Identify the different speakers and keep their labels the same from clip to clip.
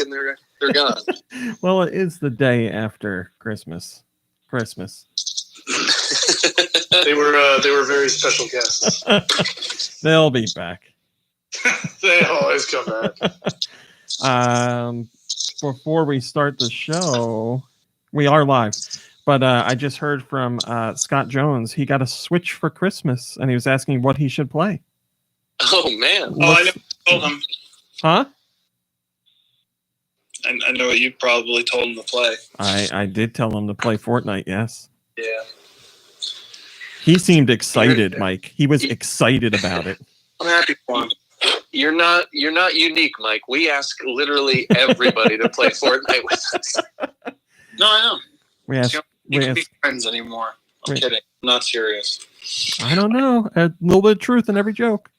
Speaker 1: and they're gone.
Speaker 2: Well, it is the day after Christmas.
Speaker 3: They were very special guests.
Speaker 2: They'll be back.
Speaker 3: They always come back.
Speaker 2: Before we start the show, we are live, but I just heard from Scott Jones. He got a Switch for Christmas, and he was asking what he should play.
Speaker 1: Oh, man.
Speaker 3: I told him.
Speaker 2: Huh?
Speaker 3: I know what you probably told him to play.
Speaker 2: I did tell him to play Fortnite, yes.
Speaker 3: Yeah.
Speaker 2: He seemed excited, Mike. He was excited about it.
Speaker 3: I'm happy for him.
Speaker 1: You're not unique, Mike. We ask literally everybody to play Fortnite with us.
Speaker 3: No, I know.
Speaker 2: We asked.
Speaker 3: You can't be friends anymore. I'm kidding. I'm not serious.
Speaker 2: I don't know. A little bit of truth in every joke.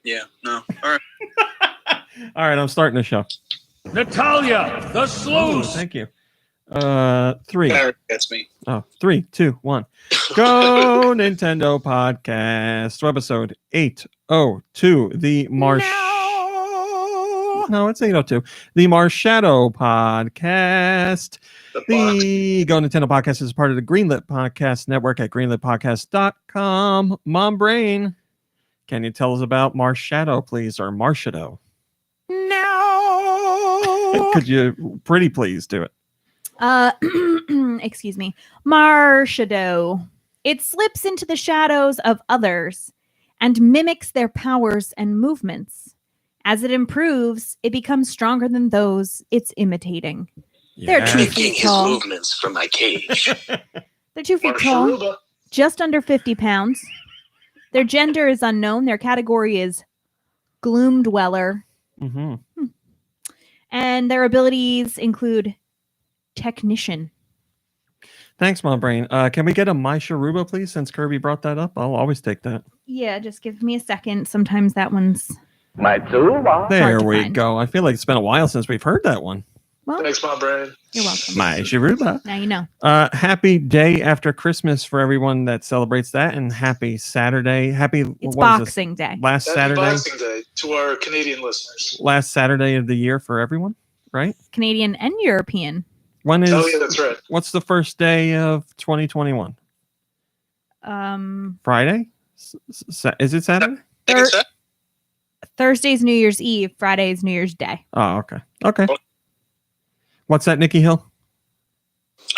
Speaker 3: Yeah. No. All right.
Speaker 2: All right. I'm starting the show.
Speaker 4: Natalia, the sleuth.
Speaker 2: Thank you. 3.
Speaker 3: That's me.
Speaker 2: Oh, 3, 2, 1. Go Nintendo podcast. Webisode 802. The Marsh. No, it's 802. The Marshadow podcast. The Go Nintendo podcast is part of the Greenlit Podcast Network at greenlitpodcast.com. Mom Brain, can you tell us about Marshadow, please, or Marshadow? No. Could you pretty please do it?
Speaker 5: Excuse me. Marshadow. It slips into the shadows of others and mimics their powers and movements. As it improves, it becomes stronger than those it's imitating.
Speaker 2: Yeah.
Speaker 5: They're 2 feet
Speaker 1: His
Speaker 5: tall.
Speaker 1: movements from my cage.
Speaker 5: They're 2 feet tall, just under 50 pounds. Their gender is unknown. Their category is Gloom Dweller.
Speaker 2: Mm-hmm.
Speaker 5: And their abilities include Technician.
Speaker 2: Thanks, Mom Brain. Can we get a My Sharuba, please, since Kirby brought that up? I'll always take that.
Speaker 5: Yeah, just give me a second. Sometimes that one's...
Speaker 4: My Tsuruba.
Speaker 2: There
Speaker 5: to
Speaker 2: we
Speaker 5: find.
Speaker 2: go. I feel like it's been a while since we've heard that one.
Speaker 5: Well,
Speaker 3: Thanks, my brain.
Speaker 5: you're welcome.
Speaker 2: My Sharuba.
Speaker 5: Now you know.
Speaker 2: Happy day after Christmas for everyone that celebrates that, and happy Saturday. Happy
Speaker 5: It's
Speaker 2: what was this?
Speaker 5: Boxing Day.
Speaker 2: Last
Speaker 3: Happy
Speaker 2: Saturday.
Speaker 3: Boxing Day to our Canadian listeners.
Speaker 2: Last Saturday of the year for everyone, right?
Speaker 5: Canadian and European.
Speaker 2: When is?
Speaker 3: Oh, yeah, that's right.
Speaker 2: What's the first day of 2021? Friday? Is it Saturday?
Speaker 3: I think it's that.
Speaker 5: Thursday's New Year's Eve. Friday's New Year's Day.
Speaker 2: Oh, okay. Okay. What's that, Nikki Hill?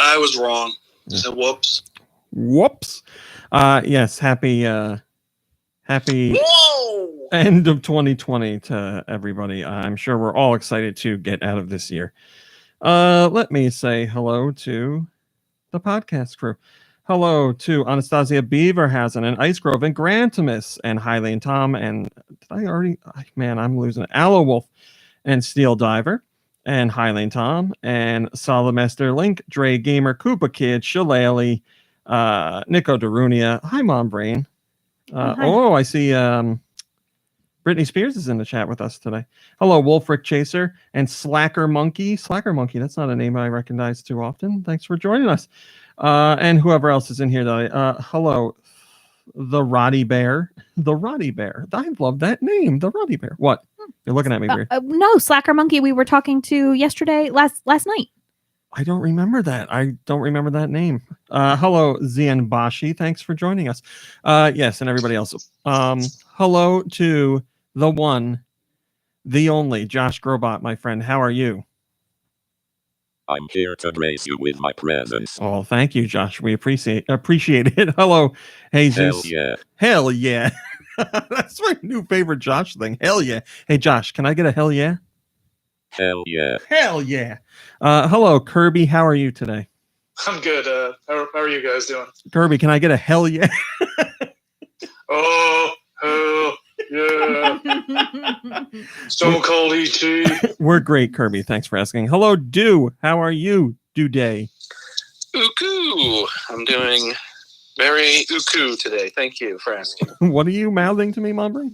Speaker 3: I was wrong.
Speaker 2: Yeah.
Speaker 3: So whoops.
Speaker 2: Whoops. Yes. Happy
Speaker 3: Whoa!
Speaker 2: end of 2020 to everybody. I'm sure we're all excited to get out of this year. Let me say hello to the podcast crew. Hello to Anastasia Beaverhausen and Ice Grove and Grantimus and Hylane Tom and did I already? Man, I'm losing it. Aloe Wolf and Steel Diver and Hylane Tom and Solomester Link, Dre Gamer, Koopa Kid, Shillelagh, Nico Darunia. Hi, Mom Brain.
Speaker 5: Hi.
Speaker 2: I see Britney Spears is in the chat with us today. Hello, Wolfric Chaser and Slacker Monkey. Slacker Monkey, that's not a name I recognize too often. Thanks for joining us. And whoever else is in here. Hello, the Roddy Bear. The Roddy Bear. I love that name. The Roddy Bear. What? You're looking at me weird.
Speaker 5: No, Slacker Monkey we were talking to yesterday, last night.
Speaker 2: I don't remember that. I don't remember that name. Hello, Zian Bashi. Thanks for joining us. Yes, and everybody else. Hello to the one, the only, Josh Grobot, my friend. How are you?
Speaker 6: I'm here to grace you with my presence.
Speaker 2: Oh, thank you, Josh. We appreciate it. Hello, Jesus.
Speaker 6: Hell yeah.
Speaker 2: Hell yeah. That's my new favorite Josh thing. Hell yeah. Hey, Josh, can I get a hell yeah?
Speaker 6: Hell yeah.
Speaker 2: Hell yeah. Hello, Kirby. How are you today?
Speaker 3: I'm good. How are you guys doing?
Speaker 2: Kirby, can I get a hell yeah?
Speaker 3: Oh, hell yeah. Stone Cold E.T.
Speaker 2: We're great, Kirby. Thanks for asking. Hello, Do. How are you, Do Day?
Speaker 1: Uku. I'm doing very uku today. Thank you for asking.
Speaker 2: What are you mouthing to me, Mombring?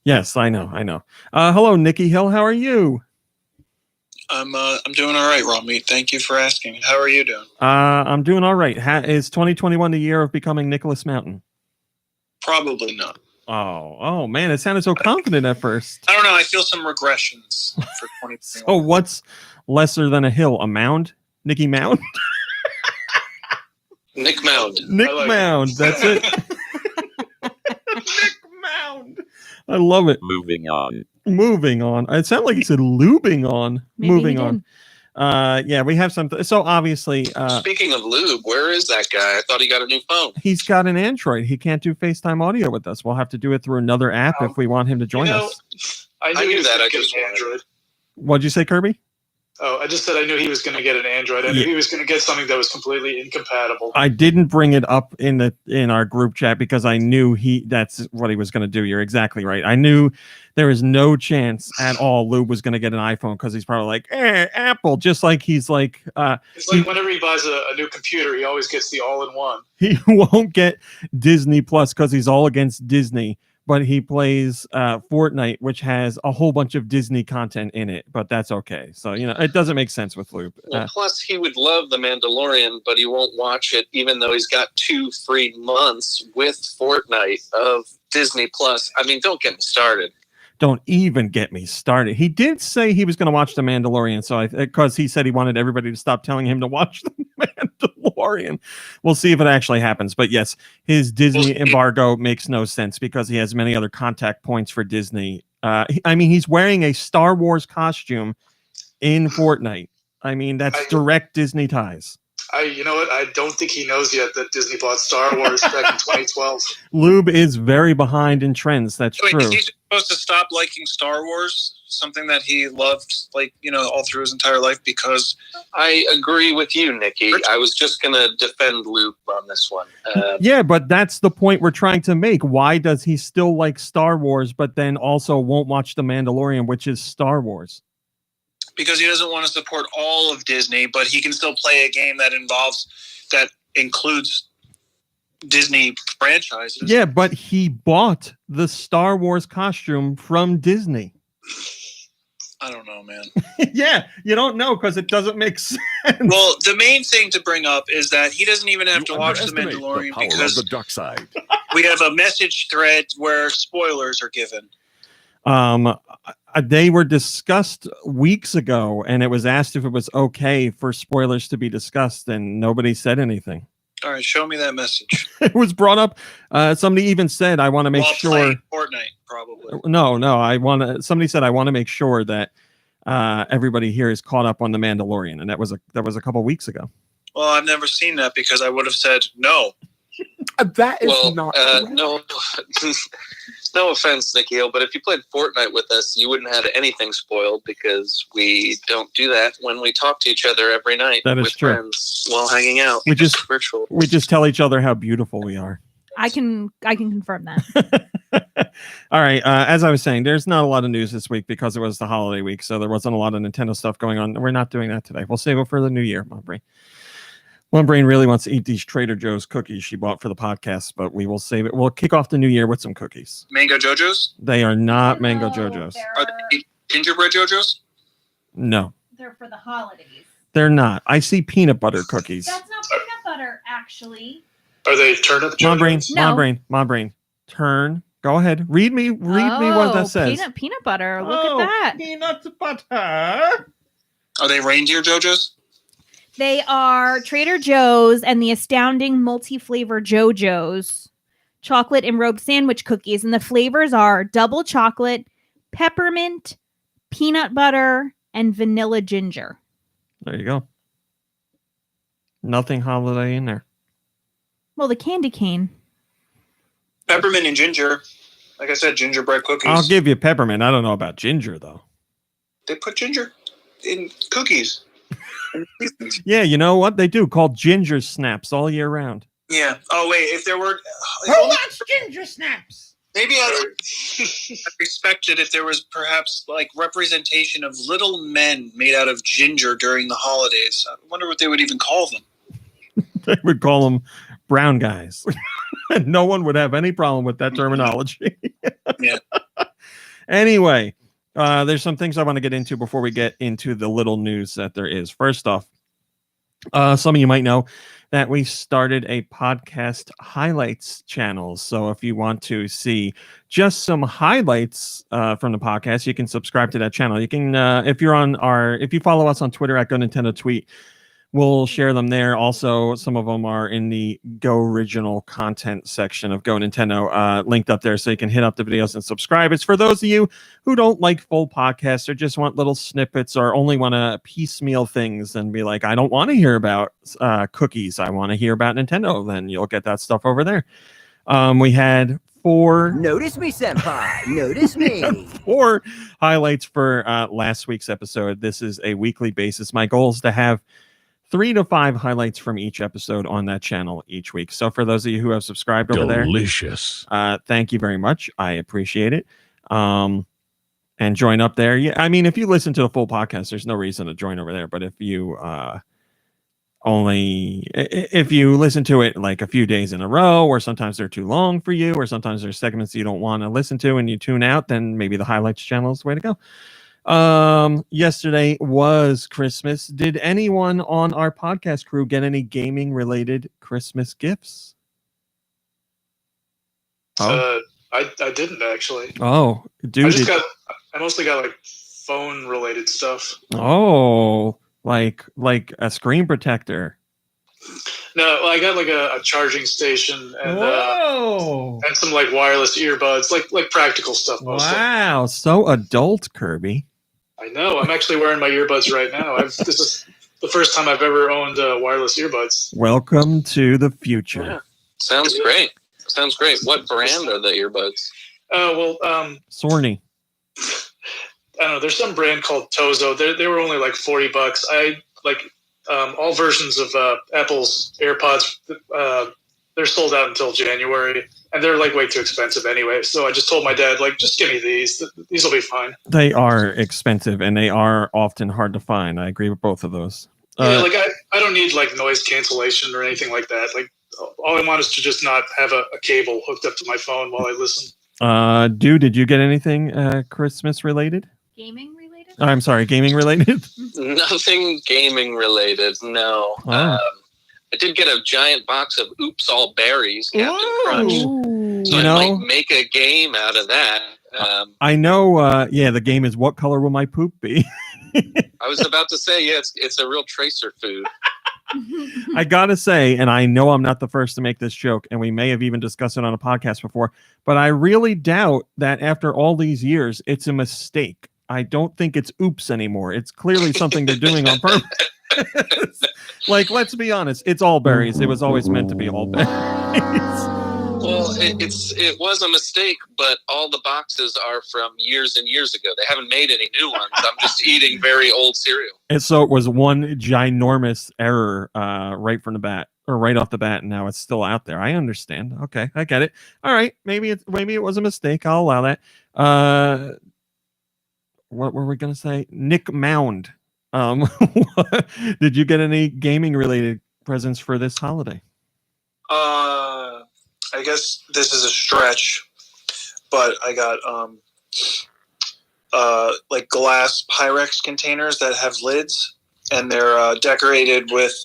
Speaker 2: Yes, I know. Hello, Nikki Hill. How are you?
Speaker 3: I'm doing all right, Raw Meat. Thank you for asking. How are you doing?
Speaker 2: I'm doing all right. Is 2021 the year of becoming Nicholas Mountain?
Speaker 3: Probably not.
Speaker 2: Oh man, it sounded so confident at first.
Speaker 3: I don't know. I feel some regressions for 2021.
Speaker 2: So what's lesser than a hill? A mound? Nicky Mound?
Speaker 1: Nick Mound.
Speaker 2: Nick
Speaker 3: I like
Speaker 2: Mound.
Speaker 3: it.
Speaker 2: That's it. Nick Mound. I love it.
Speaker 6: Moving on.
Speaker 2: Moving on. It sounded like he said lubing on.
Speaker 5: Maybe
Speaker 2: Moving
Speaker 5: he
Speaker 2: on.
Speaker 5: did.
Speaker 2: Yeah, we have something. So obviously,
Speaker 1: Speaking of lube, where is that guy? I thought he got a new phone.
Speaker 2: he's got an Android. He can't do FaceTime audio with us. We'll have to do it through another app if we want him to join us.
Speaker 3: I
Speaker 1: I
Speaker 3: knew
Speaker 1: knew
Speaker 3: he was
Speaker 1: that,
Speaker 3: going
Speaker 1: I
Speaker 3: to get
Speaker 1: just
Speaker 3: an
Speaker 1: wanted-
Speaker 3: Android.
Speaker 2: What'd you say, Kirby?
Speaker 3: Oh, I just said I knew he was going to get an Android. I knew he was going to get something that was completely incompatible.
Speaker 2: I didn't bring it up in our group chat because I knew that's what he was going to do. You're exactly right. I knew there was no chance at all Lube was going to get an iPhone because he's probably like, Apple, just like he's like,
Speaker 3: It's like whenever he buys a new computer, he always gets the all-in-one.
Speaker 2: he won't get Disney Plus because he's all against Disney, but he plays Fortnite, which has a whole bunch of Disney content in it, but that's okay. So, it doesn't make sense with Lube.
Speaker 1: Well, plus, he would love The Mandalorian, but he won't watch it, even though he's got 2 free months with Fortnite of Disney Plus. I mean, don't get me started.
Speaker 2: Don't even get me started. He did say he was going to watch The Mandalorian, so because he said he wanted everybody to stop telling him to watch The Mandalorian. We'll see if it actually happens. But yes, his Disney embargo makes no sense because he has many other contact points for Disney. He's wearing a Star Wars costume in Fortnite. I mean, that's direct Disney ties.
Speaker 3: You know what? I don't think he knows yet that Disney bought Star Wars back in 2012.
Speaker 2: Lube is very behind in trends. That's
Speaker 3: Wait,
Speaker 2: true.
Speaker 3: is he supposed to stop liking Star Wars? Something that he loved, all through his entire life? Because
Speaker 1: I agree with you, Nikki. I was just going to defend Luke on this one.
Speaker 2: Yeah, but that's the point we're trying to make. Why does he still like Star Wars, but then also won't watch The Mandalorian, which is Star Wars?
Speaker 3: Because he doesn't want to support all of Disney, but he can still play a game that includes Disney franchises.
Speaker 2: Yeah, but he bought the Star Wars costume from Disney.
Speaker 3: I don't know, man.
Speaker 2: Yeah, you don't know because it doesn't make sense.
Speaker 3: Well, the main thing to bring up is that he doesn't even have to watch The
Speaker 4: Underestimate
Speaker 3: Mandalorian
Speaker 4: power
Speaker 3: because
Speaker 4: of the dark side.
Speaker 3: we have a message thread where spoilers are given.
Speaker 2: They were discussed weeks ago, and it was asked if it was okay for spoilers to be discussed, and nobody said anything.
Speaker 3: All right, show me that message.
Speaker 2: It was brought up. Somebody even said, "I want to make
Speaker 3: While
Speaker 2: sure."
Speaker 3: playing Fortnite, probably.
Speaker 2: No. Somebody said, "I want to make sure that everybody here is caught up on The Mandalorian," and that was a couple weeks ago.
Speaker 3: Well, I've never seen that because I would have said no.
Speaker 4: That is not.
Speaker 1: no, no offense, Nikhil, but if you played Fortnite with us, you wouldn't have anything spoiled because we don't do that when we talk to each other every night
Speaker 2: That is
Speaker 1: with
Speaker 2: true.
Speaker 1: friends while hanging out.
Speaker 2: We just
Speaker 1: virtual.
Speaker 2: We just tell each other how beautiful we are.
Speaker 5: I can confirm that.
Speaker 2: All right. As I was saying, there's not a lot of news this week because it was the holiday week, so there wasn't a lot of Nintendo stuff going on. We're not doing that today. We'll save it for the new year, Mom Brain. One Brain really wants to eat these Trader Joe's cookies she bought for the podcast, but we will save it. We'll kick off the new year with some cookies.
Speaker 3: Mango JoJo's?
Speaker 2: They are not Mango JoJo's.
Speaker 3: Are they gingerbread JoJo's?
Speaker 2: No,
Speaker 5: They're for the holidays.
Speaker 2: they're not. I see peanut butter cookies.
Speaker 5: That's not peanut butter, actually.
Speaker 3: Are they turnip
Speaker 2: Mom Brain,
Speaker 3: JoJo's?
Speaker 5: No.
Speaker 2: Mom Brain. Turn. Go ahead. Read me what that says.
Speaker 5: Peanut butter. Look at that.
Speaker 2: Peanut butter.
Speaker 3: Are they reindeer JoJo's?
Speaker 5: They are Trader Joe's and the astounding multi-flavor JoJo's chocolate enrobed sandwich cookies. And the flavors are double chocolate, peppermint, peanut butter, and vanilla ginger.
Speaker 2: There you go. Nothing holiday in there.
Speaker 5: Well, the candy cane.
Speaker 3: Peppermint and ginger. Like I said, gingerbread cookies.
Speaker 2: I'll give you peppermint. I don't know about ginger, though.
Speaker 3: They put ginger in cookies.
Speaker 2: Yeah, you know what they do? Called ginger snaps all year round.
Speaker 3: Yeah. Oh, wait. If there were...
Speaker 2: ginger snaps?
Speaker 3: Maybe I'd respect it if there was perhaps like representation of little men made out of ginger during the holidays. I wonder what they would even call them.
Speaker 2: They would call them brown guys. No one would have any problem with that terminology.
Speaker 3: Yeah.
Speaker 2: Anyway, there's some things I want to get into before we get into the little news that there is. First off, Some of you might know that we started a podcast highlights channel. So if you want to see just some highlights from the podcast, you can subscribe to that channel. You can, if you follow us on Twitter at GoNintendo Tweet, we'll share them there. Also, some of them are in the Go Original Content section of Go Nintendo, linked up there, so you can hit up the videos and subscribe. It's for those of you who don't like full podcasts or just want little snippets or only want to piecemeal things and be like, I don't want to hear about cookies. I want to hear about Nintendo. Then you'll get that stuff over there. We had 4...
Speaker 7: Notice me, senpai. Notice me.
Speaker 2: 4 highlights for last week's episode. This is a weekly basis. My goal is to have 3 to 5 highlights from each episode on that channel each week. So for those of you who have subscribed over there,
Speaker 8: delicious.
Speaker 2: Thank you very much. I appreciate it. And join up there. Yeah, I mean, if you listen to the full podcast, there's no reason to join over there. But if you if you listen to it like a few days in a row, or sometimes they're too long for you, or sometimes there's segments you don't want to listen to and you tune out, then maybe the highlights channel is the way to go. Yesterday was Christmas. Did anyone on our podcast crew get any gaming related Christmas gifts?
Speaker 9: I didn't actually.
Speaker 2: Oh, dude.
Speaker 9: I mostly got like phone related stuff.
Speaker 2: Oh, like a screen protector.
Speaker 9: No, I got like a charging station and and some like wireless earbuds, like practical stuff mostly.
Speaker 2: Wow, so adult, Kirby.
Speaker 9: I know. I'm actually wearing my earbuds right now. This is the first time I've ever owned wireless earbuds.
Speaker 2: Welcome to the future.
Speaker 1: Yeah. Sounds great. Sounds great. What brand are the earbuds?
Speaker 2: Sony.
Speaker 9: I don't know. There's some brand called Tozo. They were only like $40. I like all versions of Apple's AirPods. They're sold out until January, and they're like way too expensive anyway. So I just told my dad, like, just give me these. These will be fine.
Speaker 2: They are expensive, and they are often hard to find. I agree with both of those.
Speaker 9: Yeah, like I don't need like noise cancellation or anything like that. Like all I want is to just not have a cable hooked up to my phone while I listen.
Speaker 2: Did you get anything Christmas related?
Speaker 5: Gaming related?
Speaker 2: I'm sorry, gaming related?
Speaker 1: Nothing gaming related, no.
Speaker 2: Oh.
Speaker 1: I did get a giant box of Oops All Berries, Captain Crunch.
Speaker 5: Ooh.
Speaker 1: So I might make a game out of that.
Speaker 2: I know, the game is What Color Will My Poop Be?
Speaker 1: I was about to say, yeah, it's a real tracer food.
Speaker 2: I gotta say, and I know I'm not the first to make this joke, and we may have even discussed it on a podcast before, but I really doubt that after all these years, it's a mistake. I don't think it's oops anymore. It's clearly something they're doing on purpose. Like, let's be honest, it's all berries. It was always meant to be all berries.
Speaker 1: Well, it was a mistake, but all the boxes are from years and years ago. They haven't made any new ones. I'm just eating very old cereal.
Speaker 2: And so it was one ginormous error right from the bat, or right off the bat, and now it's still out there. I understand. Okay, I get it. All right, maybe it was a mistake. I'll allow that. What were we gonna say? Nick Mound. Did you get any gaming related presents for this holiday?
Speaker 3: I guess this is a stretch, but I got like glass Pyrex containers that have lids, and they're decorated with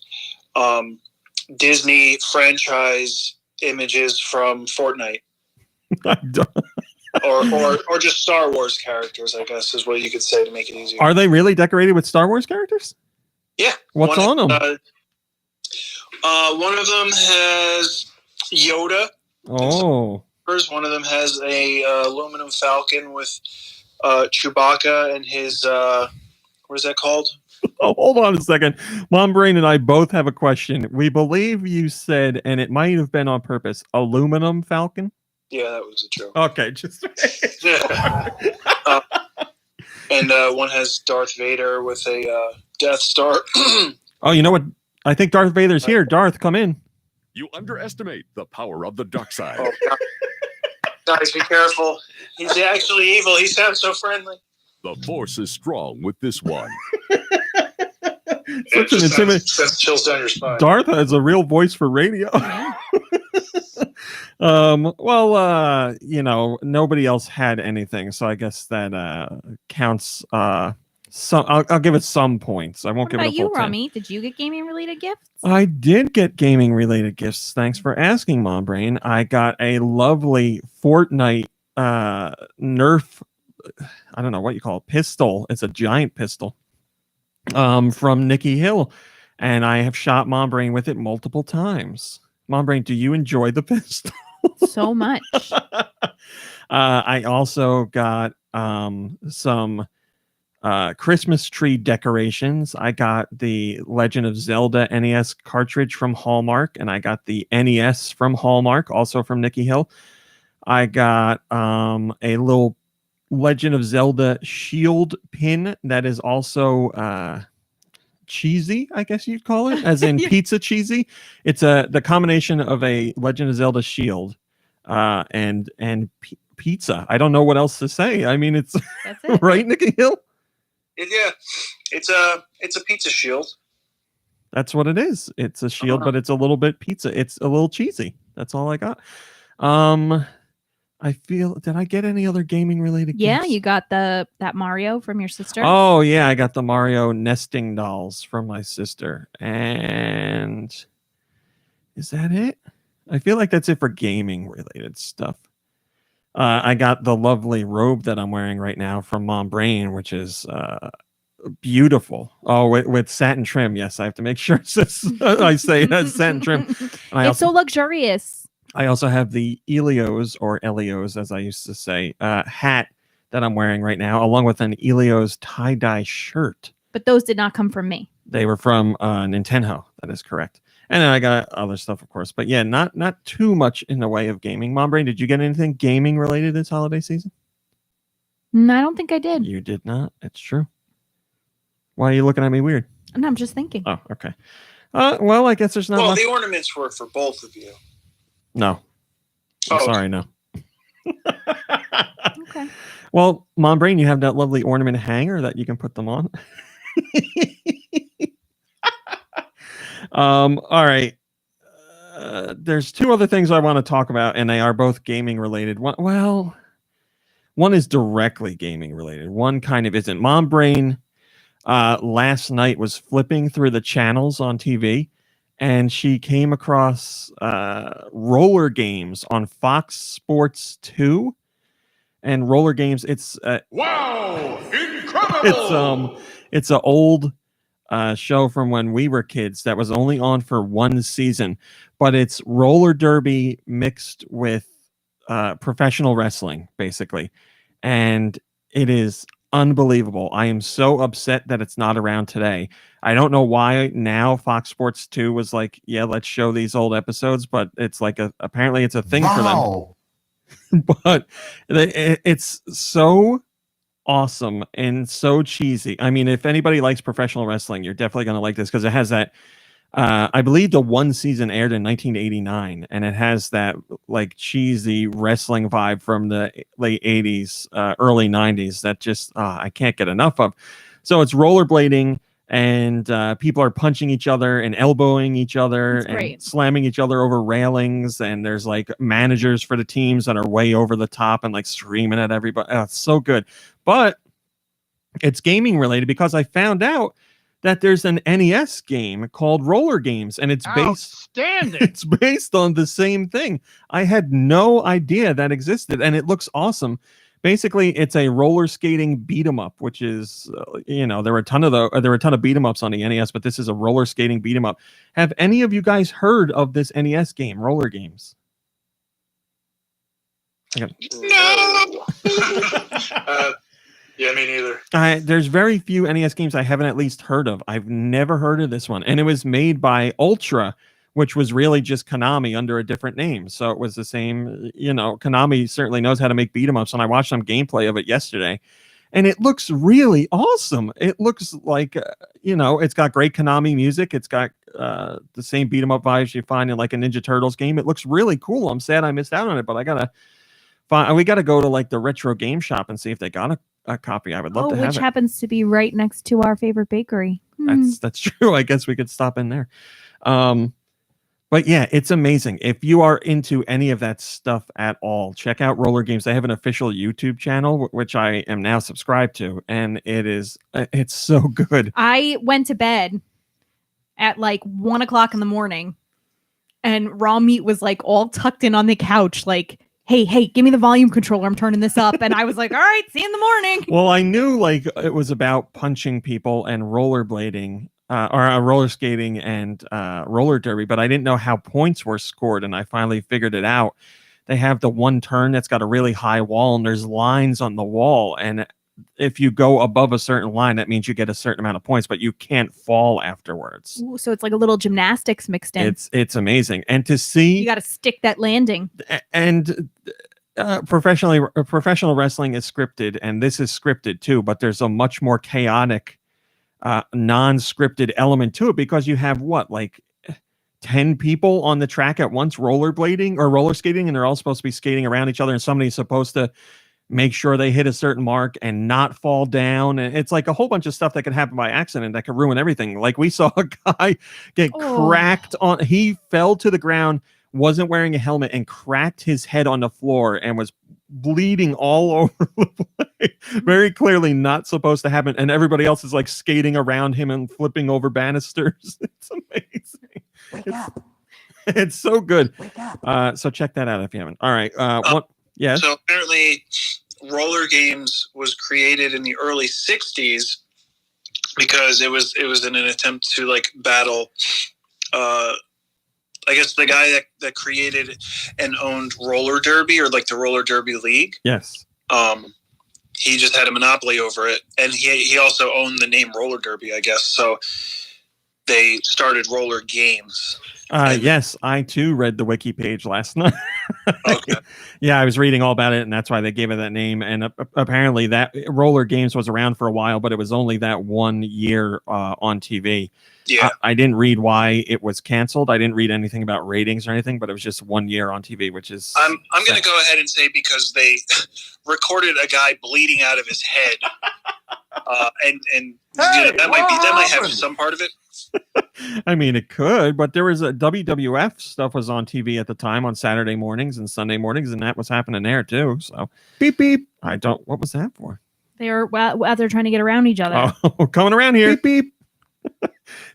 Speaker 3: Disney franchise images from Fortnite.
Speaker 2: I don't.
Speaker 3: or just Star Wars characters, I guess is what you could say to make it easier.
Speaker 2: Are they really decorated with Star Wars characters?
Speaker 3: Yeah.
Speaker 2: What's on them?
Speaker 3: One of them has Yoda.
Speaker 2: Oh.
Speaker 3: One of them has a aluminum falcon with Chewbacca and his what is that called?
Speaker 2: Oh, hold on a second. Mom Brain and I both have a question. We believe you said, and it might have been on purpose, aluminum falcon?
Speaker 3: Yeah, that was a joke.
Speaker 2: Okay, just
Speaker 3: and one has Darth Vader with a Death Star.
Speaker 2: Oh, you know what? I think Darth Vader's here. Darth, come in.
Speaker 8: You underestimate the power of the dark side.
Speaker 3: Oh, guys, be careful. He's actually evil. He sounds so friendly.
Speaker 8: The force is strong with this one.
Speaker 2: Such an intimidating.
Speaker 3: Sends chills down your spine.
Speaker 2: Darth has a real voice for radio. Nobody else had anything, so I guess that counts So I'll give it some points. I won't
Speaker 5: What
Speaker 2: give it a
Speaker 5: about
Speaker 2: full
Speaker 5: you,
Speaker 2: 10.
Speaker 5: Rami? Did you get gaming related gifts?
Speaker 2: I did get gaming related gifts. Thanks for asking, Mom Brain. I got a lovely Fortnite Nerf. I don't know what you call it. Pistol. It's a giant pistol. From Nikki Hill, and I have shot Mom Brain with it multiple times. Mom Brain, do you enjoy the pistol?
Speaker 5: So much.
Speaker 2: I also got some Christmas tree decorations. I got the Legend of Zelda NES cartridge from Hallmark, and I got the NES from Hallmark, also from Nikki Hill. I got a little Legend of Zelda shield pin that is also cheesy, I guess you'd call it, as in
Speaker 5: Yeah.
Speaker 2: pizza cheesy. It's the combination of a Legend of Zelda shield and pizza. I don't know what else to say. I mean, it's
Speaker 5: That's it.
Speaker 2: right, Nikki Hill.
Speaker 3: Yeah, it's a pizza shield.
Speaker 2: That's what it is. It's a shield, but it's a little bit pizza. It's a little cheesy. That's all I got. I feel, did I get any other gaming related
Speaker 5: Yeah,
Speaker 2: gifts?
Speaker 5: you got that Mario from your sister.
Speaker 2: Oh yeah, I got the Mario nesting dolls from my sister. And is that it? I feel like that's it for gaming related stuff. I got the lovely robe that I'm wearing right now from Mom Brain, which is beautiful. Oh, with satin trim. Yes, I have to make sure it says, I say it has satin trim. And
Speaker 5: It's so luxurious.
Speaker 2: I also have the Elios, or Elios, as I used to say, hat that I'm wearing right now, along with an Elios tie-dye shirt.
Speaker 5: But those did not come from me.
Speaker 2: They were from Nintendo. That is correct. And then I got other stuff, of course. But yeah, not too much in the way of gaming. Mom Brain, did you get anything gaming related this holiday season?
Speaker 5: I don't think I did.
Speaker 2: You did not. It's true. Why are you looking at me weird?
Speaker 5: No, I'm just thinking.
Speaker 2: Oh, okay. Well, I guess there's not
Speaker 3: Well,
Speaker 2: much.
Speaker 3: the ornaments were for both of you.
Speaker 2: No. I'm
Speaker 3: Oh.
Speaker 2: sorry, no.
Speaker 5: Okay.
Speaker 2: Well, Mom Brain, you have that lovely ornament hanger that you can put them on. All right. There's two other things I want to talk about, and they are both gaming related. One is directly gaming related. One kind of isn't. Mom Brain last night was flipping through the channels on TV, and she came across roller games on Fox Sports 2. And roller games, it's
Speaker 8: Wow! Incredible!
Speaker 2: it's an old show from when we were kids that was only on for one season, but it's roller derby mixed with professional wrestling, basically, and it is unbelievable. I am so upset that it's not around today. I don't know why now Fox Sports 2 was like, yeah, let's show these old episodes, but it's like apparently it's a thing for them. But it's so awesome and so cheesy. I mean, if anybody likes professional wrestling, you're definitely going to like this because it has that. I believe the one season aired in 1989, and it has that like cheesy wrestling vibe from the late 80s, early 90s that just I can't get enough of. So it's rollerblading, and people are punching each other and elbowing each other and slamming each other over railings, and there's like managers for the teams that are way over the top and like screaming at everybody. Oh, it's so good. But it's gaming related because I found out that there's an NES game called Roller Games, and it's based on the same thing. I had no idea that existed, and it looks awesome. Basically, it's a roller skating beat 'em up, which is there were a ton of beat 'em ups on the NES, but this is a roller skating beat 'em up. Have any of you guys heard of this NES game, Roller Games?
Speaker 3: No.
Speaker 9: Yeah, me neither.
Speaker 2: There's very few NES games I haven't at least heard of. I've never heard of this one, and it was made by Ultra, which was really just Konami under a different name. So it was the same, Konami certainly knows how to make beat 'em ups, and I watched some gameplay of it yesterday, and it looks really awesome. It looks like, it's got great Konami music. It's got the same beat 'em up vibes you find in like a Ninja Turtles game. It looks really cool. I'm sad I missed out on it, but we got to go to like the retro game shop and see if they got a copy. I would love to have it.
Speaker 5: Which happens to be right next to our favorite bakery.
Speaker 2: That's true. I guess we could stop in there. But yeah, it's amazing. If you are into any of that stuff at all, check out Roller Games. They have an official YouTube channel, which I am now subscribed to, and it's so good.
Speaker 5: I went to bed at like 1 o'clock in the morning, and Raw Meat was like all tucked in on the couch, like, hey, give me the volume controller. I'm turning this up. And I was like, all right, see you in the morning.
Speaker 2: Well, I knew like it was about punching people and rollerblading. Or roller skating and roller derby, but I didn't know how points were scored, and I finally figured it out. They have the one turn that's got a really high wall, and there's lines on the wall, and if you go above a certain line, that means you get a certain amount of points, but you can't fall afterwards.
Speaker 5: Ooh, so it's like a little gymnastics mixed in.
Speaker 2: It's amazing, and to see
Speaker 5: you got to stick that landing.
Speaker 2: And professional wrestling is scripted, and this is scripted too, but there's a much more chaotic non-scripted element to it, because you have like 10 people on the track at once rollerblading or roller skating, and they're all supposed to be skating around each other, and somebody's supposed to make sure they hit a certain mark and not fall down. And it's like a whole bunch of stuff that could happen by accident that could ruin everything. Like we saw a guy get cracked on, he fell to the ground, wasn't wearing a helmet, and cracked his head on the floor and was bleeding all over the place. Very clearly not supposed to happen, and everybody else is like skating around him and flipping over banisters. It's amazing. It's so good. So check that out if you haven't. All right. Yes.
Speaker 3: So apparently roller games was created in the early 60s because it was in an attempt to like battle I guess the guy that created and owned roller derby, or like the roller derby league.
Speaker 2: Yes.
Speaker 3: He just had a monopoly over it, and he also owned the name roller derby, I guess. So they started roller games.
Speaker 2: Yes, I too read the wiki page last night.
Speaker 3: Okay.
Speaker 2: Yeah, I was reading all about it, and that's why they gave it that name. And apparently that roller games was around for a while, but it was only that 1 year on TV.
Speaker 3: Yeah.
Speaker 2: I didn't read why it was canceled. I didn't read anything about ratings or anything, but it was just 1 year on TV, which is...
Speaker 3: I'm going to go ahead and say because they recorded a guy bleeding out of his head. That might have some part of it.
Speaker 2: I mean, it could, but there was a WWF stuff was on TV at the time on Saturday mornings and Sunday mornings, and that was happening there too. So beep beep. What was that for?
Speaker 5: They're trying to get around each other.
Speaker 2: Oh, coming around here. Beep beep.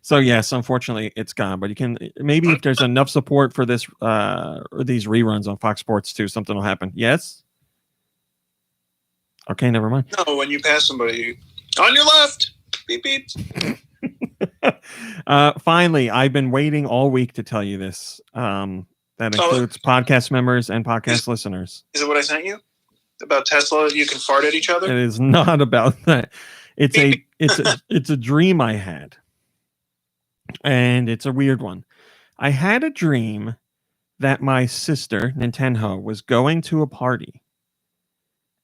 Speaker 2: So yes, unfortunately it's gone, but you can maybe if there's enough support for this these reruns on Fox Sports 2, something will happen. Yes. Okay, never mind.
Speaker 3: No, when you pass somebody on your left, beep beep.
Speaker 2: Finally, I've been waiting all week to tell you this. That includes podcast members and podcast listeners.
Speaker 3: Is it what I sent you about Tesla? You can fart at each other.
Speaker 2: It is not about that. It's a dream I had, and it's a weird one. I had a dream that my sister Nintendo was going to a party,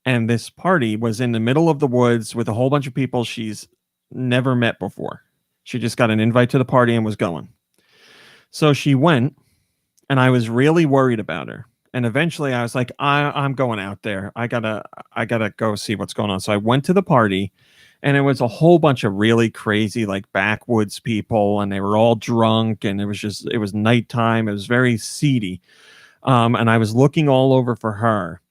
Speaker 2: and this party was in the middle of the woods with a whole bunch of people she's never met before. She just got an invite to the party and was going. So she went, and I was really worried about her. And eventually I was like, I'm going out there. I gotta go see what's going on. So I went to the party, and it was a whole bunch of really crazy, like backwoods people, and they were all drunk, and it was nighttime. It was very seedy. And I was looking all over for her,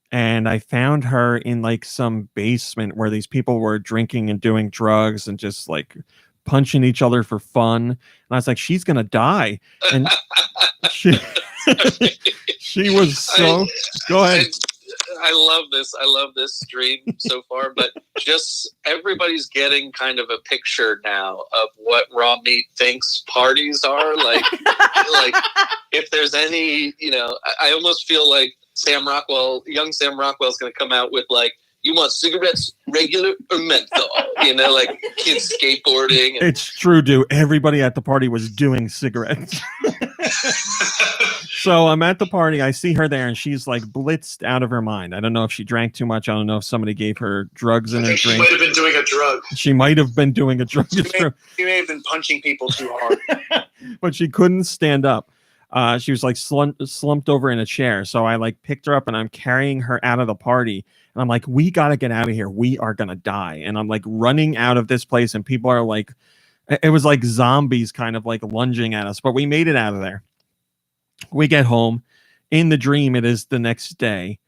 Speaker 2: and I found her in like some basement where these people were drinking and doing drugs and just like punching each other for fun. And I was like, she's gonna die. And she was so go ahead.
Speaker 1: I love this dream so far, but just everybody's getting kind of a picture now of what Raw Meat thinks parties are like. Like if there's any, I almost feel like young Sam Rockwell's going to come out with like, you want cigarettes, regular or menthol? Like kids skateboarding.
Speaker 2: It's true, dude. Everybody at the party was doing cigarettes. So I'm at the party. I see her there, and she's like blitzed out of her mind. I don't know if she drank too much. I don't know if somebody gave her drugs in her drink.
Speaker 9: She might have been doing a drug.
Speaker 2: She might have been doing a drug.
Speaker 3: She may have been punching people too hard.
Speaker 2: But she couldn't stand up. She was like slumped over in a chair. So I like picked her up, and I'm carrying her out of the party. And I'm like, we got to get out of here. We are going to die. And I'm like running out of this place, and people are like, it was like zombies kind of like lunging at us, but we made it out of there. We get home. In the dream, it is the next day.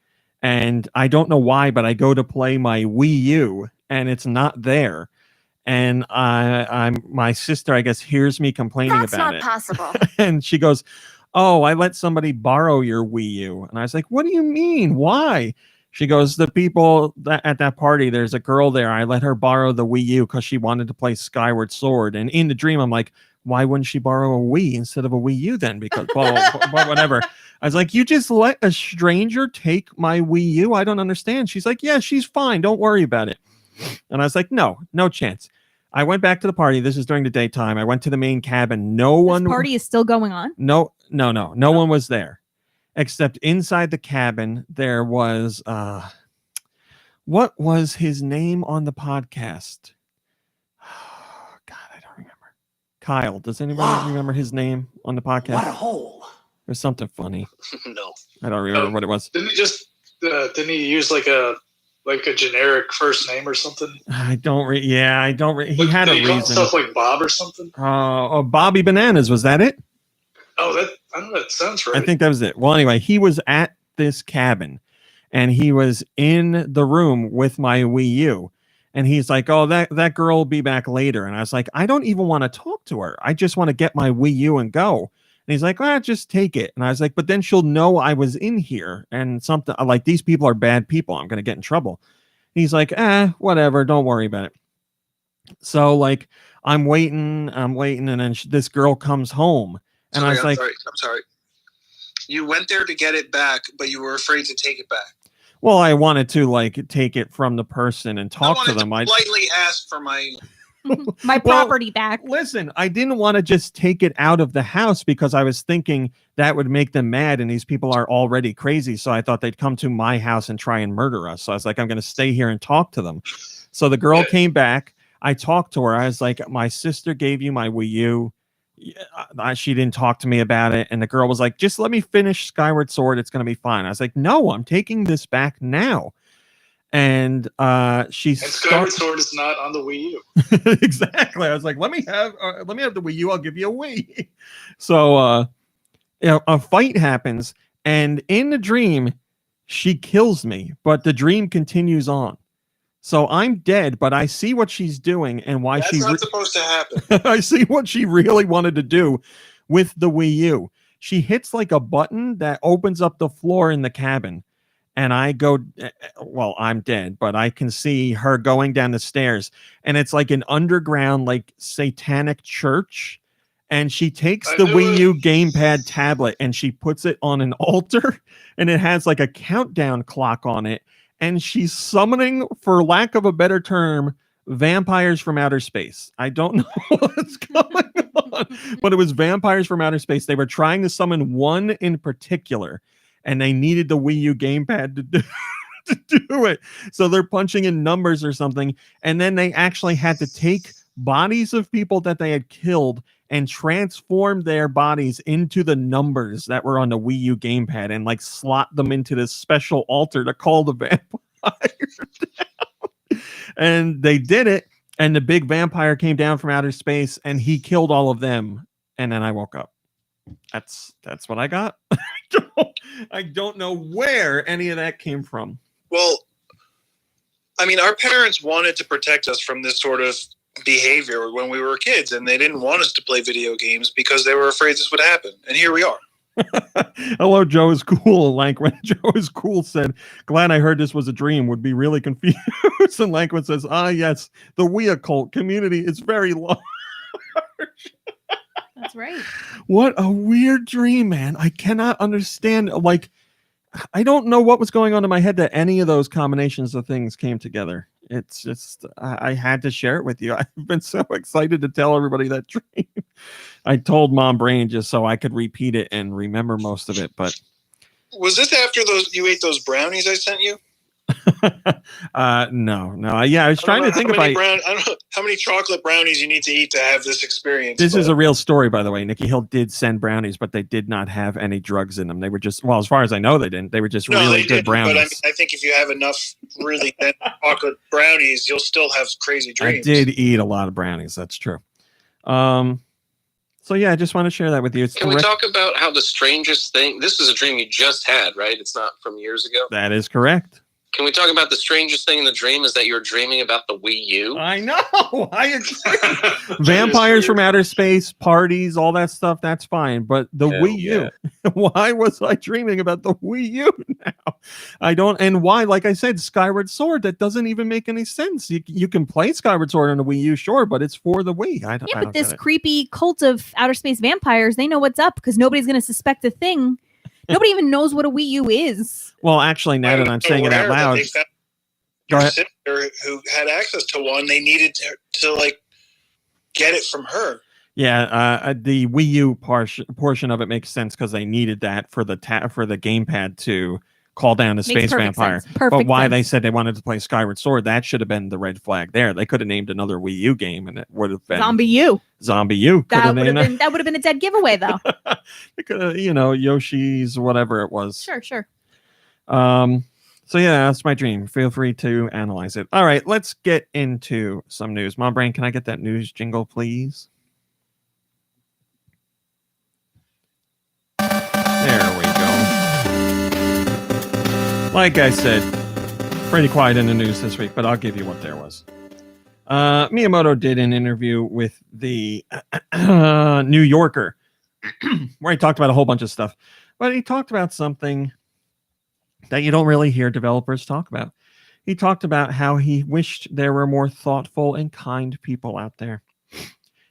Speaker 2: And I don't know why, but I go to play my Wii U, and it's not there. And my sister, I guess, hears me complaining
Speaker 10: That's
Speaker 2: about
Speaker 10: not
Speaker 2: it.
Speaker 10: possible.
Speaker 2: And she goes, "Oh, I let somebody borrow your Wii U." And I was like, "What do you mean? Why?" She goes, "The people at that party, there's a girl there. I let her borrow the Wii U because she wanted to play Skyward Sword." And in the dream, I'm like, "Why wouldn't she borrow a Wii instead of a Wii U then?" Because, well, whatever. I was like, "You just let a stranger take my Wii U? I don't understand." She's like, "Yeah, she's fine. Don't worry about it." And I was like, no chance. I went back to the party. This is during the daytime. I went to the main cabin.
Speaker 5: This party is still going on?
Speaker 2: No one was there. Except inside the cabin, there was what was his name on the podcast? Oh, God, I don't remember. Kyle. Does anybody remember his name on the podcast?
Speaker 7: What a hole.
Speaker 2: There's something funny.
Speaker 1: No.
Speaker 2: I don't remember what it was.
Speaker 9: Didn't he use like a generic first name or something?
Speaker 2: I don't. He had a reason.
Speaker 9: Stuff like Bob or something.
Speaker 2: Bobby Bananas, was that it?
Speaker 9: Oh, I don't know. That sounds right.
Speaker 2: I think that was it. Well, anyway, he was at this cabin, and he was in the room with my Wii U, and he's like, "Oh, that girl will be back later." And I was like, "I don't even want to talk to her. I just want to get my Wii U and go." And he's like, "Just take it." And I was like, "But then she'll know I was in here, and something like these people are bad people. I'm going to get in trouble." And he's like, whatever. Don't worry about it. So like, I'm waiting, and then this girl comes home, and I'm
Speaker 3: sorry. You went there to get it back, but you were afraid to take it back.
Speaker 2: Well, I wanted to like take it from the person and talk to them.
Speaker 3: I politely asked for my
Speaker 5: property back.
Speaker 2: Listen, I didn't want to just take it out of the house because I was thinking that would make them mad, and these people are already crazy. So I thought they'd come to my house and try and murder us. So I was like, I'm going to stay here and talk to them. So the girl came back. I talked to her. I was like, "My sister gave you my Wii U. She didn't talk to me about it." And the girl was like, "Just let me finish Skyward Sword. It's going to be fine." I was like, "No, I'm taking this back now." And
Speaker 9: Skyward Sword is not on the Wii U.
Speaker 2: Exactly. I was like, let me have the Wii U. I'll give you a Wii. So a fight happens, and in the dream, she kills me, but the dream continues on. So I'm dead, but I see what she's doing and why
Speaker 3: That's not supposed to happen.
Speaker 2: I see what she really wanted to do with the Wii U. She hits like a button that opens up the floor in the cabin. And I go, well, I'm dead, but I can see her going down the stairs. And it's like an underground, like satanic church. And she takes the Wii U gamepad tablet and she puts it on an altar. And it has like a countdown clock on it. And she's summoning, for lack of a better term, vampires from outer space. I don't know what's going on, but it was vampires from outer space. They were trying to summon one in particular, and they needed the Wii U gamepad to do it. So they're punching in numbers or something. And then they actually had to take bodies of people that they had killed and transform their bodies into the numbers that were on the Wii U gamepad and like slot them into this special altar to call the vampire down. And they did it. And the big vampire came down from outer space and he killed all of them. And then I woke up. That's what I got. I don't know where any of that came from.
Speaker 3: Well, I mean, our parents wanted to protect us from this sort of behavior when we were kids, and they didn't want us to play video games because they were afraid this would happen. And here we are.
Speaker 2: Hello, Joe is cool. Lankwin, Joe is cool said, "Glad I heard this was a dream. Would be really confused." And Lankwin says, yes, the Wii occult community is very large.
Speaker 5: That's right.
Speaker 2: What a weird dream, man. I cannot understand. Like, I don't know what was going on in my head that any of those combinations of things came together. It's just, I had to share it with you. I've been so excited to tell everybody that dream. I told Mom Brain just so I could repeat it and remember most of it. But
Speaker 3: was this after you ate those brownies I sent you?
Speaker 2: No. Yeah, I was trying to think about.
Speaker 3: I don't know how many chocolate brownies you need to eat to have this experience.
Speaker 2: This is a real story, by the way. Nikki Hill did send brownies, but they did not have any drugs in them. They were just, well, as far as I know, they didn't. They were just really good brownies.
Speaker 3: But I think if you have enough really dense chocolate brownies, you'll still have crazy dreams.
Speaker 2: I did eat a lot of brownies. That's true. So yeah, I just want to share that with you.
Speaker 1: Can we talk about how the strangest thing? This is a dream you just had, right? It's not from years ago.
Speaker 2: That is correct.
Speaker 1: Can we talk about the strangest thing in the dream is that you're dreaming about the Wii U?
Speaker 2: I know. I agree. Vampires from outer space, parties, all that stuff, that's fine. But the Wii U, why was I dreaming about the Wii U now? I don't. And why, like I said, Skyward Sword, that doesn't even make any sense. You can play Skyward Sword on the Wii U, sure, but it's for the Wii. I don't
Speaker 5: but this creepy cult of outer space vampires, they know what's up because nobody's going to suspect a thing. Nobody even knows what a Wii U is.
Speaker 2: Well, actually, now that I'm saying it out loud,
Speaker 3: go ahead. Sister who had access to one, they needed to like get it from her.
Speaker 2: Yeah, the Wii U portion of it makes sense because they needed that for the gamepad to call down the space vampire. But why they said they wanted to play Skyward Sword, that should have been the red flag there. They could have named another Wii U game, and it would have been
Speaker 5: Zombie U.
Speaker 2: Zombie U.
Speaker 5: That would have been a dead giveaway, though.
Speaker 2: It could have, Yoshi's whatever it was.
Speaker 5: Sure.
Speaker 2: So yeah, that's my dream. Feel free to analyze it. All right, let's get into some news. Mom Brain, can I get that news jingle, please? There we go. Like I said, pretty quiet in the news this week, but I'll give you what there was. Miyamoto did an interview with the New Yorker where he talked about a whole bunch of stuff, but he talked about something that you don't really hear developers talk about. He talked about how he wished there were more thoughtful and kind people out there.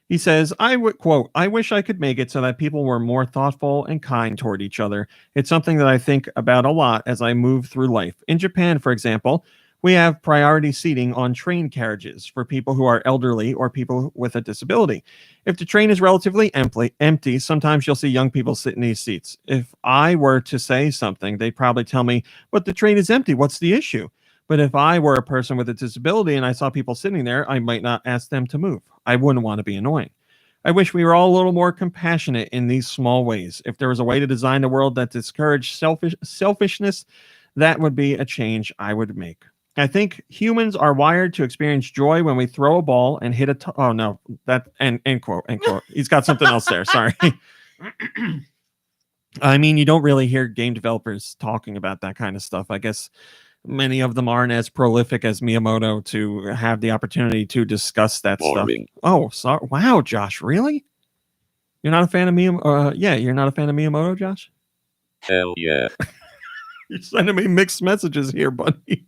Speaker 2: He says, I would quote, I wish I could make it so that people were more thoughtful and kind toward each other. It's something that I think about a lot as I move through life. In Japan, for example, we have priority seating on train carriages for people who are elderly or people with a disability. If the train is relatively empty, sometimes you'll see young people sit in these seats. If I were to say something, they'd probably tell me, but the train is empty. What's the issue? But if I were a person with a disability and I saw people sitting there, I might not ask them to move. I wouldn't want to be annoying. I wish we were all a little more compassionate in these small ways. If there was a way to design a world that discouraged selfishness, that would be a change I would make. I think humans are wired to experience joy when we throw a ball and hit a... oh, no. That end quote. He's got something else there. Sorry. I mean, you don't really hear game developers talking about that kind of stuff. I guess many of them aren't as prolific as Miyamoto to have the opportunity to discuss that stuff. Oh, sorry. Wow, Josh, really? You're not a fan of Miyamoto? Yeah, you're not a fan of Miyamoto, Josh?
Speaker 6: Hell yeah.
Speaker 2: You're sending me mixed messages here, buddy.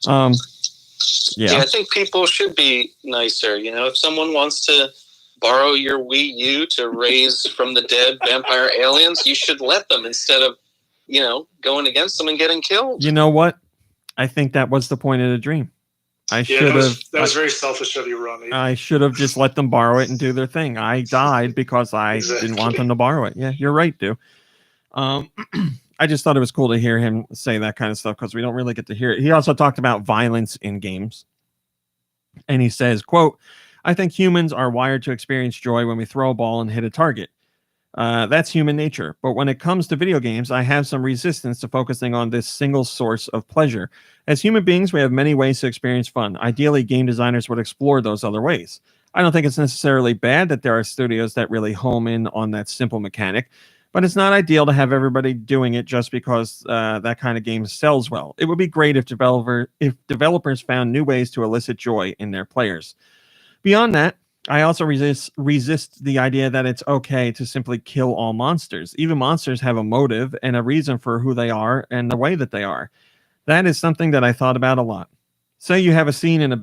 Speaker 1: Yeah, I think people should be nicer. If someone wants to borrow your Wii U to raise from the dead vampire aliens, you should let them instead of going against them and getting killed.
Speaker 2: You know what? I think that was the point of the dream.
Speaker 9: That was very selfish of you, Ronnie.
Speaker 2: I should have just let them borrow it and do their thing. I died because I didn't want them to borrow it. Yeah, you're right, dude. I just thought it was cool to hear him say that kind of stuff because we don't really get to hear it. He also talked about violence in games. And he says, quote, I think humans are wired to experience joy when we throw a ball and hit a target. That's human nature. But when it comes to video games, I have some resistance to focusing on this single source of pleasure. As human beings, we have many ways to experience fun. Ideally, game designers would explore those other ways. I don't think it's necessarily bad that there are studios that really home in on that simple mechanic, but it's not ideal to have everybody doing it just because that kind of game sells well. It would be great if developers found new ways to elicit joy in their players. Beyond that, I also resist the idea that it's okay to simply kill all monsters. Even monsters have a motive and a reason for who they are and the way that they are. That is something that I thought about a lot. Say you have a scene in a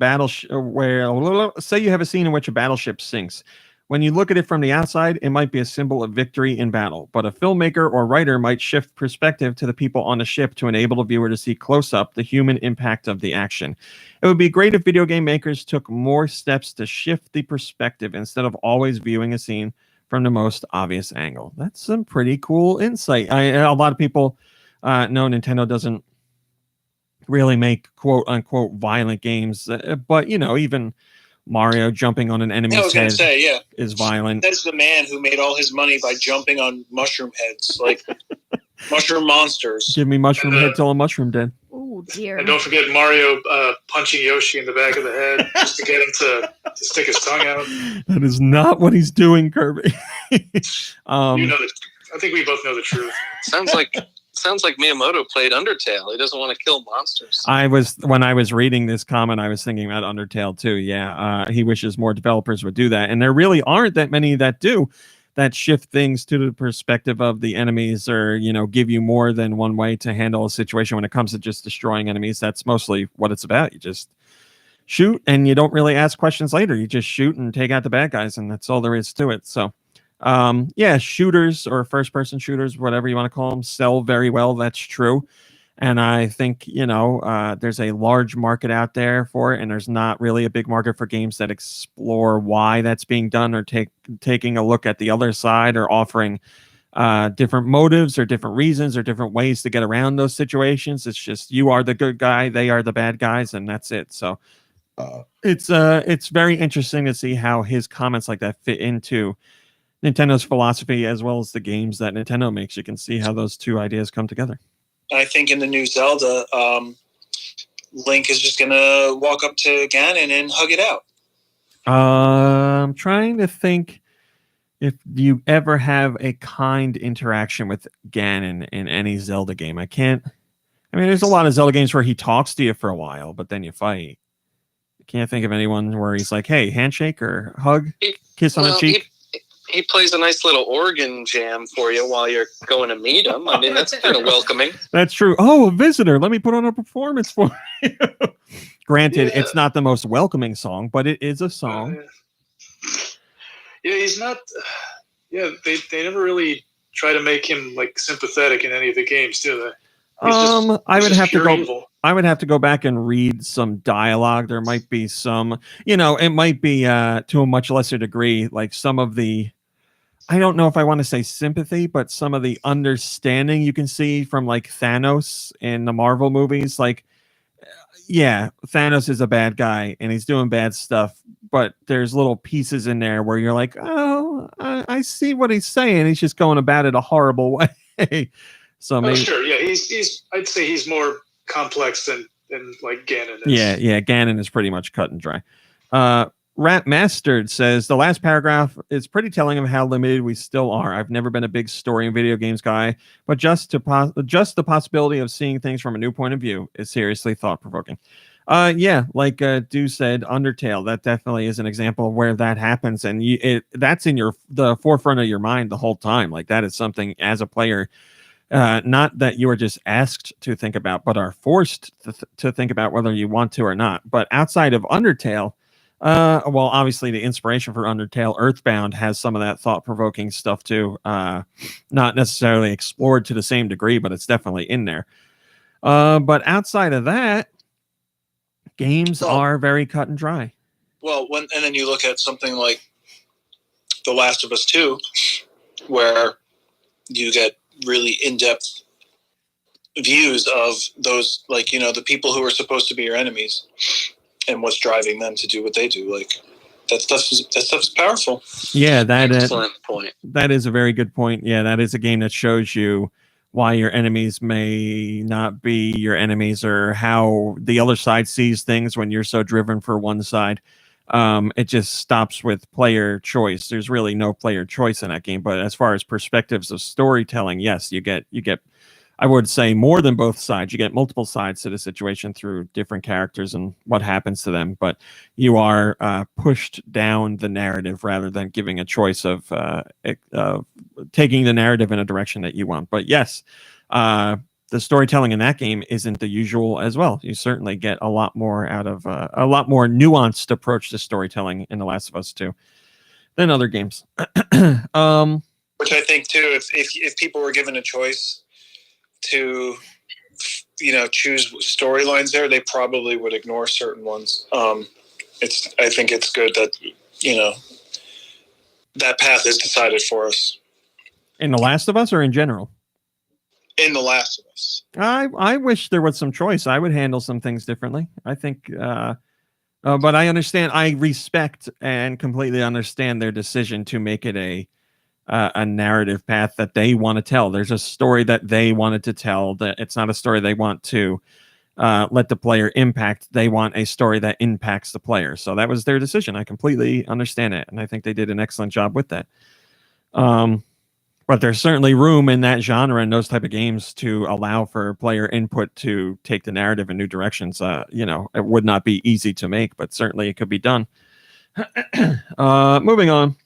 Speaker 2: which a battleship sinks. When you look at it from the outside, it might be a symbol of victory in battle, but a filmmaker or writer might shift perspective to the people on the ship to enable the viewer to see close up the human impact of the action. It would be great if video game makers took more steps to shift the perspective instead of always viewing a scene from the most obvious angle. That's some pretty cool insight. A lot of people know Nintendo doesn't really make quote unquote violent games, but even Mario jumping on an enemy's head is violent.
Speaker 3: That's the man who made all his money by jumping on mushroom heads, like mushroom monsters.
Speaker 2: Give me mushroom head till a mushroom dead.
Speaker 5: Oh dear!
Speaker 9: And don't forget Mario punching Yoshi in the back of the head just to get him to to stick his tongue out.
Speaker 2: That is not what he's doing, Kirby.
Speaker 9: You know I think we both know the truth.
Speaker 1: Sounds like Miyamoto played Undertale. He doesn't want to kill monsters.
Speaker 2: When I was reading this comment, I was thinking about Undertale too. Yeah, he wishes more developers would do that, and there really aren't that many that do. That shift things to the perspective of the enemies, or give you more than one way to handle a situation when it comes to just destroying enemies. That's mostly what it's about. You just shoot, and you don't really ask questions later. You just shoot and take out the bad guys, and that's all there is to it. So. Shooters or first-person shooters, whatever you want to call them, sell very well. That's true. And I think, there's a large market out there for it, and there's not really a big market for games that explore why that's being done, or taking a look at the other side, or offering different motives or different reasons or different ways to get around those situations. It's just you are the good guy, they are the bad guys, and that's it. So it's very interesting to see how his comments like that fit into Nintendo's philosophy, as well as the games that Nintendo makes. You can see how those two ideas come together.
Speaker 3: I think in the new Zelda, Link is just going to walk up to Ganon and hug it out.
Speaker 2: I'm trying to think if you ever have a kind interaction with Ganon in any Zelda game. There's a lot of Zelda games where he talks to you for a while, but then you fight. I can't think of anyone where he's like, hey, handshake or hug, kiss on the cheek.
Speaker 1: He plays a nice little organ jam for you while you're going to meet him. I mean, that's kind of welcoming.
Speaker 2: That's true. Oh, a visitor. Let me put on a performance for you. Granted, it's not the most welcoming song, but it is a song.
Speaker 9: Yeah, he's not. They never really try to make him like sympathetic in any of the games, do they?
Speaker 2: I would have to go back and read some dialogue. There might be some, it might be to a much lesser degree, like some of the, I don't know if I want to say sympathy, but some of the understanding you can see from like Thanos in the Marvel movies. Like, yeah, Thanos is a bad guy and he's doing bad stuff, but there's little pieces in there where you're like, oh, I see what he's saying. He's just going about it a horrible way. So maybe,
Speaker 9: sure, yeah, he's. I'd say he's more complex than like Ganon is.
Speaker 2: Yeah, Ganon is pretty much cut and dry. Rat Mastered says the last paragraph is pretty telling of how limited we still are. I've never been a big story and video games guy, but just the possibility of seeing things from a new point of view is seriously thought provoking. Like Du said, Undertale, that definitely is an example of where that happens, and that's in the forefront of your mind the whole time. Like that is something as a player. Not that you are just asked to think about, but are forced to think about whether you want to or not. But outside of Undertale, obviously the inspiration for Undertale, Earthbound, has some of that thought-provoking stuff too. Not necessarily explored to the same degree, but it's definitely in there. But outside of that, games are very cut and dry.
Speaker 3: Well, and then you look at something like The Last of Us 2, where you get really in-depth views of those, like, the people who are supposed to be your enemies and what's driving them to do what they do. Like that stuff is powerful.
Speaker 2: Yeah,
Speaker 1: excellent point.
Speaker 2: That is a very good point. Yeah, that is a game that shows you why your enemies may not be your enemies, or how the other side sees things when you're so driven for one side. It just stops with player choice. There's really no player choice in that game. But as far as perspectives of storytelling, yes, you get, I would say, more than both sides. You get multiple sides to the situation through different characters and what happens to them. But you are pushed down the narrative rather than giving a choice of taking the narrative in a direction that you want. But yes, the storytelling in that game isn't the usual as well. You certainly get a lot more out of a lot more nuanced approach to storytelling in The Last of Us 2 than other games.
Speaker 3: Which I think too, if people were given a choice to, choose storylines there, they probably would ignore certain ones. I think it's good that, that path is decided for us.
Speaker 2: In The Last of Us or in general?
Speaker 3: In The Last of Us.
Speaker 2: I wish there was some choice. I would handle some things differently. I think, but I understand. I respect and completely understand their decision to make it a narrative path that they want to tell. There's a story that they wanted to tell. That it's not a story they want to let the player impact. They want a story that impacts the player. So that was their decision. I completely understand it, and I think they did an excellent job with that. But there's certainly room in that genre and those type of games to allow for player input to take the narrative in new directions. It would not be easy to make, but certainly it could be done. Moving on.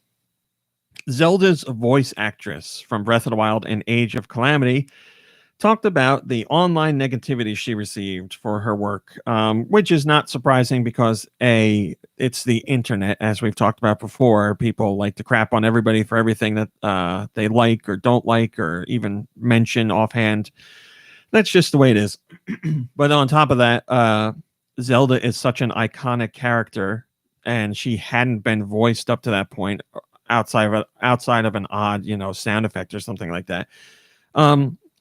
Speaker 2: Zelda's voice actress from Breath of the Wild and Age of Calamity talked about the online negativity she received for her work, which is not surprising because it's the internet, as we've talked about before. People like to crap on everybody for everything that they like or don't like or even mention offhand. That's just the way it is. But on top of that, Zelda is such an iconic character, and she hadn't been voiced up to that point outside of an odd, sound effect or something like that.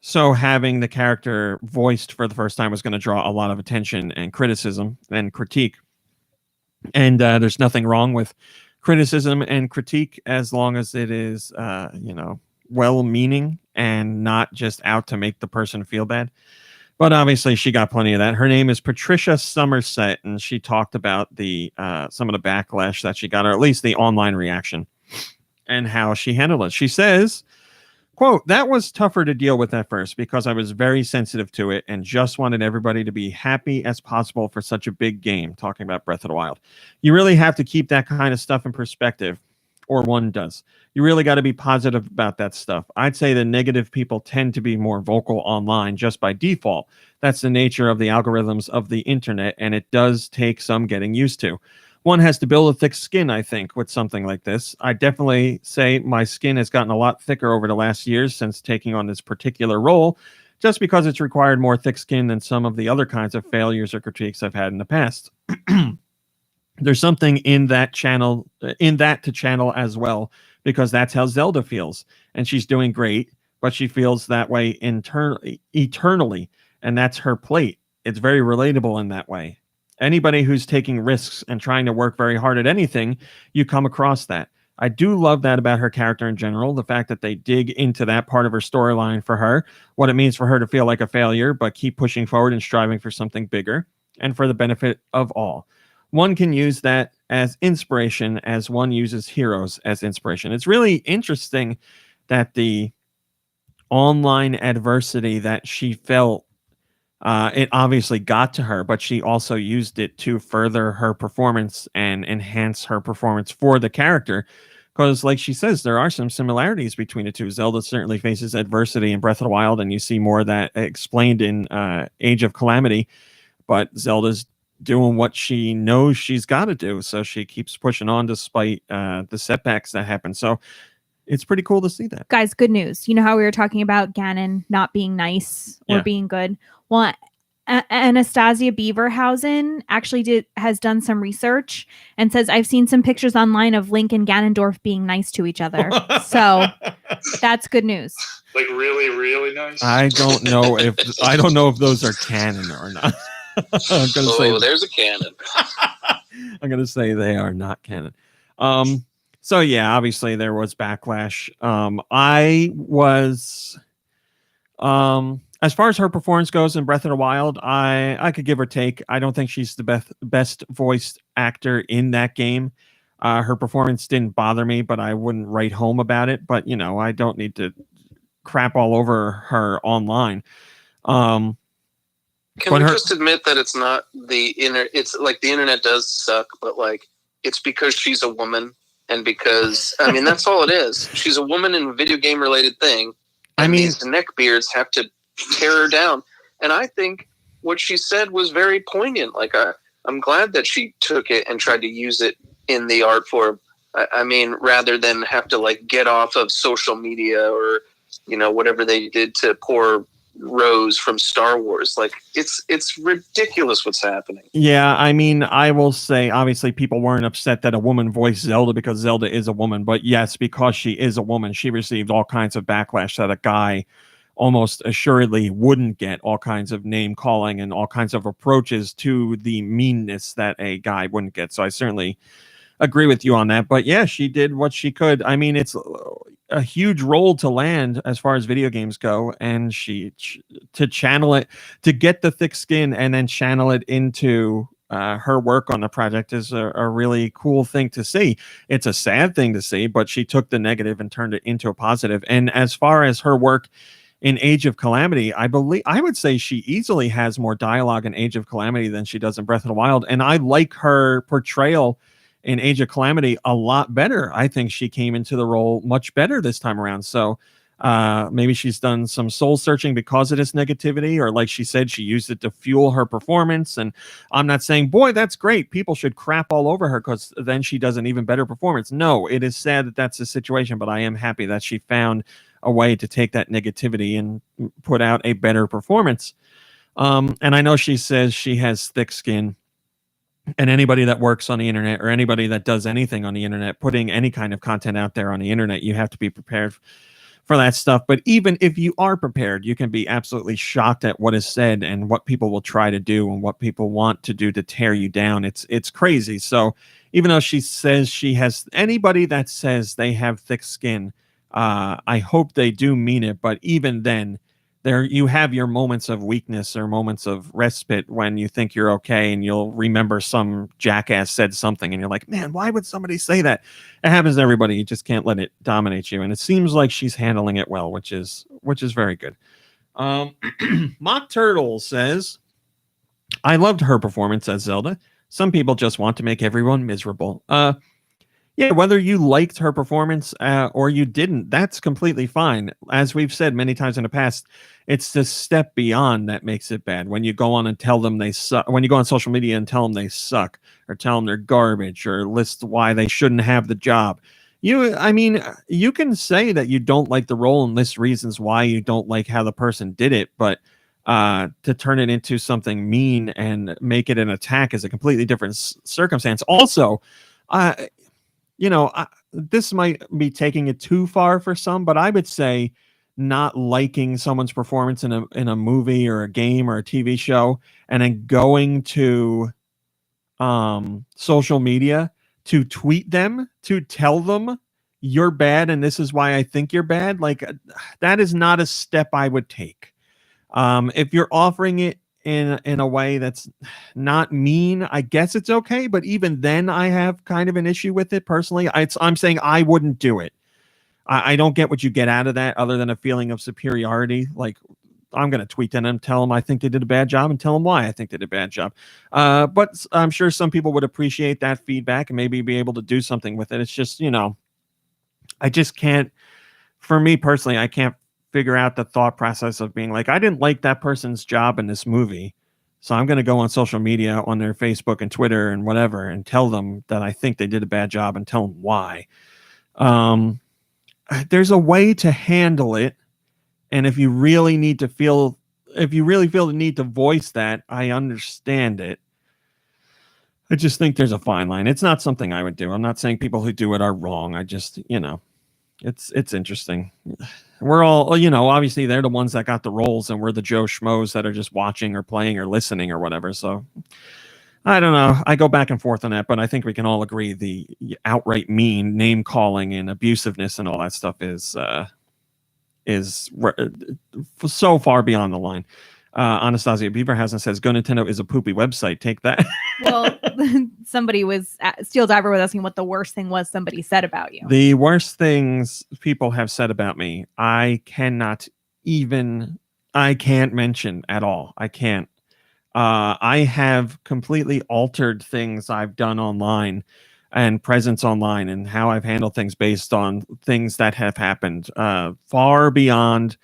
Speaker 2: So having the character voiced for the first time was going to draw a lot of attention and criticism and critique. And there's nothing wrong with criticism and critique as long as it is, well-meaning and not just out to make the person feel bad. But obviously she got plenty of that. Her name is Patricia Somerset, and she talked about some of the backlash that she got, or at least the online reaction, and how she handled it. She says, quote, "That was tougher to deal with at first because I was very sensitive to it and just wanted everybody to be happy as possible for such a big game," talking about Breath of the Wild. "You really have to keep that kind of stuff in perspective, or one does. You really got to be positive about that stuff. I'd say the negative people tend to be more vocal online just by default. That's the nature of the algorithms of the internet, and it does take some getting used to. One has to build a thick skin, I think, with something like this. I definitely say my skin has gotten a lot thicker over the last years since taking on this particular role, just because it's required more thick skin than some of the other kinds of failures or critiques I've had in the past. There's something in that to channel as well, because that's how Zelda feels. And she's doing great, but she feels that way eternally, and that's her plate. It's very relatable in that way. Anybody who's taking risks and trying to work very hard at anything, you come across that. I do love that about her character in general, the fact that they dig into that part of her storyline for her, what it means for her to feel like a failure, but keep pushing forward and striving for something bigger, and for the benefit of all. One can use that as inspiration as one uses heroes as inspiration." It's really interesting that the online adversity that she felt, it obviously got to her, but she also used it to further her performance and enhance her performance for the character. Because, like she says, there are some similarities between the two. Zelda certainly faces adversity in Breath of the Wild, and you see more of that explained in Age of Calamity. But Zelda's doing what she knows she's got to do, so she keeps pushing on despite the setbacks that happen. So it's pretty cool to see that.
Speaker 5: Guys, good news. You know how we were talking about Ganon not being nice or being good? Well, Anastasia Beaverhausen actually has done some research and says, I've seen some pictures online of Link and Ganondorf being nice to each other. So that's good news.
Speaker 9: Like really, really nice.
Speaker 2: I don't know if those are canon or not. I'm gonna say
Speaker 1: there's a canon.
Speaker 2: I'm gonna say they are not canon. So yeah, obviously there was backlash. I was as far as her performance goes in Breath of the Wild, I could give her take. I don't think she's the best voiced actor in that game. Her performance didn't bother me, but I wouldn't write home about it. But I don't need to crap all over her online. Can
Speaker 1: we just admit that it's not it's like the internet does suck, but like it's because she's a woman, and because that's all it is. She's a woman in a video game related thing. And these neckbeards have to tear her down. And I think what she said was very poignant. Like I'm glad that she took it and tried to use it in the art form. Rather than have to like get off of social media or whatever they did to poor Rose from Star Wars. Like it's ridiculous what's happening.
Speaker 2: Yeah, I will say obviously people weren't upset that a woman voiced Zelda because Zelda is a woman, but yes, because she is a woman, she received all kinds of backlash that a guy almost assuredly wouldn't get, all kinds of name calling and all kinds of approaches to the meanness that a guy wouldn't get. So I certainly agree with you on that. But yeah, she did what she could. I mean, it's a huge role to land as far as video games go, and to channel it, to get the thick skin and then channel it into her work on the project is a really cool thing to see. It's a sad thing to see, but she took the negative and turned it into a positive. And as far as her work in Age of Calamity, I would say she easily has more dialogue in Age of Calamity than she does in Breath of the Wild. And I like her portrayal in Age of Calamity a lot better. I think she came into the role much better this time around. So maybe she's done some soul searching because of this negativity, or like she said, she used it to fuel her performance. And I'm not saying, boy, that's great, people should crap all over her because then she does an even better performance. No, it is sad that that's the situation, but I am happy that she found a way to take that negativity and put out a better performance. And I know she says she has thick skin, and anybody that works on the internet or anybody that does anything on the internet, putting any kind of content out there on the internet, you have to be prepared for that stuff. But even if you are prepared, you can be absolutely shocked at what is said and what people will try to do and what people want to do to tear you down. It's crazy. So even though she says she has, anybody that says they have thick skin, I hope they do mean it. But even then, there you have your moments of weakness or moments of respite when you think you're okay, and you'll remember some jackass said something and you're like, man, why would somebody say that? It happens to everybody. You just can't let it dominate you. And it seems like she's handling it well, which is very good. Mock Turtle says, I loved her performance as Zelda. Some people just want to make everyone miserable. Yeah, whether you liked her performance or you didn't, that's completely fine. As we've said many times in the past, it's the step beyond that makes it bad. When you go on and tell them they suck, when you go on social media and tell them they suck, or tell them they're garbage, or list why they shouldn't have the job. I mean, you can say that you don't like the role and list reasons why you don't like how the person did it, but to turn it into something mean and make it an attack is a completely different circumstance. Also, this might be taking it too far for some, but I would say not liking someone's performance in a movie or a game or a TV show and then going to social media to tweet them, to tell them you're bad and this is why I think you're bad, like that is not a step I would take. If you're offering it in a way that's not mean, I guess it's okay. But even then, I have kind of an issue with it personally. I'm saying I wouldn't do it. I don't get what you get out of that other than a feeling of superiority. Like, I'm going to tweet them and tell them I think they did a bad job and tell them why I think they did a bad job. But I'm sure some people would appreciate that feedback and maybe be able to do something with it. It's just, I just can't, for me personally, I can't figure out the thought process of being like, I didn't like that person's job in this movie, so I'm going to go on social media, on their Facebook and Twitter and whatever, and tell them that I think they did a bad job and tell them why. There's a way to handle it, and if you really feel the need to voice that, I understand it. I just think there's a fine line. It's not something I would do. I'm not saying people who do it are wrong. I just, it's interesting. We're all, obviously they're the ones that got the roles, and we're the Joe Schmoes that are just watching or playing or listening or whatever. So I don't know. I go back and forth on that, but I think we can all agree the outright mean, name calling and abusiveness and all that stuff is so far beyond the line. Anastasia Beaverhausen says, GoNintendo is a poopy website. Take that.
Speaker 5: Well, somebody was Steel Diver was asking what the worst thing was somebody said about you.
Speaker 2: The worst things people have said about me, I can't mention at all. I can't. I have completely altered things I've done online and presence online and how I've handled things based on things that have happened, far beyond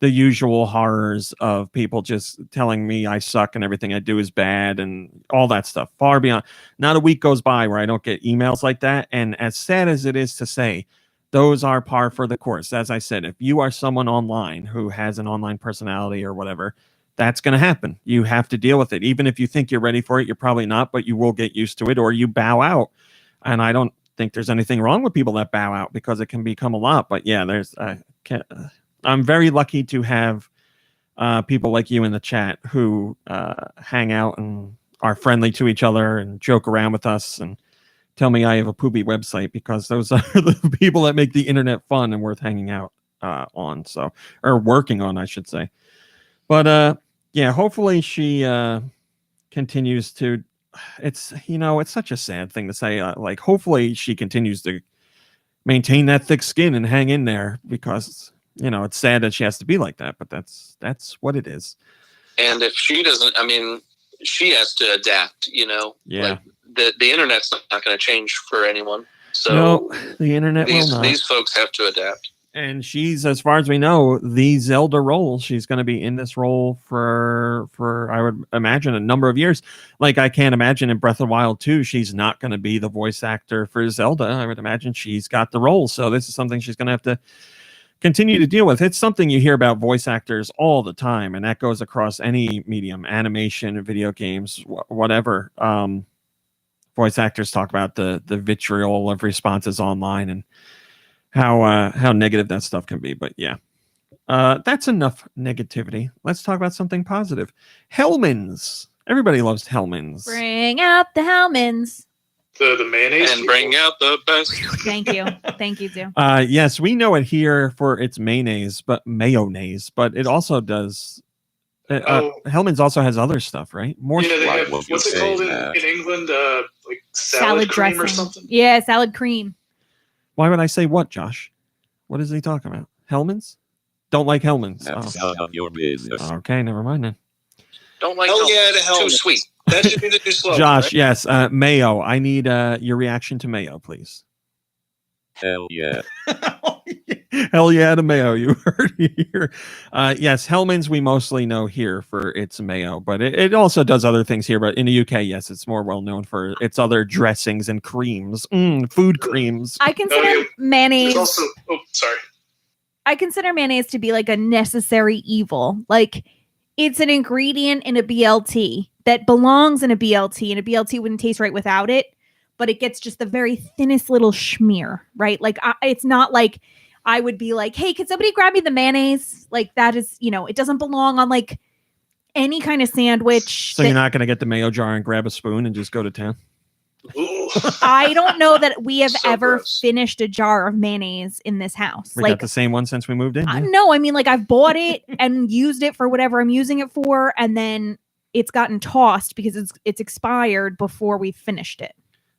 Speaker 2: the usual horrors of people just telling me I suck and everything I do is bad and all that stuff. Far beyond. Not a week goes by where I don't get emails like that. And as sad as it is to say, those are par for the course. As I said, if you are someone online who has an online personality or whatever, that's going to happen. You have to deal with it. Even if you think you're ready for it, you're probably not, but you will get used to it, or you bow out. And I don't think there's anything wrong with people that bow out, because it can become a lot. But yeah, I'm very lucky to have people like you in the chat who hang out and are friendly to each other and joke around with us and tell me I have a poopy website, because those are the people that make the internet fun and worth hanging out on. So, or working on, I should say. But yeah, hopefully she continues to. It's it's such a sad thing to say. Like, hopefully she continues to maintain that thick skin and hang in there, because it's sad that she has to be like that, but that's what it is.
Speaker 1: And if she doesn't, I mean, she has to adapt.
Speaker 2: Yeah.
Speaker 1: Like the internet's not going to change for anyone. So
Speaker 2: no, the internet will not.
Speaker 1: These folks have to adapt.
Speaker 2: And she's, as far as we know, the Zelda role. She's going to be in this role for I would imagine a number of years. Like, I can't imagine in Breath of the Wild 2 she's not going to be the voice actor for Zelda. I would imagine she's got the role. So this is something she's going to have to continue to deal with. It's something you hear about voice actors all the time, and that goes across any medium, animation, video games, whatever. Voice actors talk about the vitriol of responses online and how negative that stuff can be. But yeah, that's enough negativity. Let's talk about something positive. Hellmann's. Everybody loves Hellmann's.
Speaker 5: Bring out the Hellmanns.
Speaker 9: The mayonnaise.
Speaker 1: And bring out the best.
Speaker 5: Thank you. Thank you, too.
Speaker 2: Yes, we know it here for its mayonnaise, but it also does. Hellmann's also has other stuff, right? More.
Speaker 9: Yeah, they have,
Speaker 6: Love
Speaker 9: what's
Speaker 6: you
Speaker 9: it called
Speaker 6: saying
Speaker 9: in England? Like salad cream
Speaker 5: dressing
Speaker 9: or something?
Speaker 5: Yeah, salad cream.
Speaker 2: Why would I say what, Josh? What is he talking about? Hellmann's? Don't like Hellmann's.
Speaker 6: That's none of your business.
Speaker 2: Okay, never mind then.
Speaker 1: Don't like
Speaker 3: Hell yeah to hell.
Speaker 1: Too sweet.
Speaker 3: That should be the new slogan.
Speaker 2: Josh,
Speaker 3: right?
Speaker 2: yes, mayo. I need your reaction to mayo, please.
Speaker 6: Hell yeah.
Speaker 2: Hell yeah to mayo. You heard here. Yes, Hellmann's we mostly know here for its mayo, but it also does other things here. But in the UK, yes, it's more well known for its other dressings and creams, food creams.
Speaker 5: I consider mayonnaise.
Speaker 9: There's also, sorry.
Speaker 5: I consider mayonnaise to be like a necessary evil. Like, it's an ingredient in a BLT that belongs in a BLT, and a BLT wouldn't taste right without it, but it gets just the very thinnest little schmear, right? Like, it's not like I would be like, hey, could somebody grab me the mayonnaise? Like, that is, it doesn't belong on like any kind of sandwich.
Speaker 2: So you're not going to get the mayo jar and grab a spoon and just go to town?
Speaker 9: Ooh.
Speaker 5: I don't know that we have
Speaker 9: So
Speaker 5: ever
Speaker 9: gross.
Speaker 5: finished a jar of mayonnaise in this house.
Speaker 2: We got the same one since we moved in. Yeah.
Speaker 5: No, I mean, like, I've bought it and used it for whatever I'm using it for, and then it's gotten tossed because it's expired before we finished it.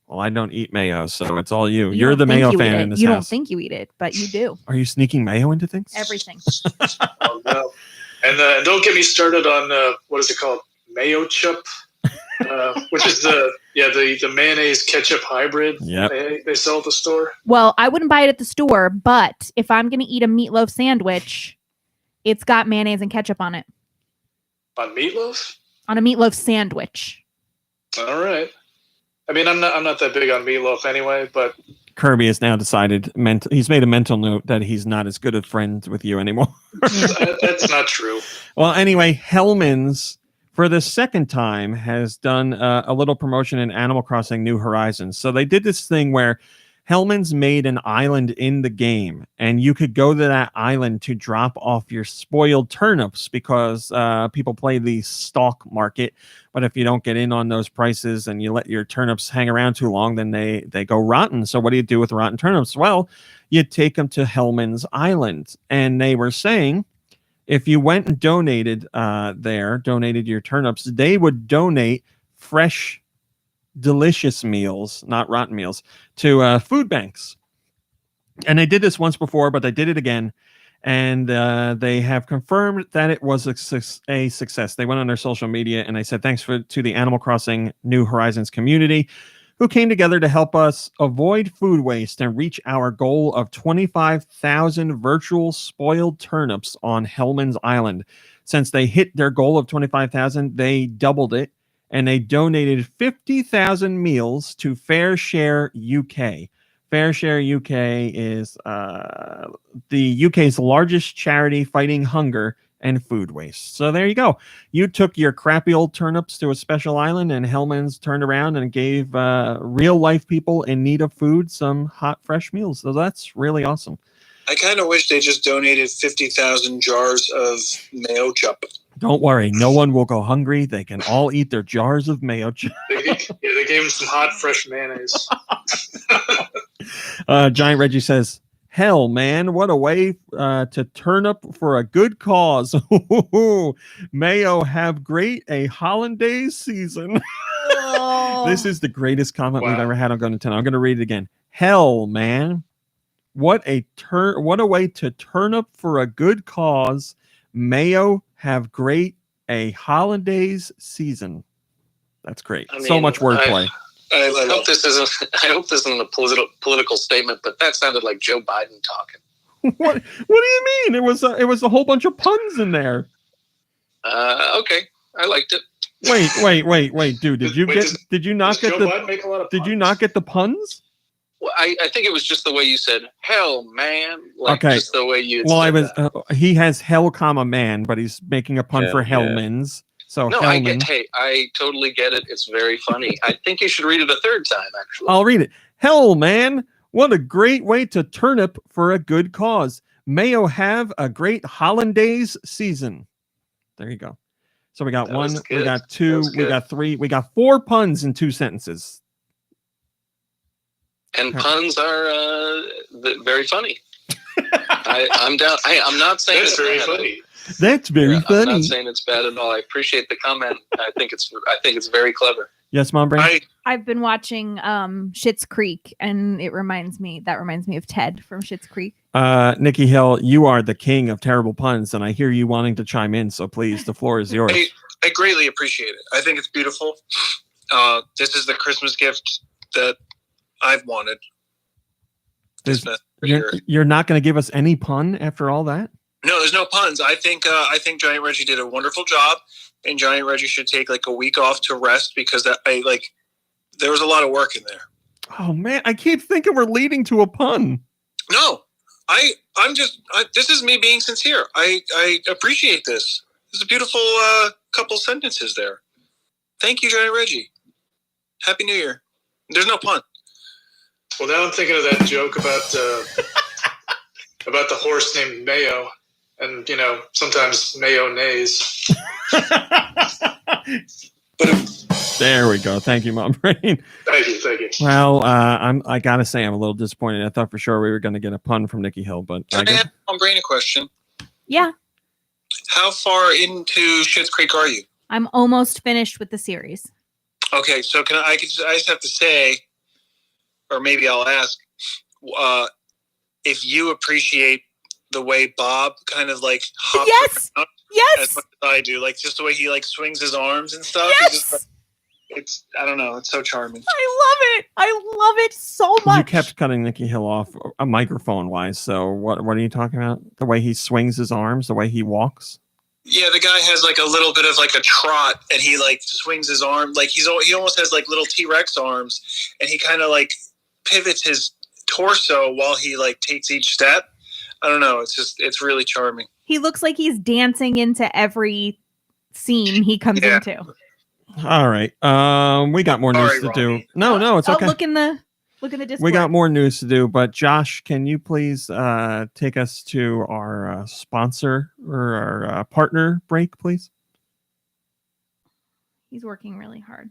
Speaker 2: Well, I don't eat mayo, so it's all you.
Speaker 5: You
Speaker 2: You're
Speaker 5: don't
Speaker 2: the
Speaker 5: think
Speaker 2: mayo
Speaker 5: you eat
Speaker 2: fan
Speaker 5: it.
Speaker 2: in this
Speaker 5: You
Speaker 2: house.
Speaker 5: don't think you eat it, but you do.
Speaker 2: Are you sneaking mayo into things?
Speaker 5: Everything.
Speaker 9: Oh, no. And don't get me started on what is it called? Mayo chup, which is the mayonnaise ketchup hybrid.
Speaker 2: Yep.
Speaker 9: They sell at the store.
Speaker 5: Well, I wouldn't buy it at the store, but if I'm going to eat a meatloaf sandwich, it's got mayonnaise and ketchup on it.
Speaker 9: On meatloaf?
Speaker 5: On a meatloaf sandwich.
Speaker 9: All right. I mean, I'm not that big on meatloaf anyway, but
Speaker 2: Kirby has now decided, he's made a mental note that he's not as good a friend with you anymore.
Speaker 9: that's not true.
Speaker 2: Well, anyway, Hellmann's, for the second time, has done a little promotion in Animal Crossing New Horizons. So they did this thing where Hellmann's made an island in the game, and you could go to that island to drop off your spoiled turnips, because people play the stock market. But if you don't get in on those prices and you let your turnips hang around too long, then they go rotten. So what do you do with rotten turnips? Well, you take them to Hellmann's Island. And they were saying, if you went and donated your turnips, they would donate fresh, delicious meals, not rotten meals, to food banks. And they did this once before, but they did it again. And they have confirmed that it was a success. They went on their social media and they said thanks to the Animal Crossing New Horizons community, who came together to help us avoid food waste and reach our goal of 25,000 virtual spoiled turnips on Hellmann's Island. Since they hit their goal of 25,000, they doubled it, and they donated 50,000 meals to Fair Share UK. Fair Share UK is the UK's largest charity fighting hunger and food waste. So there you go. You took your crappy old turnips to a special island, and Hellmann's turned around and gave real life people in need of food some hot, fresh meals. So that's really awesome.
Speaker 3: I kind of wish they just donated 50,000 jars of mayo chup.
Speaker 2: Don't worry, no one will go hungry. They can all eat their jars of mayo.
Speaker 9: They gave him some hot, fresh mayonnaise.
Speaker 2: Giant Reggie says, "Hell, man, what a way to turn up for a good cause. Mayo have great a hollandaise season."
Speaker 5: Oh.
Speaker 2: This is the greatest comment we've ever had on GoNintendo. I'm going to read it again. Hell, man, what a way to turn up for a good cause. Mayo have great a hollandaise season. That's great. I mean, so much wordplay.
Speaker 1: I hope this isn't a political statement, but that sounded like Joe Biden talking.
Speaker 2: What do you mean? It was a whole bunch of puns in there.
Speaker 1: Okay, I liked it.
Speaker 2: Wait, dude! Did you not get the puns?
Speaker 1: Well, I think it was just the way you said "hell, man." Like,
Speaker 2: okay,
Speaker 1: just the way you.
Speaker 2: Well, he has hell, comma man, but he's making a pun for Hellmann's. So
Speaker 1: no,
Speaker 2: Hellmann.
Speaker 1: I totally get it. It's very funny. I think you should read it a third time. Actually,
Speaker 2: I'll read it. Hell, man! What a great way to turnip for a good cause. Mayo have a great hollandaise season. There you go. So we got
Speaker 1: that
Speaker 2: one, we got two, we got three, we got 4 puns in 2 sentences.
Speaker 1: And puns are very funny. I'm down. I'm not saying
Speaker 9: that's very funny.
Speaker 2: That's very funny.
Speaker 1: I'm not saying it's bad at all. I appreciate the comment. I think it's very clever.
Speaker 2: Yes, Mom Brain.
Speaker 5: I've been watching Schitt's Creek, and that reminds me of Ted from Schitt's Creek.
Speaker 2: Nikki Hill, you are the king of terrible puns, and I hear you wanting to chime in. So please, the floor is yours.
Speaker 3: I greatly appreciate it. I think it's beautiful. This is the Christmas gift that I've wanted.
Speaker 2: You're not going to give us any pun after all that?
Speaker 3: No, there's no puns. I think Giant Reggie did a wonderful job, and Giant Reggie should take like a week off to rest because there was a lot of work in there.
Speaker 2: Oh man, I keep thinking we're leading to a pun.
Speaker 3: No, this is me being sincere. I appreciate this. There's a beautiful couple sentences there. Thank you, Giant Reggie. Happy New Year. There's no pun.
Speaker 9: Well, now I'm thinking of that joke about the horse named Mayo, and sometimes mayonnaise.
Speaker 2: There we go. Thank you, Mom Brain.
Speaker 9: Thank you.
Speaker 2: Well, I gotta say I'm a little disappointed. I thought for sure we were going to get a pun from Nikki Hill, but
Speaker 3: Can I ask Mom Brain a question?
Speaker 5: Yeah.
Speaker 3: How far into Schitt's Creek are you?
Speaker 5: I'm almost finished with the series.
Speaker 3: Okay, so I just have to say, or maybe I'll ask, if you appreciate the way Bob kind of like hops around as much as I do, like just the way he like swings his arms and stuff.
Speaker 5: Yes.
Speaker 3: It's I don't know, it's so charming.
Speaker 5: I love it so much.
Speaker 2: You kept cutting Nikki Hill off microphone wise. So what are you talking about? The way he swings his arms, the way he walks?
Speaker 3: Yeah, the guy has like a little bit of like a trot, and he like swings his arm like he almost has like little T-Rex arms, and he kind of like pivots his torso while he like takes each step. I don't know. It's really charming.
Speaker 5: He looks like he's dancing into every scene he comes into.
Speaker 2: All right. We got more news to do. No, it's okay.
Speaker 5: Look in the Discord.
Speaker 2: We got more news to do, but Josh, can you please take us to our sponsor or our partner break, please?
Speaker 5: He's working really hard.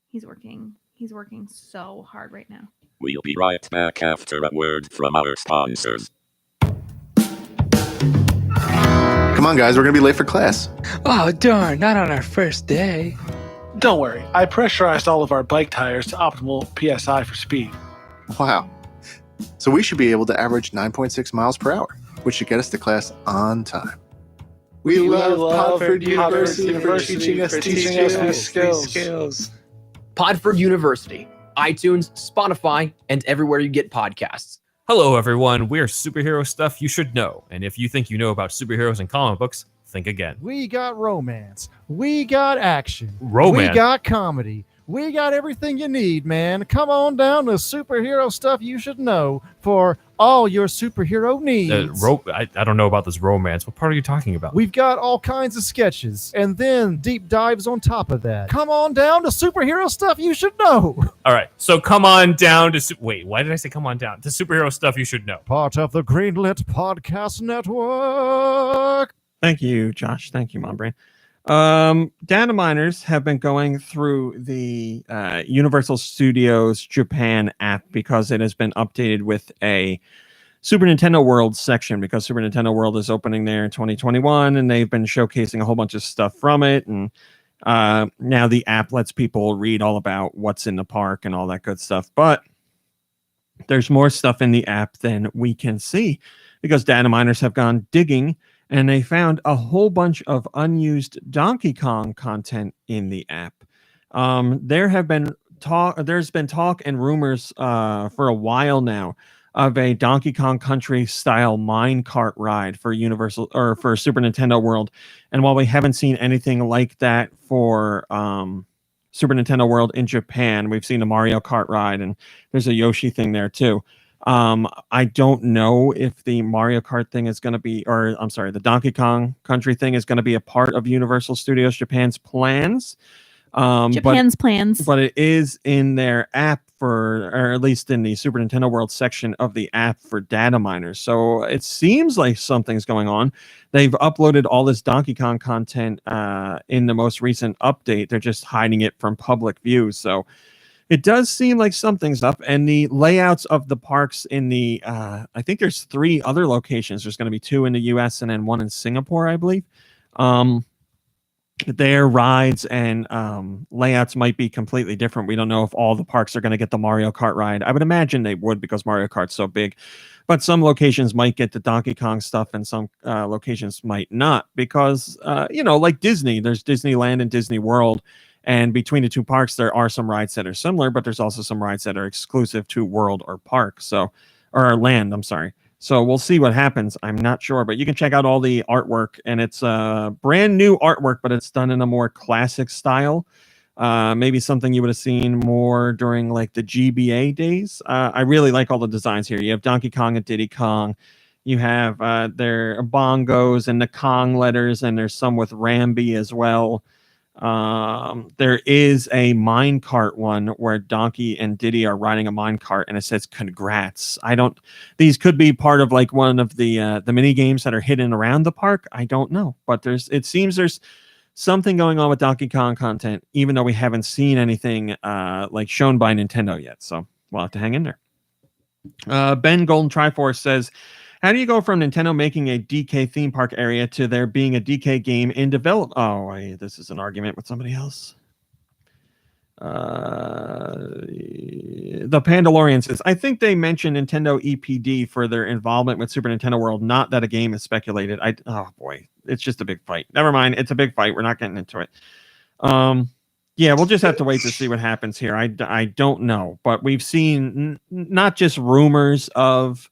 Speaker 5: He's working so hard right now.
Speaker 6: We'll be right back after a word from our sponsors.
Speaker 10: Come on, guys, we're going to be late for class.
Speaker 4: Oh, darn, not on our first day. Don't worry, I pressurized all of our bike tires to optimal PSI for speed.
Speaker 10: Wow. So we should be able to average 9.6 miles per hour, which should get us to class on time. We love Podford University for teaching us these skills.
Speaker 11: Podford University, iTunes, Spotify, and everywhere you get podcasts.
Speaker 12: Hello, everyone. We're Superhero Stuff You Should Know. And if you think you know about superheroes and comic books, think again.
Speaker 13: We got romance. We got action.
Speaker 12: Romance.
Speaker 13: We got comedy. We got everything you need, man. Come on down to Superhero Stuff You Should Know for all your superhero needs.
Speaker 12: I don't know about this romance. What part are you talking about?
Speaker 13: We've got all kinds of sketches and then deep dives on top of that. Come on down to Superhero Stuff You Should Know.
Speaker 12: All right. So come on down to... Wait, why did I say come on down? To Superhero Stuff You Should Know.
Speaker 13: Part of the Greenlit Podcast Network.
Speaker 2: Thank you, Josh. Thank you, Mom Brain. Data miners have been going through the Universal Studios Japan app because it has been updated with a Super Nintendo World section, because Super Nintendo World is opening there in 2021, and they've been showcasing a whole bunch of stuff from it. And now the app lets people read all about what's in the park and all that good stuff. But there's more stuff in the app than we can see, because data miners have gone digging and they found a whole bunch of unused Donkey Kong content in the app. There's been talk and rumors for a while now of a Donkey Kong Country style minecart ride for Universal or for Super Nintendo World. And while we haven't seen anything like that for Super Nintendo World in Japan, we've seen a Mario Kart ride, and there's a Yoshi thing there too. I don't know if the Mario Kart thing is going to be, or I'm sorry, the Donkey Kong Country thing is going to be a part of Universal Studios Japan's plans.
Speaker 5: Plans.
Speaker 2: But it is in their app or at least in the Super Nintendo World section of the app for data miners. So it seems like something's going on. They've uploaded all this Donkey Kong content in the most recent update. They're just hiding it from public view. So it does seem like something's up. And the layouts of the parks in the, I think there's 3 other locations. There's going to be 2 in the US and then 1 in Singapore, I believe. Their rides and layouts might be completely different. We don't know if all the parks are going to get the Mario Kart ride. I would imagine they would, because Mario Kart's so big. But some locations might get the Donkey Kong stuff and some locations might not, because, like Disney, there's Disneyland and Disney World. And between the 2 parks, there are some rides that are similar, but there's also some rides that are exclusive to World or Park. Or Land, I'm sorry. So we'll see what happens. I'm not sure, but you can check out all the artwork, and it's brand new artwork, but it's done in a more classic style. Maybe something you would have seen more during like the GBA days. I really like all the designs here. You have Donkey Kong and Diddy Kong. You have their bongos and the Kong letters, and there's some with Rambi as well. There is a minecart one where Donkey and Diddy are riding a minecart, and it says "Congrats." These could be part of like one of the mini games that are hidden around the park. I don't know, but it seems there's something going on with Donkey Kong content, even though we haven't seen anything like shown by Nintendo yet. So we'll have to hang in there. Ben Golden Triforce says, how do you go from Nintendo making a DK theme park area to there being a DK game in development? Oh, this is an argument with somebody else. The Pandalorian says, I think they mentioned Nintendo EPD for their involvement with Super Nintendo World, not that a game is speculated. Oh boy, it's just a big fight. Never mind, it's a big fight. We're not getting into it. Yeah, we'll just have to wait to see what happens here. I don't know, but we've seen not just rumors of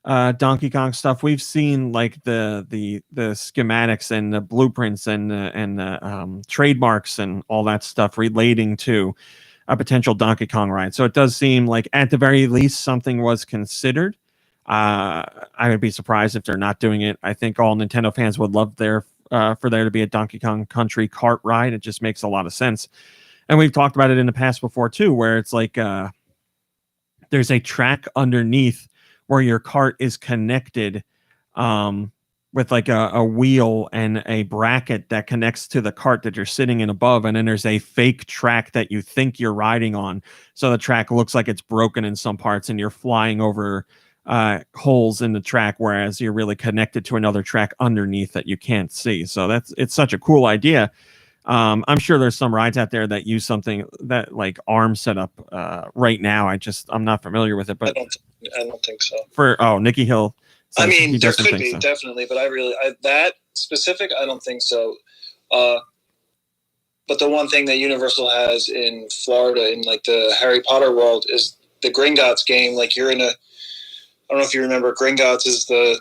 Speaker 2: Donkey Kong stuff. We've seen like the schematics and the blueprints and the trademarks and all that stuff relating to a potential Donkey Kong ride. So it does seem like at the very least something was considered. I would be surprised if they're not doing it. I think all Nintendo fans would love for there to be a Donkey Kong Country kart ride. It just makes a lot of sense. And we've talked about it in the past before too, where it's like there's a track underneath where your cart is connected with like a wheel and a bracket that connects to the cart that you're sitting in above. And then there's a fake track that you think you're riding on. So the track looks like it's broken in some parts and you're flying over holes in the track, whereas you're really connected to another track underneath that you can't see. So it's such a cool idea. I'm sure there's some rides out there that use something that like ARM setup right now. I'm not familiar with it, but
Speaker 3: I don't think so.
Speaker 2: Nikki Hill.
Speaker 3: I mean, there could be definitely, but that specific, I don't think so. But the one thing that Universal has in Florida, in like the Harry Potter world, is the Gringotts game. Like you're in I don't know if you remember, Gringotts is the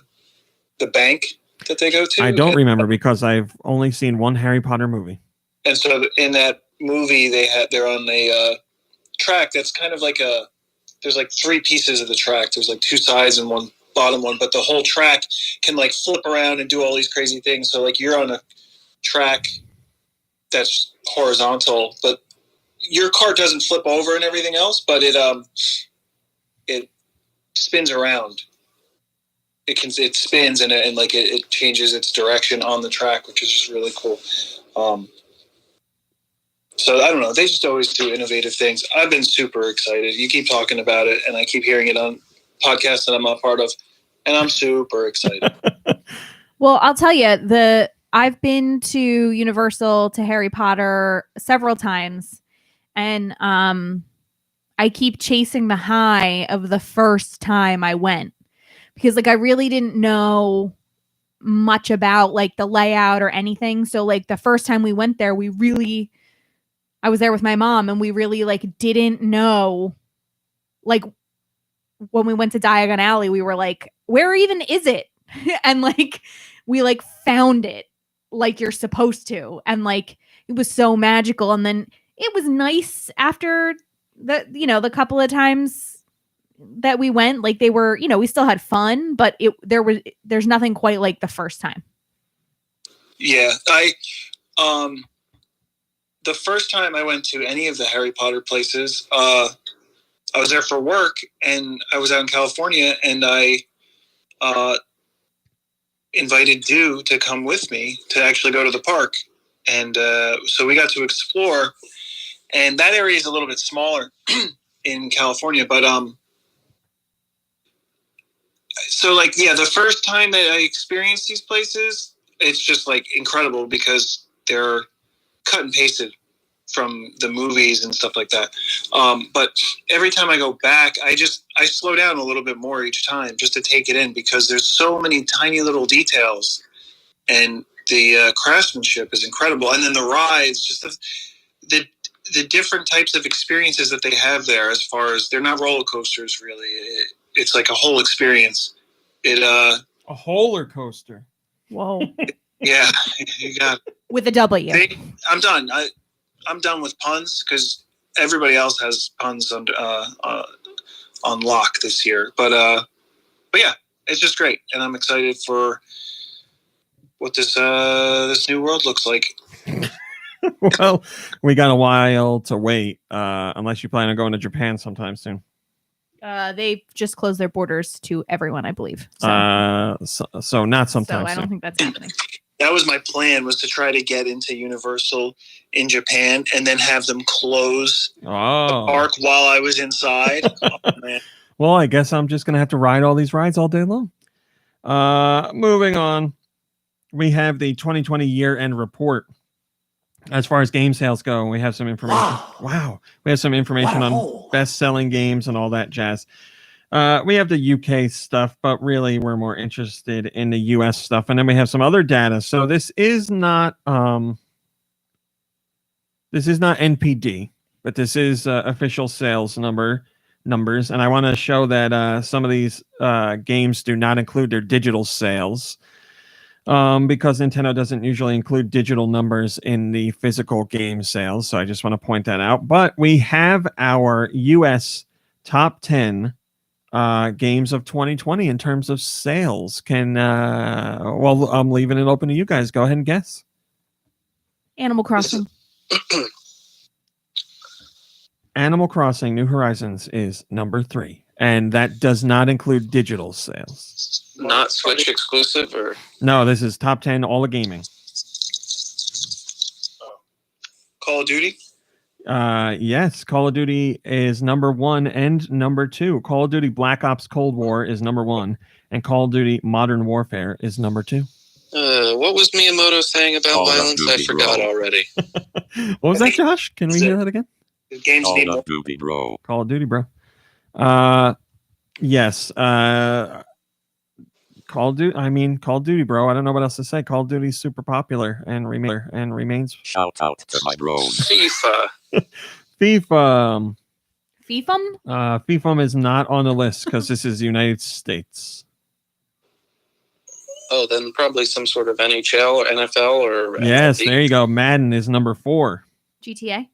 Speaker 3: bank that they go to.
Speaker 2: I don't remember because I've only seen one Harry Potter movie.
Speaker 3: And so in that movie, they're on a track that's kind of like there's like 3 pieces of the track. There's like 2 sides and one bottom one, but the whole track can like flip around and do all these crazy things. So like you're on a track that's horizontal, but your cart doesn't flip over and everything else, but it spins around. it spins and it changes its direction on the track, which is just really cool. So I don't know. They just always do innovative things. I've been super excited. You keep talking about it, and I keep hearing it on podcasts that I'm a part of, and I'm super excited.
Speaker 5: Well, I'll tell you, I've been to Universal, to Harry Potter several times, and I keep chasing the high of the first time I went, because like I really didn't know much about like the layout or anything. So like the first time we went there, I was there with my mom, and we really like didn't know, like when we went to Diagon Alley, we were like, where even is it? And like we like found it like you're supposed to, and like it was so magical. And then it was nice after the couple of times that we went, like they were, we still had fun, but there's nothing quite like the first time.
Speaker 3: Yeah, the first time I went to any of the Harry Potter places, I was there for work, and I was out in California, and I invited Dew to come with me to actually go to the park. And so we got to explore, and that area is a little bit smaller in California. But so like, yeah, the first time that I experienced these places, it's just like incredible because they're cut and pasted from the movies and stuff like that. But every time I go back, I slow down a little bit more each time just to take it in, because there's so many tiny little details, and the craftsmanship is incredible. And then the rides, just the different types of experiences that they have there, as far as they're not roller coasters really. It's like a whole experience. A
Speaker 2: roller coaster.
Speaker 5: Whoa.
Speaker 3: Yeah, you got
Speaker 5: with a W.
Speaker 3: I'm done. I'm done with puns because everybody else has puns on lock this year. But yeah, it's just great, and I'm excited for what this new world looks like.
Speaker 2: Well, we got a while to wait, unless you plan on going to Japan sometime soon.
Speaker 5: They just closed their borders to everyone, I believe.
Speaker 2: So not sometime
Speaker 5: So I don't
Speaker 2: soon.
Speaker 5: think that's happening.
Speaker 3: That was my plan, was to try to get into Universal in Japan and then have them close the park while I was inside. Oh, man.
Speaker 2: Well, I guess I'm just going to have to ride all these rides all day long. Moving on, we have the 2020 year-end report. As far as game sales go, we have some information. Wow. We have some information on best-selling games and all that jazz. We have the UK stuff, but really we're more interested in the US stuff. And then we have some other data. So this is not NPD, but this is official sales numbers. And I want to show that some of these games do not include their digital sales, because Nintendo doesn't usually include digital numbers in the physical game sales. So I just want to point that out. But we have our US top 10 games of 2020 in terms of sales. Well, I'm leaving it open to you guys. Go ahead and guess.
Speaker 5: Animal Crossing.
Speaker 2: Animal Crossing New Horizons is number 3, and that does not include digital sales.
Speaker 1: Not Switch exclusive, or
Speaker 2: no, this is top 10 all of gaming.
Speaker 3: Call of Duty?
Speaker 2: Yes, Call of Duty is number 1 and number 2. Call of Duty Black Ops Cold War is number 1, and Call of Duty Modern Warfare is number 2.
Speaker 1: What was Miyamoto saying about violence? I forgot already.
Speaker 2: What was that, Josh? Can we hear that again?
Speaker 6: Call of Duty, bro.
Speaker 2: Call of Duty, bro. Yes. Call of Duty, bro. I don't know what else to say. Call of Duty is super popular and remains.
Speaker 6: Shout out to my bros.
Speaker 1: FIFA.
Speaker 2: FIFA.
Speaker 5: FIFAM?
Speaker 2: FIFAM is not on the list because this is the United States.
Speaker 1: Oh, then probably some sort of NHL or NFL or
Speaker 2: yes,
Speaker 1: MLB.
Speaker 2: There you go. Madden is number 4.
Speaker 5: GTA?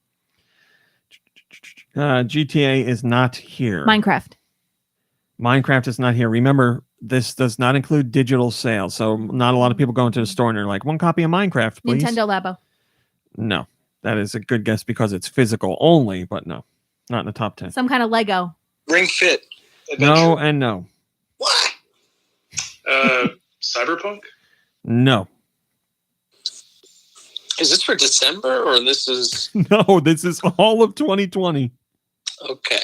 Speaker 2: GTA is not here. Minecraft is not here. Remember, this does not include digital sales, so not a lot of people go into the store and they're like, 1 copy of Minecraft, please.
Speaker 5: Nintendo Labo.
Speaker 2: No, that is a good guess because it's physical only, but no, not in the top 10.
Speaker 5: Some kind of Lego.
Speaker 3: Ring Fit.
Speaker 2: No and no.
Speaker 3: What?
Speaker 9: Cyberpunk?
Speaker 2: No.
Speaker 1: Is this for December or this is?
Speaker 2: No, this is all of 2020.
Speaker 1: Okay.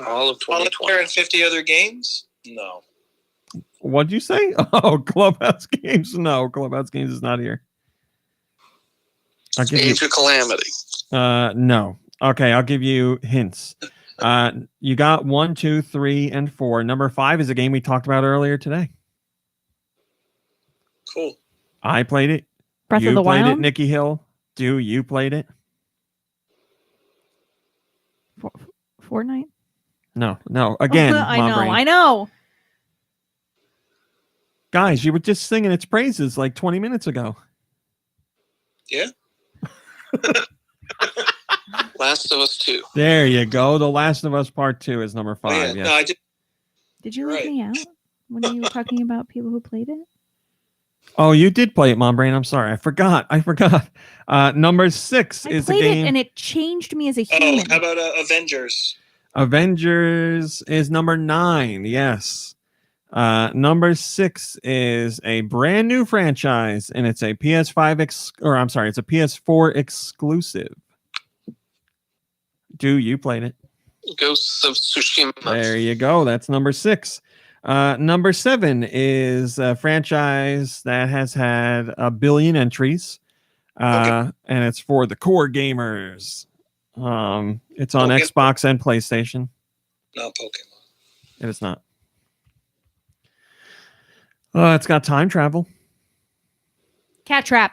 Speaker 1: All of 2020.
Speaker 3: 150 other games? No.
Speaker 2: What'd you say? Oh, Clubhouse Games. No, Clubhouse Games is not here.
Speaker 1: Age of Calamity.
Speaker 2: No. Okay, I'll give you hints. You got 1, 2, 3, and 4. Number 5 is a game we talked about earlier today.
Speaker 3: Cool.
Speaker 2: I played it.
Speaker 5: Breath
Speaker 2: you
Speaker 5: of the
Speaker 2: played
Speaker 5: Wild?
Speaker 2: it, Nikki Hill. You played it?
Speaker 5: Fortnite?
Speaker 2: No. Again,
Speaker 5: I know.
Speaker 2: Guys, you were just singing its praises like 20 minutes ago.
Speaker 3: Yeah.
Speaker 1: Last of Us 2.
Speaker 2: There you go. The Last of Us Part 2 is number 5.
Speaker 3: Oh, yeah. No, I did.
Speaker 5: Did you leave me out when you were talking about people who played it?
Speaker 2: Oh, you did play it, Mom Brain. I'm sorry. I forgot. Number 6 is a
Speaker 5: played
Speaker 2: game.
Speaker 5: it and it changed me as a human.
Speaker 3: Oh, how about Avengers?
Speaker 2: Avengers is number 9. Yes. Number 6 is a brand new franchise, and it's a PS5 it's a PS4 exclusive. You played it?
Speaker 1: Ghosts of Tsushima.
Speaker 2: There you go. That's number 6. Number 7 is a franchise that has had 1 billion entries, and it's for the core gamers. It's on Xbox and PlayStation.
Speaker 3: Not Pokemon.
Speaker 2: It is not. It's got time travel.
Speaker 5: Cat Trap.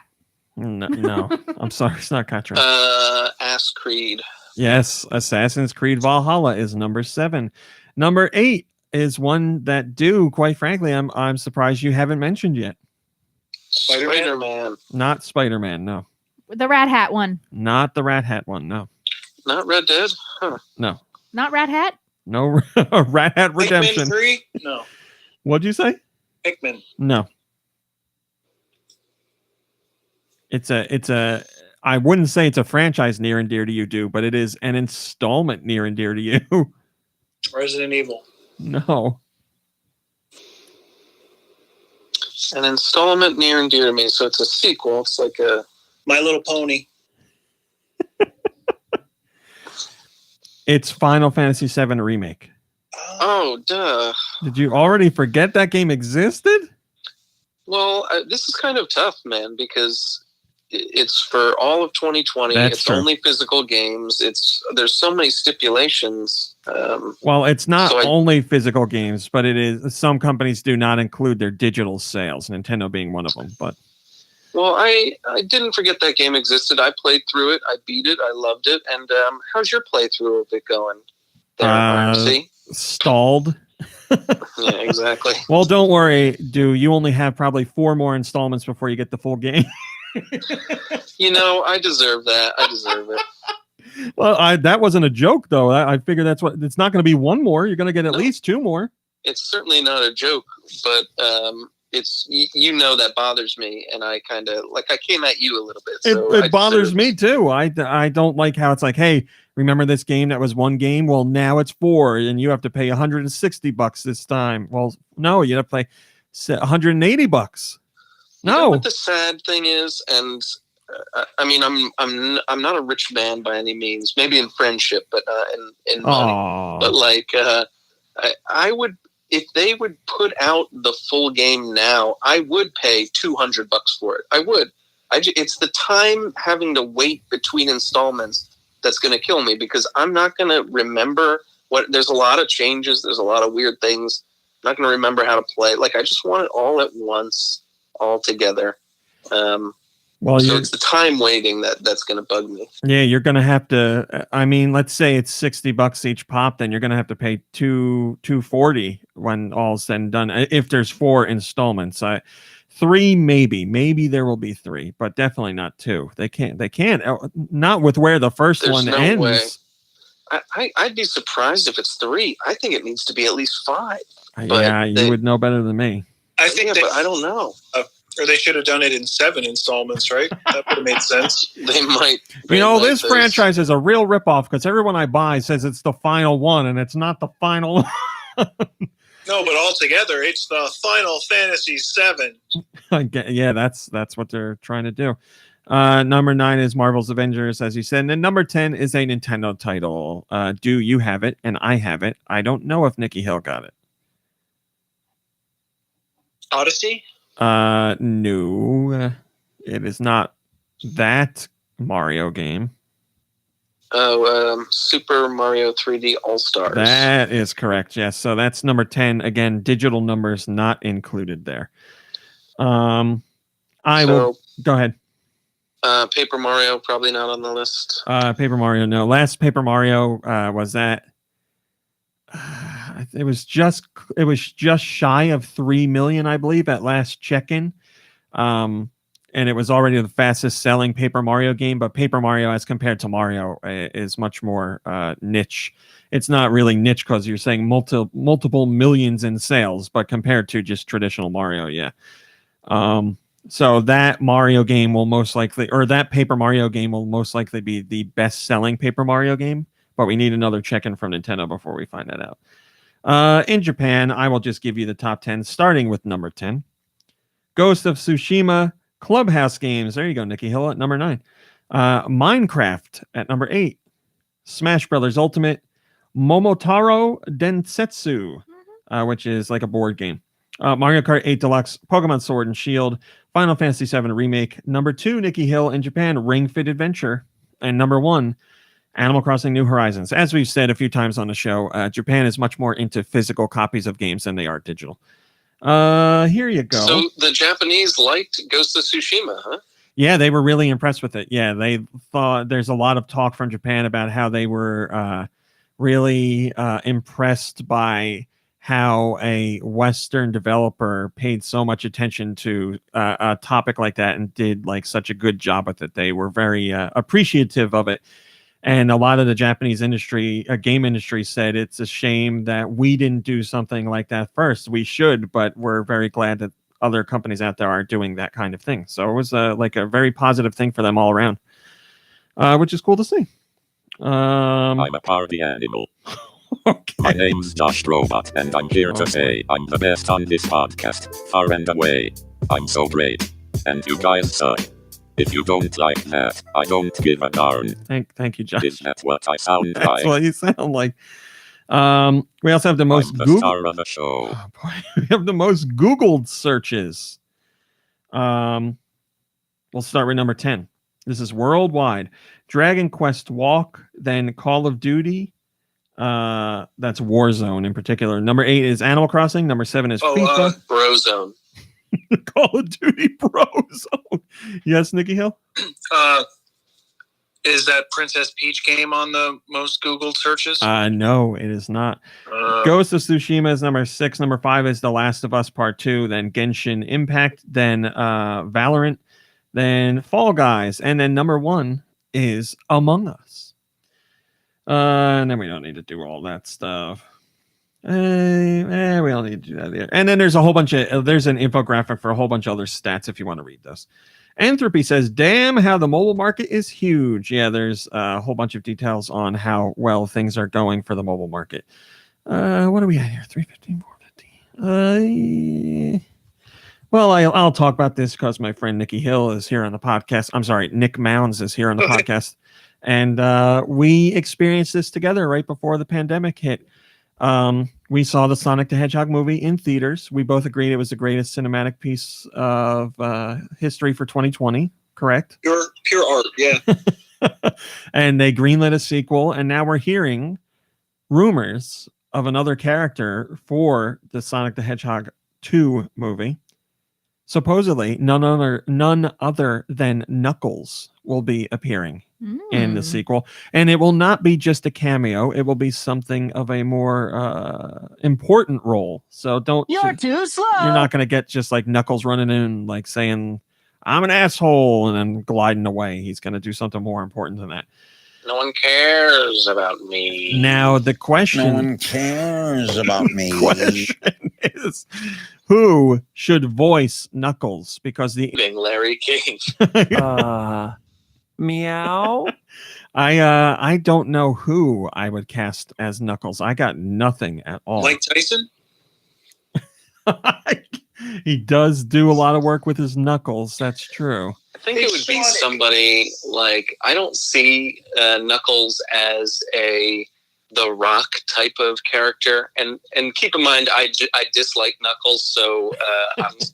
Speaker 2: No. I'm sorry. It's not Cat Trap.
Speaker 1: Ass Creed.
Speaker 2: Yes. Assassin's Creed Valhalla is number 7. Number 8 is one that quite frankly, I'm surprised you haven't mentioned yet.
Speaker 1: Spider-Man.
Speaker 2: Not Spider-Man, no.
Speaker 5: The Rat Hat one.
Speaker 2: Not the Rat Hat one, no.
Speaker 1: Not Red Dead? Huh.
Speaker 2: No.
Speaker 5: Not Rat Hat?
Speaker 2: No. Rat Hat Redemption.
Speaker 3: Pikmin 3? No.
Speaker 2: What'd you say?
Speaker 3: Pikmin.
Speaker 2: No. It's a I wouldn't say it's a franchise near and dear to you, but it is an installment near and dear to you.
Speaker 3: Resident Evil.
Speaker 2: No.
Speaker 1: An installment near and dear to me, so it's a sequel. It's like a
Speaker 3: My Little Pony.
Speaker 2: It's Final Fantasy VII Remake.
Speaker 1: Oh, duh.
Speaker 2: Did you already forget that game existed?
Speaker 1: Well, this is kind of tough, man, because it's for all of 2020.
Speaker 2: That's
Speaker 1: it's
Speaker 2: true.
Speaker 1: only physical games. There's so many stipulations.
Speaker 2: Well, it's not only physical games, but it is. Some companies do not include their digital sales, Nintendo being one of them. But
Speaker 1: well, I didn't forget that game existed. I played through it. I beat it. I loved it. And how's your playthrough of it going? See?
Speaker 2: Stalled.
Speaker 1: Yeah, exactly.
Speaker 2: Well, don't worry, you only have probably 4 more installments before you get the full game.
Speaker 1: I deserve that. I deserve it.
Speaker 2: Well, that wasn't a joke, though. I figure it's not going to be 1 more. You're going to get at least 2 more.
Speaker 1: It's certainly not a joke, but it's that bothers me, and I kind of I came at you a little bit. So
Speaker 2: it bothers me too. I don't like how it's like, hey, remember this game that was 1 game? Well, now it's 4, and you have to pay $160 this time. Well, no, you have to pay $180. No.
Speaker 1: You know what the sad thing is, and I mean, I'm not a rich man by any means. Maybe in friendship, but in money.
Speaker 2: Aww.
Speaker 1: But I would, if they would put out the full game now, I would pay $200 for it. I would. It's the time having to wait between installments that's going to kill me, because I'm not going to remember there's a lot of changes. There's a lot of weird things. I'm not going to remember how to play. I just want it all at once, all together.
Speaker 2: Well,
Speaker 1: so it's the time waiting that's going to bug me.
Speaker 2: Yeah, you're going to have to. I mean, let's say it's $60 each pop, then you're going to have to pay $240 when all's said and done. If there's 4 installments, 3 maybe there will be 3, but definitely not 2. They can't. Not with where the first
Speaker 1: There's
Speaker 2: one
Speaker 1: no
Speaker 2: ends.
Speaker 1: Way. I'd be surprised if it's 3. I think it needs to be at least 5.
Speaker 2: Yeah, you would know better than me.
Speaker 3: I think,
Speaker 1: but I don't know.
Speaker 3: Or they should have done it in 7 installments, right? That would have made sense.
Speaker 1: They might.
Speaker 2: This franchise is a real ripoff, because everyone I buy says it's the final one, and it's not the final one.
Speaker 3: No, but altogether, it's the Final Fantasy VII.
Speaker 2: Yeah, that's what they're trying to do. Number 9 is Marvel's Avengers, as you said. And then number 10 is a Nintendo title. Do you have it? And I have it. I don't know if Nikki Hill got it.
Speaker 3: Odyssey?
Speaker 2: No. It is not that Mario game.
Speaker 1: Oh, Super Mario 3D All-Stars.
Speaker 2: That is correct, yes. So that's number 10. Again, digital numbers not included there. Will go ahead.
Speaker 1: Paper Mario, probably not on the list.
Speaker 2: Paper Mario, no. Last Paper Mario was that. It was just shy of 3 million, I believe, at last check-in. And it was already the fastest selling Paper Mario game, but Paper Mario, as compared to Mario, is much more niche. It's not really niche because you're saying multiple millions in sales, but compared to just traditional Mario, yeah. So that Mario game will most likely, or that Paper Mario game will most likely be the best selling Paper Mario game, but we need another check-in from Nintendo before we find that out. In Japan, I will just give you the top 10, starting with number 10. Ghost of Tsushima Clubhouse Games. There you go, Nikki Hill at number 9. Minecraft at number 8. Smash Brothers Ultimate. Momotaro Densetsu, which is like a board game. Mario Kart 8 Deluxe, Pokemon Sword and Shield, Final Fantasy VII Remake. Number 2, Nikki Hill in Japan, Ring Fit Adventure. And number 1, Animal Crossing New Horizons. As we've said a few times on the show, Japan is much more into physical copies of games than they are digital. Here you go.
Speaker 1: So the Japanese liked Ghost of Tsushima, huh?
Speaker 2: Yeah, they were really impressed with it. Yeah, they thought there's a lot of talk from Japan about how they were really impressed by how a Western developer paid so much attention to a topic like that and did like such a good job with it. They were very appreciative of it. And a lot of the Japanese industry, game industry, said it's a shame that we didn't do something like that first. We should, but we're very glad that other companies out there are doing that kind of thing. So it was like a very positive thing for them all around, which is cool to see.
Speaker 6: I'm a party animal. Okay. My name's Josh Robot, and I'm here to say I'm the best on this podcast, far and away. I'm so great. And you guys suck. If you don't like that, I don't give a darn.
Speaker 2: Thank you, Josh.
Speaker 6: Is that what I sound like?
Speaker 2: That's what you sound like. We also have the most
Speaker 6: I'm the star of the show.
Speaker 2: Oh, boy. We have the most Googled searches. We'll start with number 10. This is worldwide. Dragon Quest Walk, then Call of Duty. That's Warzone in particular. Number 8 is Animal Crossing. Number 7 is FIFA.
Speaker 1: Brozone.
Speaker 2: Call of Duty Brozone. Yes, Nikki Hill?
Speaker 3: Is that Princess Peach game on the most Googled searches?
Speaker 2: No, it is not. Ghost of Tsushima is number 6. Number 5 is The Last of Us Part 2. Then Genshin Impact. Then Valorant. Then Fall Guys. And then number 1 is Among Us. And then we don't need to do all that stuff. We don't need to do that there. And then there's a whole bunch of there's an infographic for a whole bunch of other stats if you want to read those. Anthropy says, "Damn, how the mobile market is huge." Yeah, there's a whole bunch of details on how well things are going for the mobile market. What do we have here? 315, 450. Well, I'll talk about this because my friend Nikki Hill is here on the podcast. I'm sorry, Nick Mounds is here on the podcast. And we experienced this together right before the pandemic hit. We saw the Sonic the Hedgehog movie in theaters. We both agreed it was the greatest cinematic piece of history for 2020. Correct?
Speaker 3: Pure art, yeah.
Speaker 2: And they greenlit a sequel, and now we're hearing rumors of another character for the Sonic the Hedgehog 2 movie. Supposedly, none other than Knuckles will be appearing in the sequel. And it will not be just a cameo. It will be something of a more important role. So
Speaker 7: You're too slow.
Speaker 2: You're not going to get just like Knuckles running in like saying, "I'm an asshole," and then gliding away. He's going to do something more important than that.
Speaker 1: No one cares about me.
Speaker 2: Now, the question...
Speaker 14: No one cares about me.
Speaker 2: The question is, who should voice Knuckles? Because the...
Speaker 1: Larry King.
Speaker 11: Meow.
Speaker 2: I don't know who I would cast as Knuckles. I got nothing at all.
Speaker 3: Mike Tyson?
Speaker 2: He does do a lot of work with his knuckles. That's true.
Speaker 1: I think it would be somebody like, I don't see Knuckles as the Rock type of character, and keep in mind I dislike Knuckles, so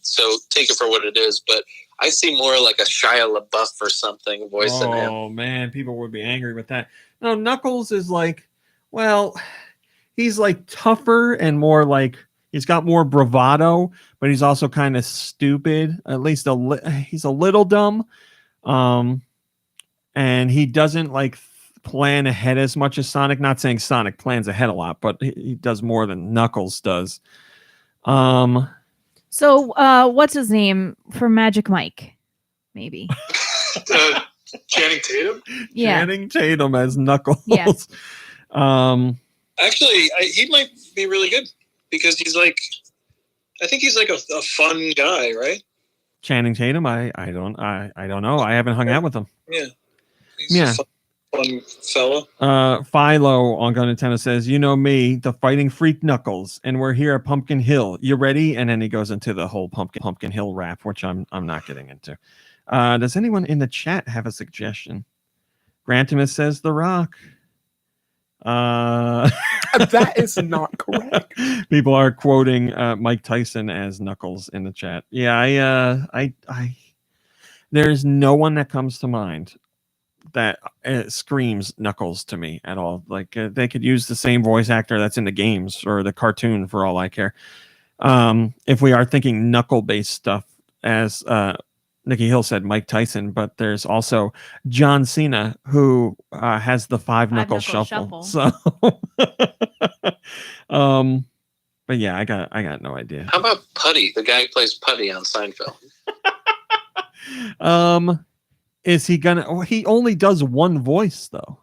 Speaker 1: so take it for what it is. But I see more like a Shia LaBeouf or something voicing him.
Speaker 2: Oh man, people would be angry with that. No, Knuckles is like, well, he's like tougher and more like he's got more bravado, but he's also kind of stupid. At least he's a little dumb, and he doesn't like plan ahead as much as Sonic. Not saying Sonic plans ahead a lot, but he does more than Knuckles does.
Speaker 5: So what's his name for Magic Mike? Maybe.
Speaker 9: Channing Tatum?
Speaker 5: Yeah.
Speaker 2: Channing Tatum as Knuckles.
Speaker 5: Yeah.
Speaker 3: Actually, he might be really good because he's like, I think he's like a fun guy, right?
Speaker 2: Channing Tatum, I don't know. I haven't hung out with him.
Speaker 3: Yeah.
Speaker 2: Yeah.
Speaker 3: Fun fella.
Speaker 2: Philo on GoNintendo says, "You know me, the fighting freak Knuckles, and we're here at Pumpkin Hill. You ready?" And then he goes into the whole Pumpkin Hill rap, which I'm not getting into. Does anyone in the chat have a suggestion? Grantimus says The Rock.
Speaker 11: That is not correct.
Speaker 2: People are quoting Mike Tyson as Knuckles in the chat. Yeah, I there's no one that comes to mind that screams Knuckles to me at all. Like they could use the same voice actor that's in the games or the cartoon for all I care. If we are thinking knuckle-based stuff, as Nikki Hill said, Mike Tyson, but there's also John Cena who has the five knuckle shuffle. So, but yeah, I got no idea.
Speaker 1: How about Putty, the guy who plays Putty on Seinfeld?
Speaker 2: Is he gonna? Oh, he only does one voice though.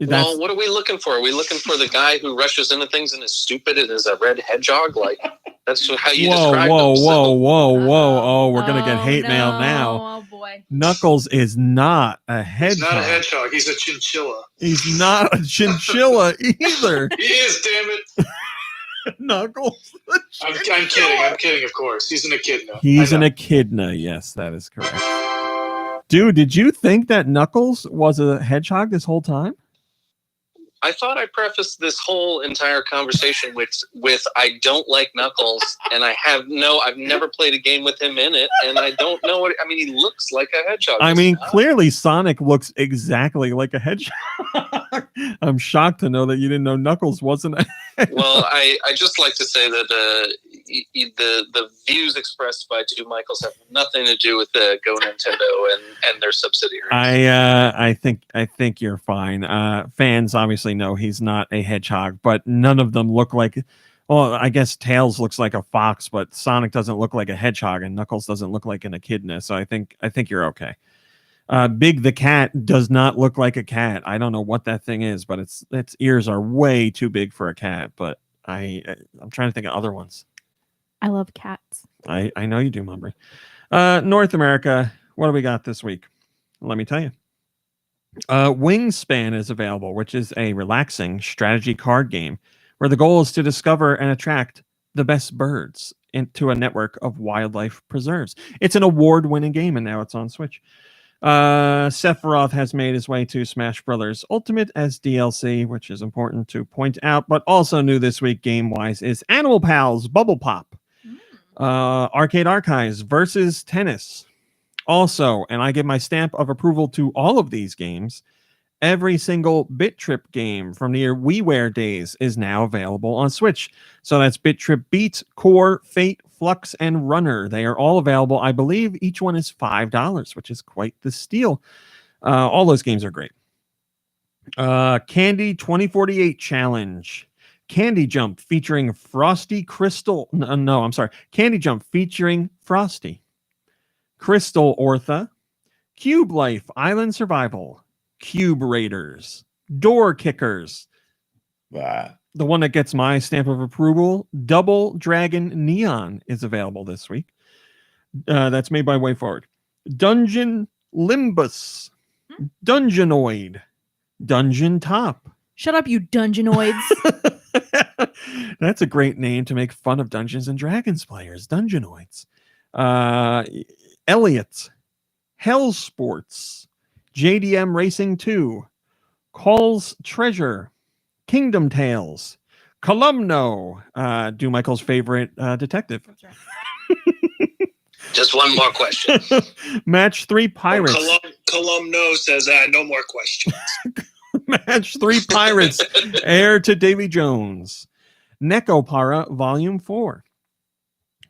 Speaker 1: Well, what are we looking for? Are we looking for the guy who rushes into things and is stupid and is a red hedgehog? Like that's how you describe him.
Speaker 2: Whoa! Oh, we're gonna get hate mail now.
Speaker 5: Oh boy!
Speaker 2: Knuckles is not a hedgehog.
Speaker 9: He's not a hedgehog. He's a chinchilla.
Speaker 2: He's not a chinchilla either.
Speaker 9: He is, damn it.
Speaker 2: Knuckles.
Speaker 9: I'm kidding. I'm kidding. Of course, he's an echidna.
Speaker 2: He's an echidna. Yes, that is correct. Dude, did you think that Knuckles was a hedgehog this whole time?
Speaker 1: I thought I prefaced this whole entire conversation with I don't like Knuckles, and I've never played a game with him in it, and I don't know what I mean. He looks like a hedgehog.
Speaker 2: I mean, clearly Sonic looks exactly like a hedgehog. I'm shocked to know that you didn't know Knuckles wasn't a hedgehog.
Speaker 1: Well, I just like to say that the views expressed by two Michaels have nothing to do with the GoNintendo and their subsidiaries.
Speaker 2: I think you're fine. Fans obviously know he's not a hedgehog, but none of them look like. Well, I guess Tails looks like a fox, but Sonic doesn't look like a hedgehog, and Knuckles doesn't look like an echidna. So I think you're okay. Big the cat does not look like a cat. I don't know what that thing is, but its ears are way too big for a cat. But I'm trying to think of other ones.
Speaker 5: I love cats.
Speaker 2: I know you do, Mumbry. North America, what do we got this week? Let me tell you. Wingspan is available, which is a relaxing strategy card game where the goal is to discover and attract the best birds into a network of wildlife preserves. It's an award-winning game, and now it's on Switch. Sephiroth has made his way to Smash Brothers Ultimate as DLC, which is important to point out, but also new this week game-wise is Animal Pals Bubble Pop. Arcade Archives versus Tennis. Also, and I give my stamp of approval to all of these games, every single Bit Trip game from the WiiWare days is now available on Switch. So that's Bit Trip Beat, Core, Fate, Flux, and Runner. They are all available. I believe each one is $5, which is quite the steal. All those games are great. Candy 2048 Challenge. Candy Jump featuring Frosty Crystal. No, I'm sorry. Candy Jump featuring Frosty. Crystal Ortha. Cube Life Island Survival. Cube Raiders. Door Kickers. The one that gets my stamp of approval, Double Dragon Neon, is available this week. That's made by WayForward. Dungeon Limbus. Dungeonoid. Dungeon Top.
Speaker 5: Shut up, you dungeonoids.
Speaker 2: That's a great name to make fun of Dungeons and Dragons players, Dungeonoids. Elliot, Hell Sports, JDM Racing 2, Call's Treasure, Kingdom Tales, Columno, Do Michael's favorite detective.
Speaker 1: Just one more question.
Speaker 2: Match 3 Pirates.
Speaker 3: Columno says, no more questions.
Speaker 2: Match 3 Pirates, heir to Davy Jones. Necopara Volume 4.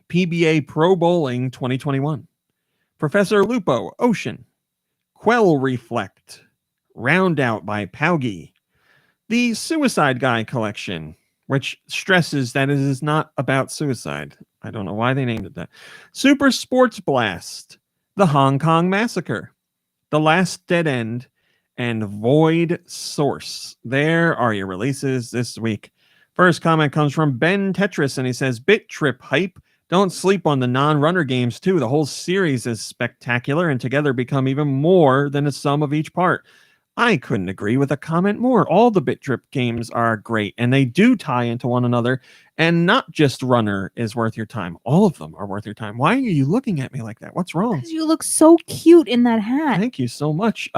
Speaker 2: PBA Pro Bowling 2021. Professor Lupo, Ocean. Quell Reflect. Round Out by Paugi. The Suicide Guy Collection, which stresses that it is not about suicide. I don't know why they named it that. Super Sports Blast. The Hong Kong Massacre. The Last Dead End. And Void Source. There are your releases this week. First comment comes from Ben Tetris, and he says, Bit Trip hype. Don't sleep on the non-runner games, too. The whole series is spectacular and together become even more than the sum of each part. I couldn't agree with a comment more. All the Bit Trip games are great, and they do tie into one another, and not just Runner is worth your time. All of them are worth your time. Why are you looking at me like that? What's wrong?
Speaker 5: Because you look so cute in that hat.
Speaker 2: Thank you so much.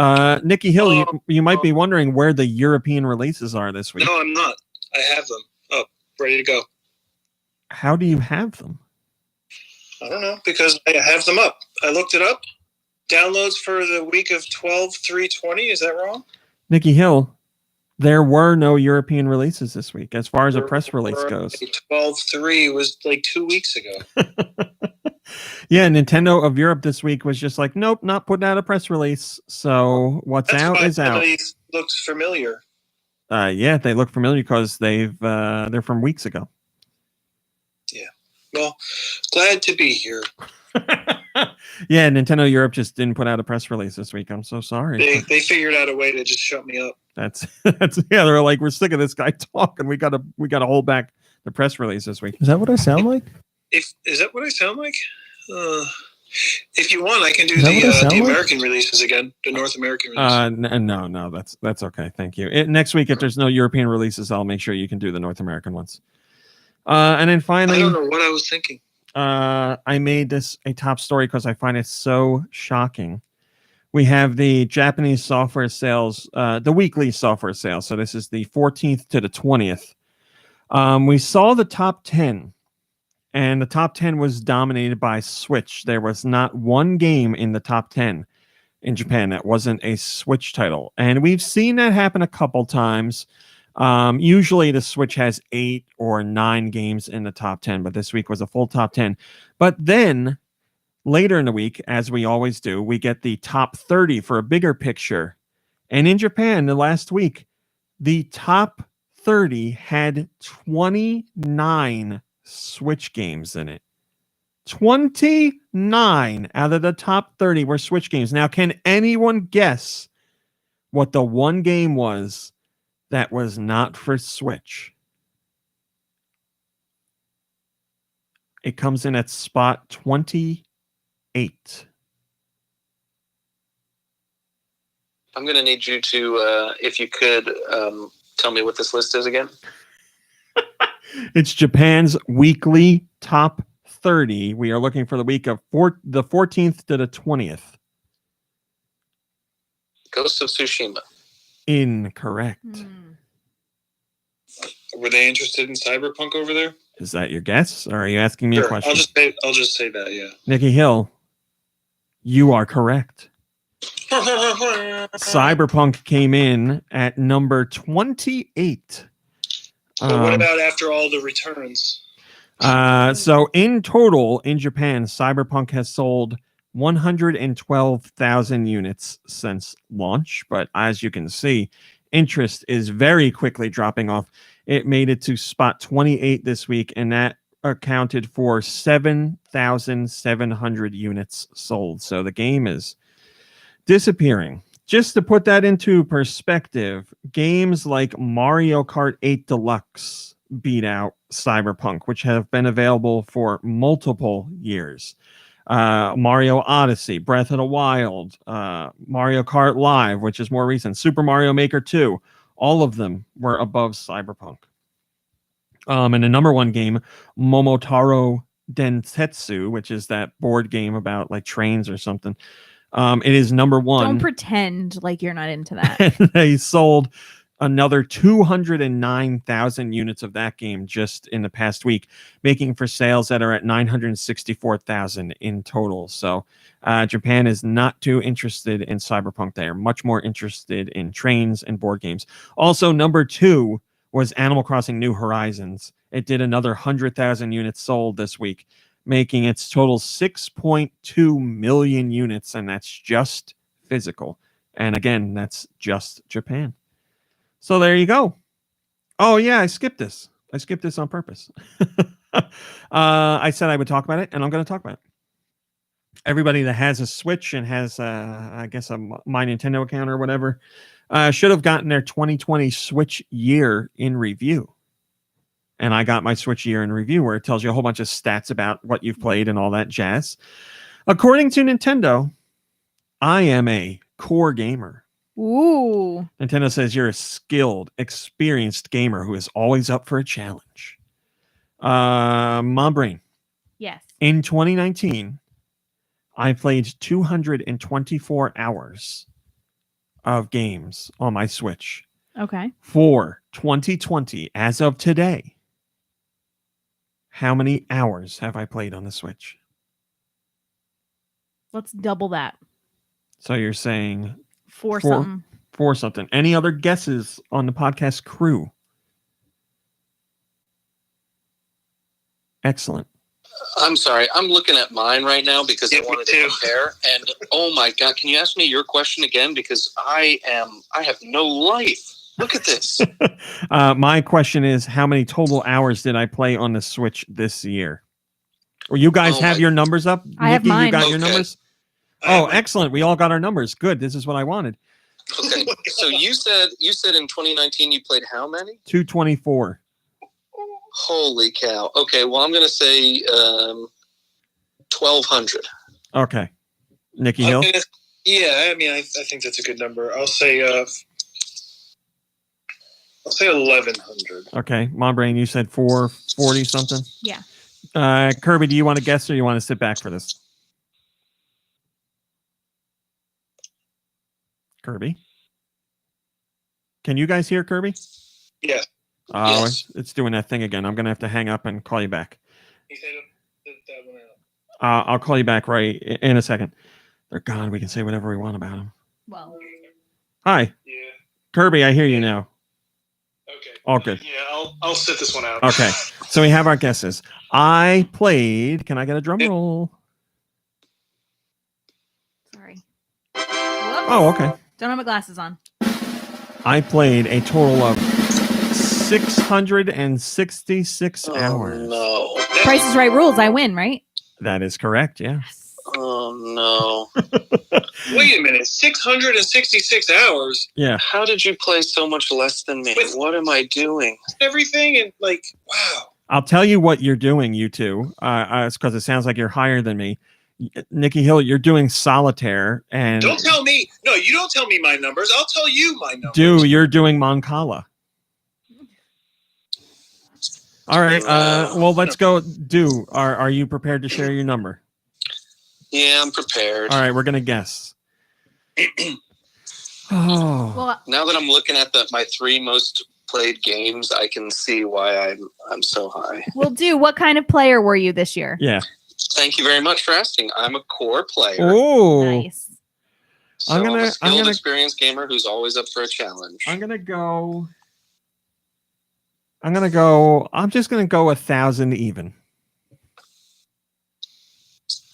Speaker 2: Nikki Hill, you might be wondering where the European releases are this week.
Speaker 3: No, I'm not. I have them up, ready to go.
Speaker 2: How do you have them?
Speaker 3: I don't know, because I have them up. I looked it up. Downloads for the week of 12/3/20. Is that wrong?
Speaker 2: Nikki Hill, there were no European releases this week as far as a press release goes.
Speaker 3: 12/3 was like 2 weeks ago.
Speaker 2: Yeah, Nintendo of Europe this week was just like, nope, not putting out a press release. So what's out is out.
Speaker 3: Looks familiar.
Speaker 2: Yeah, they look familiar because they're from weeks ago.
Speaker 3: Yeah. Well, glad to be here.
Speaker 2: Yeah, Nintendo Europe just didn't put out a press release this week. I'm so sorry.
Speaker 3: They figured out a way to just shut me up.
Speaker 2: That's yeah. They're like, we're sick of this guy talking. We gotta hold back the press release this week.
Speaker 13: Is that what I sound like?
Speaker 3: Is that what I sound like? If you want, I can do the American releases again, the North American releases.
Speaker 2: No, that's okay. Thank you. Next week, if there's no European releases, I'll make sure you can do the North American ones. And then finally,
Speaker 3: I don't know what I was thinking.
Speaker 2: I made this a top story because I find it so shocking. We have the Japanese software sales, the weekly software sales. So this is the 14th to the 20th. We saw the top 10, and the top 10 was dominated by Switch. There was not one game in the top 10 in Japan that wasn't a Switch title. And we've seen that happen a couple times. Usually the Switch has 8 or 9 games in the top 10, but this week was a full top 10. But then later in the week, as we always do, we get the top 30 for a bigger picture. And in Japan, the last week, the top 30 had 29 Switch games in it. 29 out of the top 30 were Switch games. Now, can anyone guess what the one game was that was not for Switch? It comes in at spot 28.
Speaker 1: I'm going to need you to, if you could, tell me what this list is again.
Speaker 2: It's Japan's weekly top 30. We are looking for the week of the 14th to the 20th.
Speaker 1: Ghost of Tsushima.
Speaker 2: Incorrect.
Speaker 3: Were they interested in Cyberpunk over there?
Speaker 2: Is that your guess, or are you asking me a question?
Speaker 3: I'll just say that, yeah.
Speaker 2: Nikki Hill, you are correct. Cyberpunk came in at number 28.
Speaker 3: But what about after all the returns?
Speaker 2: So in total, in Japan, Cyberpunk has sold 112,000 units since launch. But as you can see, interest is very quickly dropping off. It made it to spot 28 this week, and that accounted for 7,700 units sold. So the game is disappearing. Just to put that into perspective, games like Mario Kart 8 Deluxe beat out Cyberpunk, which have been available for multiple years. Mario Odyssey, Breath of the Wild, Mario Kart Live, which is more recent, Super Mario Maker 2, all of them were above Cyberpunk. And the number one game, Momotaro Densetsu, which is that board game about like trains or something. It is number one.
Speaker 5: Don't pretend like you're not into that.
Speaker 2: They sold another 209,000 units of that game just in the past week, making for sales that are at 964,000 in total. So Japan is not too interested in Cyberpunk. They are much more interested in trains and board games. Also, number two was Animal Crossing New Horizons. It did another 100,000 units sold this week, making its total 6.2 million units, and that's just physical. And again, that's just Japan. So there you go. Oh, yeah, I skipped this. I skipped this on purpose. I said I would talk about it, and I'm going to talk about it. Everybody that has a Switch and has, I guess, a My Nintendo account or whatever, should have gotten their 2020 Switch year in review. And I got my Switch year in review where it tells you a whole bunch of stats about what you've played and all that jazz. According to Nintendo, I am a core gamer.
Speaker 5: Ooh.
Speaker 2: Nintendo says you're a skilled, experienced gamer who is always up for a challenge. Mom Brain.
Speaker 5: Yes.
Speaker 2: In 2019, I played 224 hours of games on my Switch.
Speaker 5: Okay.
Speaker 2: For 2020, as of today, how many hours have I played on the Switch?
Speaker 5: Let's double that.
Speaker 2: So you're saying
Speaker 5: For something.
Speaker 2: For something. Any other guesses on the podcast crew? Excellent.
Speaker 1: I'm sorry. I'm looking at mine right now because I wanted to compare. And oh my God, can you ask me your question again? Because I have no life. Look at this.
Speaker 2: My question is, how many total hours did I play on the Switch this year? Well, you guys have your numbers up?
Speaker 5: I have
Speaker 2: Nikki,
Speaker 5: mine.
Speaker 2: You got your numbers? Oh, excellent. We all got our numbers. Good. This is what I wanted.
Speaker 1: Okay. So you said in 2019 you played how many?
Speaker 2: 224.
Speaker 1: Holy cow. Okay, well I'm going to say 1,200.
Speaker 2: Okay. Nikki Hill?
Speaker 3: Yeah, I mean, I think that's a good number. I'll say 1,100.
Speaker 2: Okay. Mom Brain, you said 440 something?
Speaker 5: Yeah.
Speaker 2: Kirby, do you want to guess or you want to sit back for this? Kirby? Can you guys hear Kirby?
Speaker 3: Yes.
Speaker 2: Oh,
Speaker 3: Yes.
Speaker 2: it's doing that thing again. I'm going to have to hang up and call you back.
Speaker 3: He said that one out.
Speaker 2: I'll call you back right in a second. They're gone. We can say whatever we want about them.
Speaker 5: Well.
Speaker 2: Hi.
Speaker 3: Yeah.
Speaker 2: Kirby, I hear you now.
Speaker 3: Okay.
Speaker 2: All good.
Speaker 3: Yeah, I'll sit this one out.
Speaker 2: Okay. So we have our guesses. I played. Can I get a drum roll?
Speaker 5: Sorry.
Speaker 2: Oh, okay.
Speaker 5: Don't have my glasses on.
Speaker 2: I played a total of 666 hours.
Speaker 1: No.
Speaker 5: Price is Right rules. I win, right?
Speaker 2: That is correct. Yeah.
Speaker 1: Oh no.
Speaker 3: Wait a minute. 666 hours?
Speaker 2: Yeah.
Speaker 1: How did you play so much less than me? What am I doing?
Speaker 3: Everything and like, wow.
Speaker 2: I'll tell you what you're doing, you two. It's because it sounds like you're higher than me. Nikki Hill, you're doing solitaire, and
Speaker 3: Don't tell me. No, you don't tell me my numbers. I'll tell you my numbers.
Speaker 2: you're doing Moncala. All right. Well, let's go. Are you prepared to share your number?
Speaker 1: Yeah, I'm prepared.
Speaker 2: All right, we're gonna guess. Oh.
Speaker 5: Well,
Speaker 1: now that I'm looking at my 3 most played games, I can see why I'm so high.
Speaker 5: Well, what kind of player were you this year?
Speaker 2: Yeah.
Speaker 1: Thank you very much for asking. I'm a core player.
Speaker 2: Oh.
Speaker 5: Nice.
Speaker 1: So I'm a skilled, experienced gamer who's always up for a challenge.
Speaker 2: I'm just gonna go 1,000 even.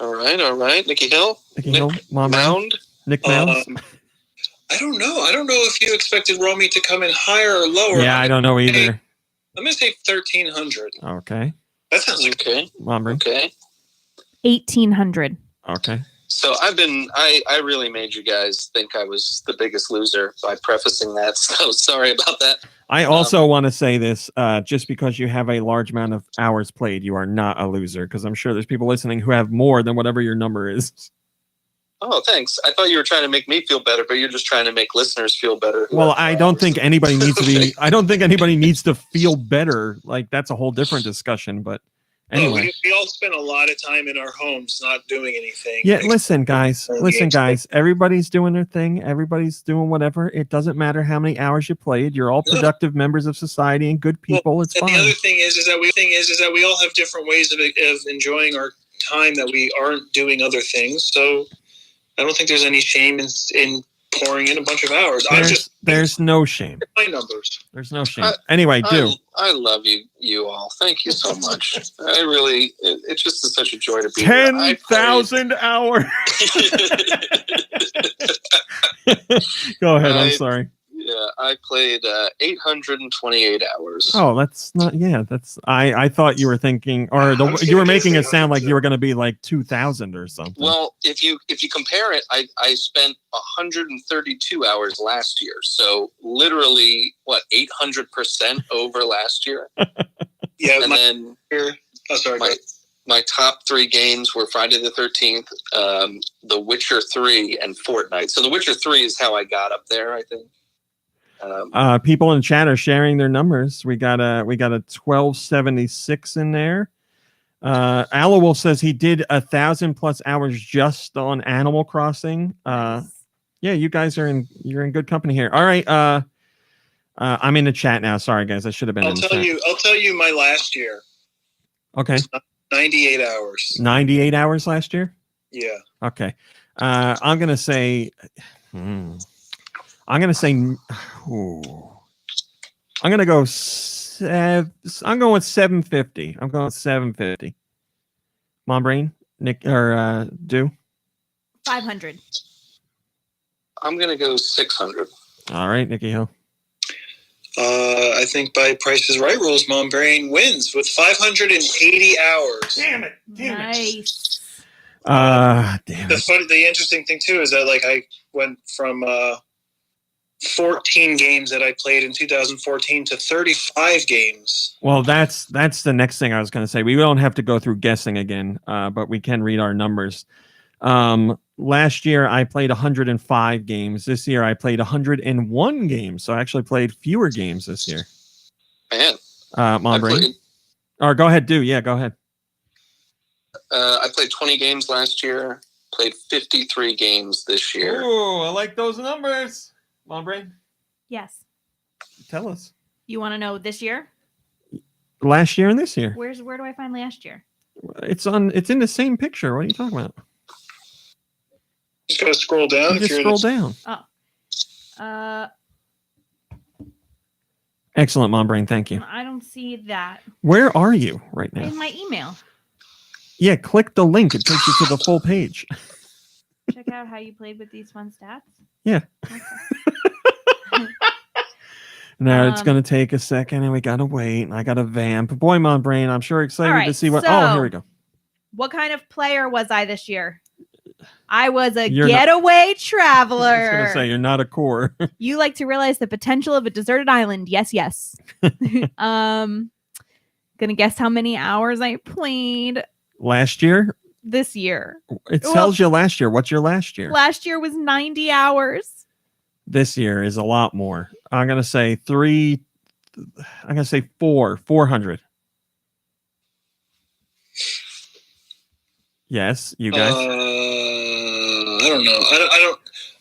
Speaker 1: All right. Nikki Hill?
Speaker 2: Mound? Nick Mounds?
Speaker 3: I don't know. I don't know if you expected Romy to come in higher or lower.
Speaker 2: Yeah, I don't know either.
Speaker 3: I'm going to say 1,300.
Speaker 2: Okay.
Speaker 3: That sounds
Speaker 1: okay.
Speaker 2: Mombrin?
Speaker 1: Okay.
Speaker 5: 1,800.
Speaker 2: Okay.
Speaker 1: So I really made you guys think I was the biggest loser by prefacing that. So sorry about that.
Speaker 2: I also want to say this, just because you have a large amount of hours played, you are not a loser, because I'm sure there's people listening who have more than whatever your number is.
Speaker 1: Oh, thanks. I thought you were trying to make me feel better, but you're just trying to make listeners feel better.
Speaker 2: Well, I don't think anybody needs to be. I don't think anybody needs to feel better. Like that's a whole different discussion. But anyway,
Speaker 3: we all spend a lot of time in our homes not doing anything.
Speaker 2: yeah. Listen, guys. Everybody's doing their thing. Everybody's doing whatever. It doesn't matter how many hours you played. You're all productive members of society and good people. It's fine.
Speaker 3: The other thing is that we all have different ways of enjoying our time that we aren't doing other things. So I don't think there's any shame in pouring in a bunch of hours.
Speaker 2: There's no shame.
Speaker 3: My numbers.
Speaker 2: There's no shame. Anyway,
Speaker 1: I love you all. Thank you so much. I really, it's just such a joy to be
Speaker 2: 10,000 hours. Go ahead. I'm sorry.
Speaker 1: Yeah, I played 828 hours.
Speaker 2: Oh, that's not. Yeah, that's. I thought you were thinking, or you were making it sound like you were going to be like 2,000 or something.
Speaker 1: Well, if you compare it, I spent 132 hours last year. So literally, 800% over last year.
Speaker 3: Yeah,
Speaker 1: and my top 3 games were Friday the 13th, The Witcher 3, and Fortnite. So The Witcher 3 is how I got up there, I think.
Speaker 2: People in chat are sharing their numbers. We got a 1276 in there. Alawolf says he did 1,000+ hours just on Animal Crossing. Yeah, you guys you're in good company here. All right. I'm in the chat now. Sorry guys, I should have been.
Speaker 3: I'll tell you my last year.
Speaker 2: Okay.
Speaker 3: 98 hours.
Speaker 2: 98 hours last year?
Speaker 3: Yeah.
Speaker 2: Okay. I'm gonna say. I'm gonna go. I'm going with 750. I'm going with 750. Mom Brain, Nick or Do.
Speaker 5: 500.
Speaker 1: I'm gonna go 600.
Speaker 2: All right, Nikki Hill.
Speaker 3: I think by Price is Right rules, Mom Brain wins with 580 hours.
Speaker 4: Damn it!
Speaker 5: Nice.
Speaker 2: Damn it.
Speaker 3: The interesting thing too is that I went from 14 games that I played in 2014 to 35 games.
Speaker 2: Well, that's the next thing I was going to say. We don't have to go through guessing again, but we can read our numbers. Last year, I played 105 games. This year, I played 101 games. So I actually played fewer games this year.
Speaker 1: Man.
Speaker 2: Mom Brain. Or go ahead, Do. Yeah, go ahead.
Speaker 1: I played 20 games last year. Played 53 games this year.
Speaker 2: Ooh, I like those numbers. Mom Brain?
Speaker 5: Yes.
Speaker 2: Tell us.
Speaker 5: You want to know this year?
Speaker 2: Last year and this year.
Speaker 5: Where do I find last year?
Speaker 2: It's in the same picture. What are you talking about?
Speaker 3: Just gotta scroll down.
Speaker 2: Just scroll down.
Speaker 5: Oh.
Speaker 2: Excellent, Mom Brain. Thank you.
Speaker 5: I don't see that.
Speaker 2: Where are you right now?
Speaker 5: In my email.
Speaker 2: Yeah, click the link. It takes you to the full page.
Speaker 5: Check out how you played with these fun stats.
Speaker 2: Yeah.
Speaker 5: Okay.
Speaker 2: Now it's going to take a second and we got to wait. And I got to vamp. Boy, Mom Brain, I'm sure excited to see what. Oh, here we go.
Speaker 5: What kind of player was I this year? I was a getaway traveler.
Speaker 2: I was going to say, you're not a core.
Speaker 5: You like to realize the potential of a deserted island. Yes, yes. Gonna guess how many hours I played.
Speaker 2: Last year?
Speaker 5: This year.
Speaker 2: It tells you last year. What's your last year?
Speaker 5: Last year was 90 hours.
Speaker 2: This year is a lot more. I'm going to say 400. Yes, you guys.
Speaker 3: I don't know.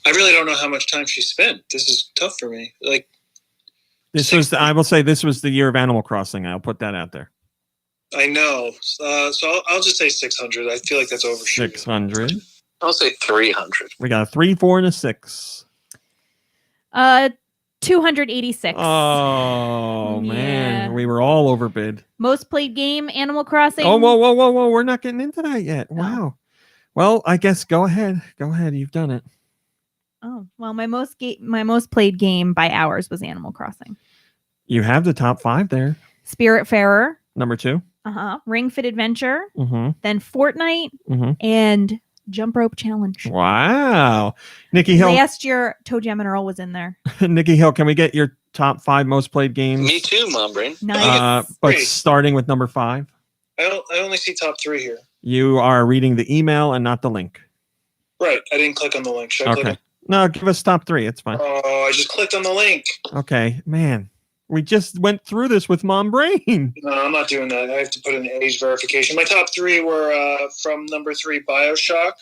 Speaker 3: I really don't know how much time she spent. This is tough for me.
Speaker 2: I will say this was the year of Animal Crossing. I'll put that out there.
Speaker 3: I know. So I'll just say 600. I feel like that's overshooting.
Speaker 2: 600.
Speaker 1: I'll say 300.
Speaker 2: We got a 3, 4, and a 6.
Speaker 5: 286.
Speaker 2: Oh, man. We were all overbid.
Speaker 5: Most played game, Animal Crossing.
Speaker 2: Oh, whoa. We're not getting into that yet. Oh. Wow. Well, I guess go ahead. Go ahead. You've done it.
Speaker 5: Oh, well, my most played game by hours was Animal Crossing.
Speaker 2: You have the top 5 there.
Speaker 5: Spiritfarer.
Speaker 2: Number 2.
Speaker 5: Ring Fit Adventure.
Speaker 2: Mm-hmm.
Speaker 5: Then Fortnite.
Speaker 2: Mm-hmm.
Speaker 5: And Jump Rope Challenge.
Speaker 2: Wow. Nikki Hill.
Speaker 5: Last year, Toe Jam and Earl was in there.
Speaker 2: Nikki Hill, can we get your top 5 most played games?
Speaker 1: Me too, Mom Brain.
Speaker 5: Nice.
Speaker 2: But starting with number 5.
Speaker 3: I only see top 3 here.
Speaker 2: You are reading the email and not the link.
Speaker 3: Right. I didn't click on the link. Should I click
Speaker 2: Okay.
Speaker 3: on?
Speaker 2: No, give us top 3. It's fine.
Speaker 3: Oh, I just clicked on the link.
Speaker 2: Okay, man. We just went through this with Mom Brain.
Speaker 3: No, I'm not doing that. I have to put in age verification. My top 3 were from number 3, BioShock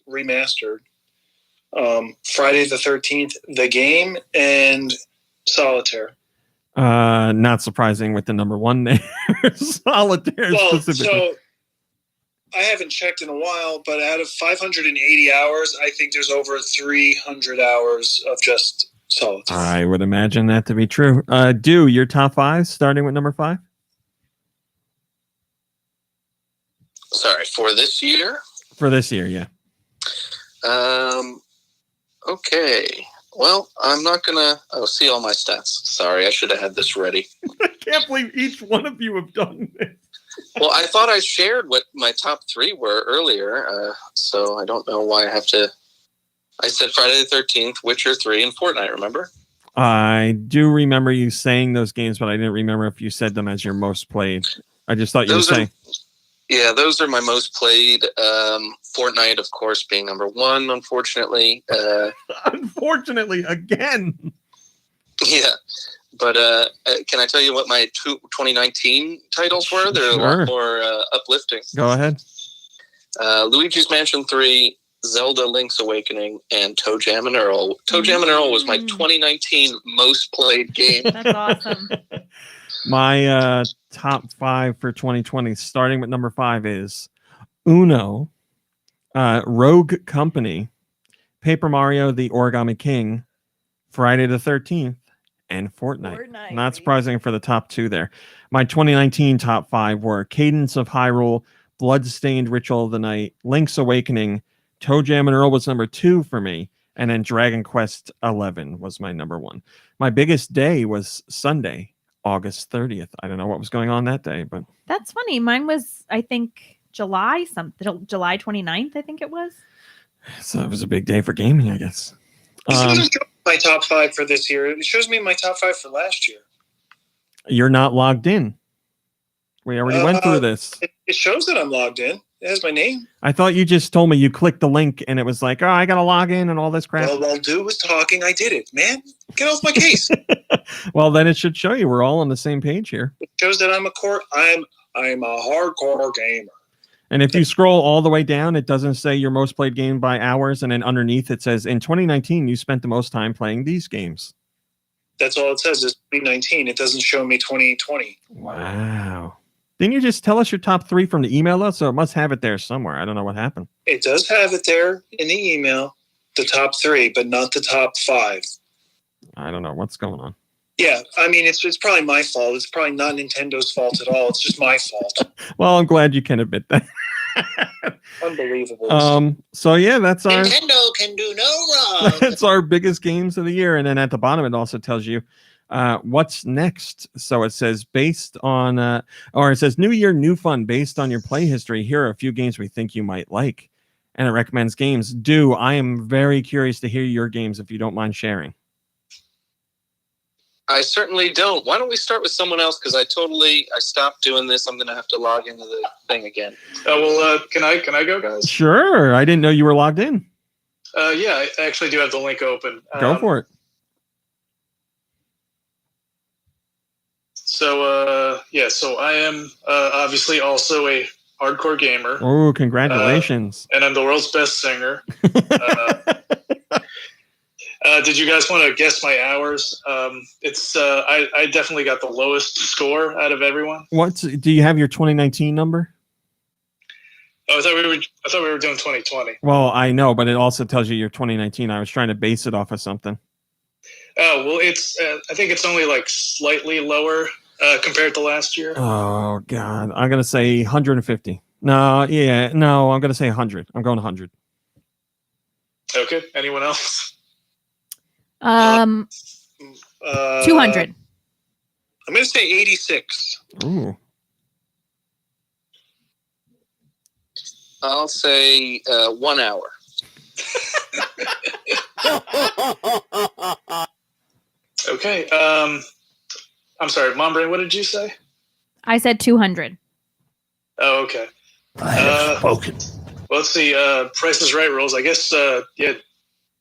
Speaker 3: Remastered, Friday the 13th, The Game, and Solitaire.
Speaker 2: Not surprising with the number 1 there. Solitaire specifically.
Speaker 3: So I haven't checked in a while, but out of 580 hours, I think there's over 300 hours of just Solitaire.
Speaker 2: I would imagine that to be true. Do your top 5, starting with number 5?
Speaker 1: Sorry, for this year?
Speaker 2: For this year, yeah.
Speaker 1: Okay. Well, I'm not gonna see all my stats. Sorry, I should have had this ready.
Speaker 2: I can't believe each one of you have done this.
Speaker 1: Well, I thought I shared what my top 3 were earlier, so I don't know why I have to. I said Friday the 13th, Witcher 3, and Fortnite, remember?
Speaker 2: I do remember you saying those games, but I didn't remember if you said them as your most played. I just thought you were saying.
Speaker 1: Yeah, those are my most played. Fortnite, of course, being number 1, unfortunately.
Speaker 2: Unfortunately, again.
Speaker 1: Yeah. But can I tell you what my 2019 titles were? They're
Speaker 2: Sure.
Speaker 1: a lot more uplifting.
Speaker 2: Go ahead.
Speaker 1: Luigi's Mansion 3, Zelda Link's Awakening, and Toe Jam and Earl. Toe Jam and Earl was my 2019 most played game.
Speaker 5: That's awesome.
Speaker 2: My top 5 for 2020, starting with number 5, is Uno, Rogue Company, Paper Mario, The Origami King, Friday the 13th, and Fortnite. Not surprising for the top 2 there. My 2019 top 5 were Cadence of Hyrule, Bloodstained Ritual of the Night, Link's Awakening, Toe Jam and Earl was number 2 for me, and then Dragon Quest 11 was my number 1. My biggest day was Sunday, August 30th. I don't know what was going on that day, but
Speaker 5: That's funny. Mine was, I think, July 29th, I think it was.
Speaker 2: So it was a big day for gaming, I guess.
Speaker 3: This doesn't show my top 5 for this year. It shows me my top 5 for last year.
Speaker 2: You're not logged in. We already went through this.
Speaker 3: It shows that I'm logged in. It has my name.
Speaker 2: I thought you just told me you clicked the link and it was like, oh, I got to log in and all this crap.
Speaker 3: Well, while dude was talking, I did it, man. Get off my case.
Speaker 2: Well, then it should show you we're all on the same page here.
Speaker 3: It shows that I'm a hardcore gamer.
Speaker 2: And if you scroll all the way down, it doesn't say your most played game by hours. And then underneath it says, in 2019, you spent the most time playing these games.
Speaker 3: That's all it says is 2019. It doesn't show me 2020.
Speaker 2: Wow. Didn't you just tell us your top 3 from the email, though? So it must have it there somewhere. I don't know what happened.
Speaker 3: It does have it there in the email, the top 3, but not the top 5.
Speaker 2: I don't know what's going on.
Speaker 3: Yeah, I mean, it's probably my fault. It's probably not Nintendo's fault at all. It's just my fault.
Speaker 2: Well, I'm glad you can admit that.
Speaker 3: Unbelievable.
Speaker 2: So yeah, that's our
Speaker 3: Nintendo can do no wrong.
Speaker 2: that's our biggest games of the year. And then at the bottom, it also tells you what's next. So it says based on, or it says new year, new fun based on your play history. Here are a few games we think you might like. And it recommends games. I am very curious to hear your games if you don't mind sharing.
Speaker 1: I certainly don't. Why don't we start with someone else? Because I stopped doing this. I'm going to have to log into the thing again.
Speaker 9: Can I go, guys?
Speaker 2: Sure. I didn't know you were logged in.
Speaker 9: Yeah, I actually do have the link open.
Speaker 2: Go for it.
Speaker 9: So I am obviously also a hardcore gamer.
Speaker 2: Oh, congratulations.
Speaker 9: And I'm the world's best singer. Did you guys want to guess my hours? I definitely got the lowest score out of everyone.
Speaker 2: Do you have your 2019 number?
Speaker 9: Oh, I thought we were doing 2020.
Speaker 2: Well, I know, but it also tells you your 2019. I was trying to base it off of something.
Speaker 9: Oh, well, I think it's only like slightly lower compared to last year.
Speaker 2: Oh God, I'm gonna say 150. No, I'm gonna say 100. I'm going 100.
Speaker 9: Okay. Anyone else?
Speaker 5: 200.
Speaker 3: I'm going to say 86.
Speaker 2: Ooh.
Speaker 1: I'll say 1 hour.
Speaker 9: Okay. I'm sorry, Mom Brain, what did you say?
Speaker 5: I said 200.
Speaker 9: Oh, okay.
Speaker 8: I have spoken.
Speaker 9: Well, let's see. Price is Right rules. I guess. Yeah.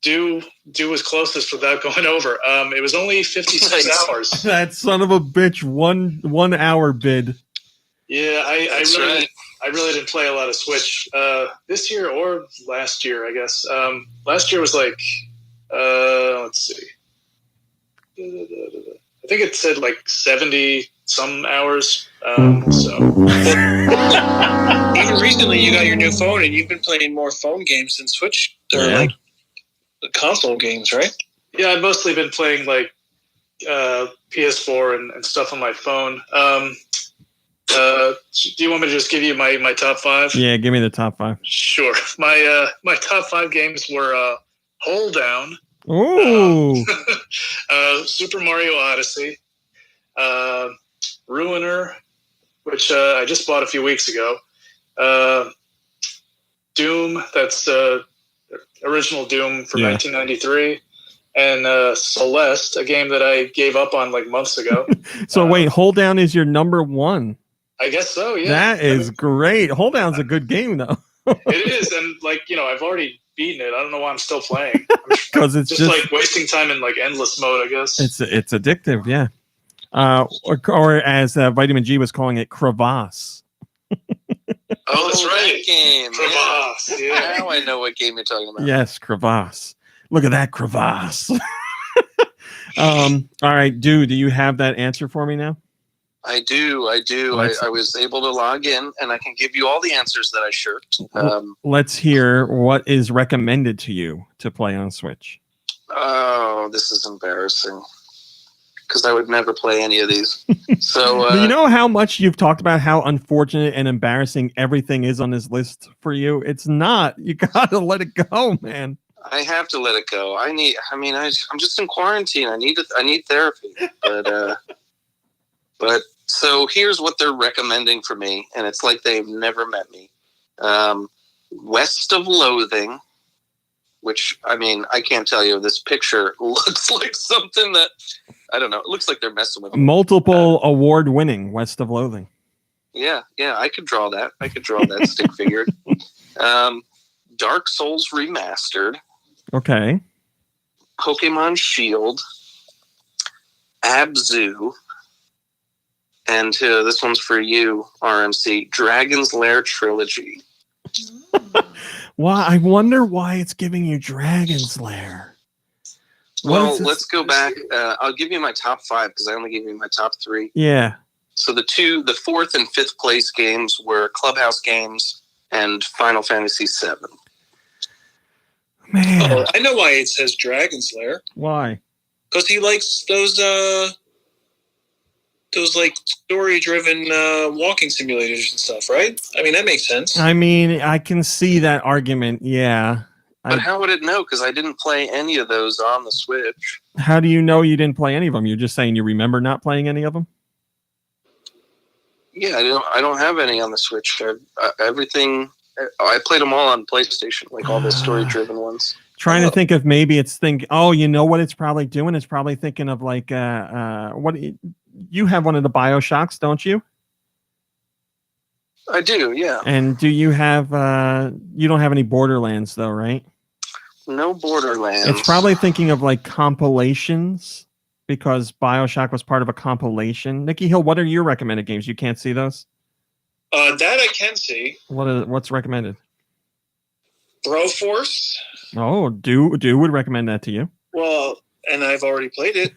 Speaker 9: Do was closest without going over. It was only 56 hours.
Speaker 2: That son of a bitch. 1 hour bid.
Speaker 9: Yeah, I really didn't play a lot of Switch this year or last year. I guess last year was like let's see. I think it said like 70 some hours.
Speaker 15: Even recently, you got your new phone, and you've been playing more phone games than Switch or like the console games, right?
Speaker 9: Yeah, I've mostly been playing like PS4 and stuff on my phone. Do you want me to just give you my top 5?
Speaker 2: Yeah, give me the top 5.
Speaker 9: Sure. My top 5 games were Hold Down.
Speaker 2: Ooh.
Speaker 9: Super Mario Odyssey. Ruiner, which I just bought a few weeks ago. Doom, that's original Doom from 1993. And Celeste, a game that I gave up on like months ago.
Speaker 2: So wait, Hold Down is your number 1.
Speaker 9: I guess so, yeah.
Speaker 2: That is great. Hold Down's a good game, though.
Speaker 9: It is, and like, I've already beaten it. I don't know why I'm still playing.
Speaker 2: Because it's just
Speaker 9: like wasting time in like endless mode, I guess.
Speaker 2: It's addictive, yeah. Or as Vitamin G was calling it, crevasse.
Speaker 9: Oh, that's right.
Speaker 15: That game.
Speaker 9: Crevasse, yeah.
Speaker 15: Now I know what game you're talking about.
Speaker 2: Yes, crevasse. Look at that crevasse. All right, do you have that answer for me now?
Speaker 1: I do. I was able to log in, and I can give you all the answers that I shirked.
Speaker 2: Let's hear what is recommended to you to play on Switch.
Speaker 1: Oh, this is embarrassing, because I would never play any of these. So
Speaker 2: you know how much you've talked about how unfortunate and embarrassing everything is on this list for you? It's not. You gotta let it go, man.
Speaker 1: I have to let it go. I'm just in quarantine. I need therapy. But so here's what they're recommending for me, and it's like they've never met me. West of Loathing, which, I can't tell you, this picture looks like something that, I don't know, it looks like they're messing with me.
Speaker 2: Multiple award-winning West of Loathing.
Speaker 1: Yeah, I could draw that. Stick figure. Dark Souls Remastered.
Speaker 2: Okay.
Speaker 1: Pokemon Shield. Abzu. And this one's for you, RMC. Dragon's Lair Trilogy.
Speaker 2: Why? I wonder why it's giving you Dragon's Lair.
Speaker 1: Well, let's go back. I'll give you my top 5 because I only gave you my top 3.
Speaker 2: Yeah.
Speaker 1: So the 4th and 5th place games were Clubhouse Games and Final Fantasy VII.
Speaker 2: Man.
Speaker 15: Oh, I know why it says Dragon's Lair.
Speaker 2: Why?
Speaker 15: Because he likes those like story-driven walking simulators and stuff, right? That makes sense.
Speaker 2: I can see that argument, yeah.
Speaker 1: But how would it know? Because I didn't play any of those on the Switch.
Speaker 2: How do you know you didn't play any of them? You're just saying you remember not playing any of them?
Speaker 1: Yeah, I don't have any on the Switch. Everything, I played them all on PlayStation, like all the story-driven ones.
Speaker 2: Trying to think if maybe it's you know what it's probably doing? It's probably thinking of like, you have one of the BioShocks, don't you?
Speaker 1: I do, yeah.
Speaker 2: And do you have, you don't have any Borderlands though, right?
Speaker 1: No Borderlands.
Speaker 2: It's probably thinking of like compilations because BioShock was part of a compilation. Nikki Hill, what are your recommended games? You can't see those?
Speaker 15: That I can see.
Speaker 2: What's recommended?
Speaker 15: Broforce.
Speaker 2: Oh, do would recommend that to you.
Speaker 15: Well, and I've already played it.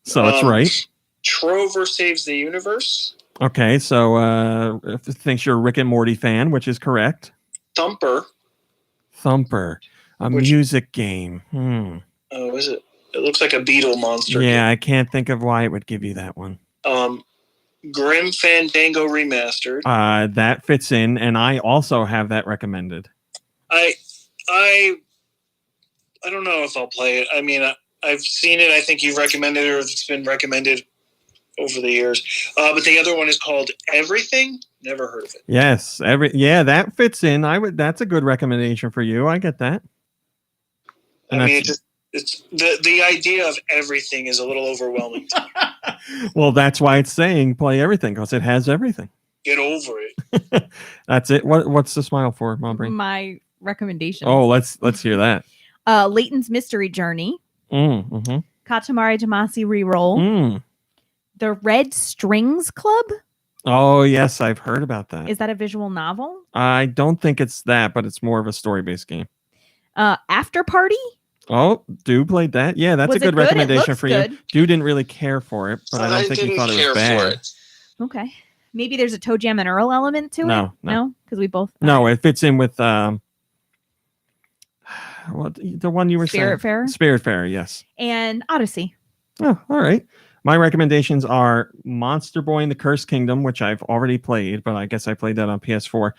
Speaker 2: So it's right.
Speaker 15: Trover Saves the Universe.
Speaker 2: Okay, so thinks you're a Rick and Morty fan, which is correct.
Speaker 15: Thumper,
Speaker 2: a music game.
Speaker 15: Oh, is it? It looks like a beetle monster.
Speaker 2: Yeah, I can't think of why it would give you that one.
Speaker 15: Grim Fandango Remastered.
Speaker 2: That fits in, and I also have that recommended.
Speaker 15: I don't know if I'll play it. I've seen it. I think you've recommended it, or it's been recommended over the years. But the other one is called Everything. Never heard of it.
Speaker 2: Yes, that fits in. That's a good recommendation for you. I get that. And
Speaker 15: it's the idea of everything is a little overwhelming.
Speaker 2: Well, that's why it's saying play everything, because it has everything.
Speaker 15: Get over it.
Speaker 2: That's it. What's the smile for, Mom Brain?
Speaker 5: My recommendation.
Speaker 2: Oh, let's hear that.
Speaker 5: Leighton's Mystery Journey.
Speaker 2: Mm-hmm.
Speaker 5: Katamari Damacy Reroll. The Red Strings Club.
Speaker 2: Oh, yes, I've heard about that.
Speaker 5: Is that a visual novel?
Speaker 2: I don't think it's that, but it's more of a story-based game.
Speaker 5: After Party.
Speaker 2: Oh, Dew played that. Yeah, that's a good recommendation for you. Dew didn't really care for it, but I don't think he thought it was bad.
Speaker 5: Okay. Maybe there's a Toe Jam and Earl element to it? No? Because we both...
Speaker 2: No, it fits in with... the one you were saying. Spiritfarer, yes.
Speaker 5: And Odyssey.
Speaker 2: Oh, all right. My recommendations are Monster Boy and the Cursed Kingdom, which I've already played, but I guess I played that on PS4.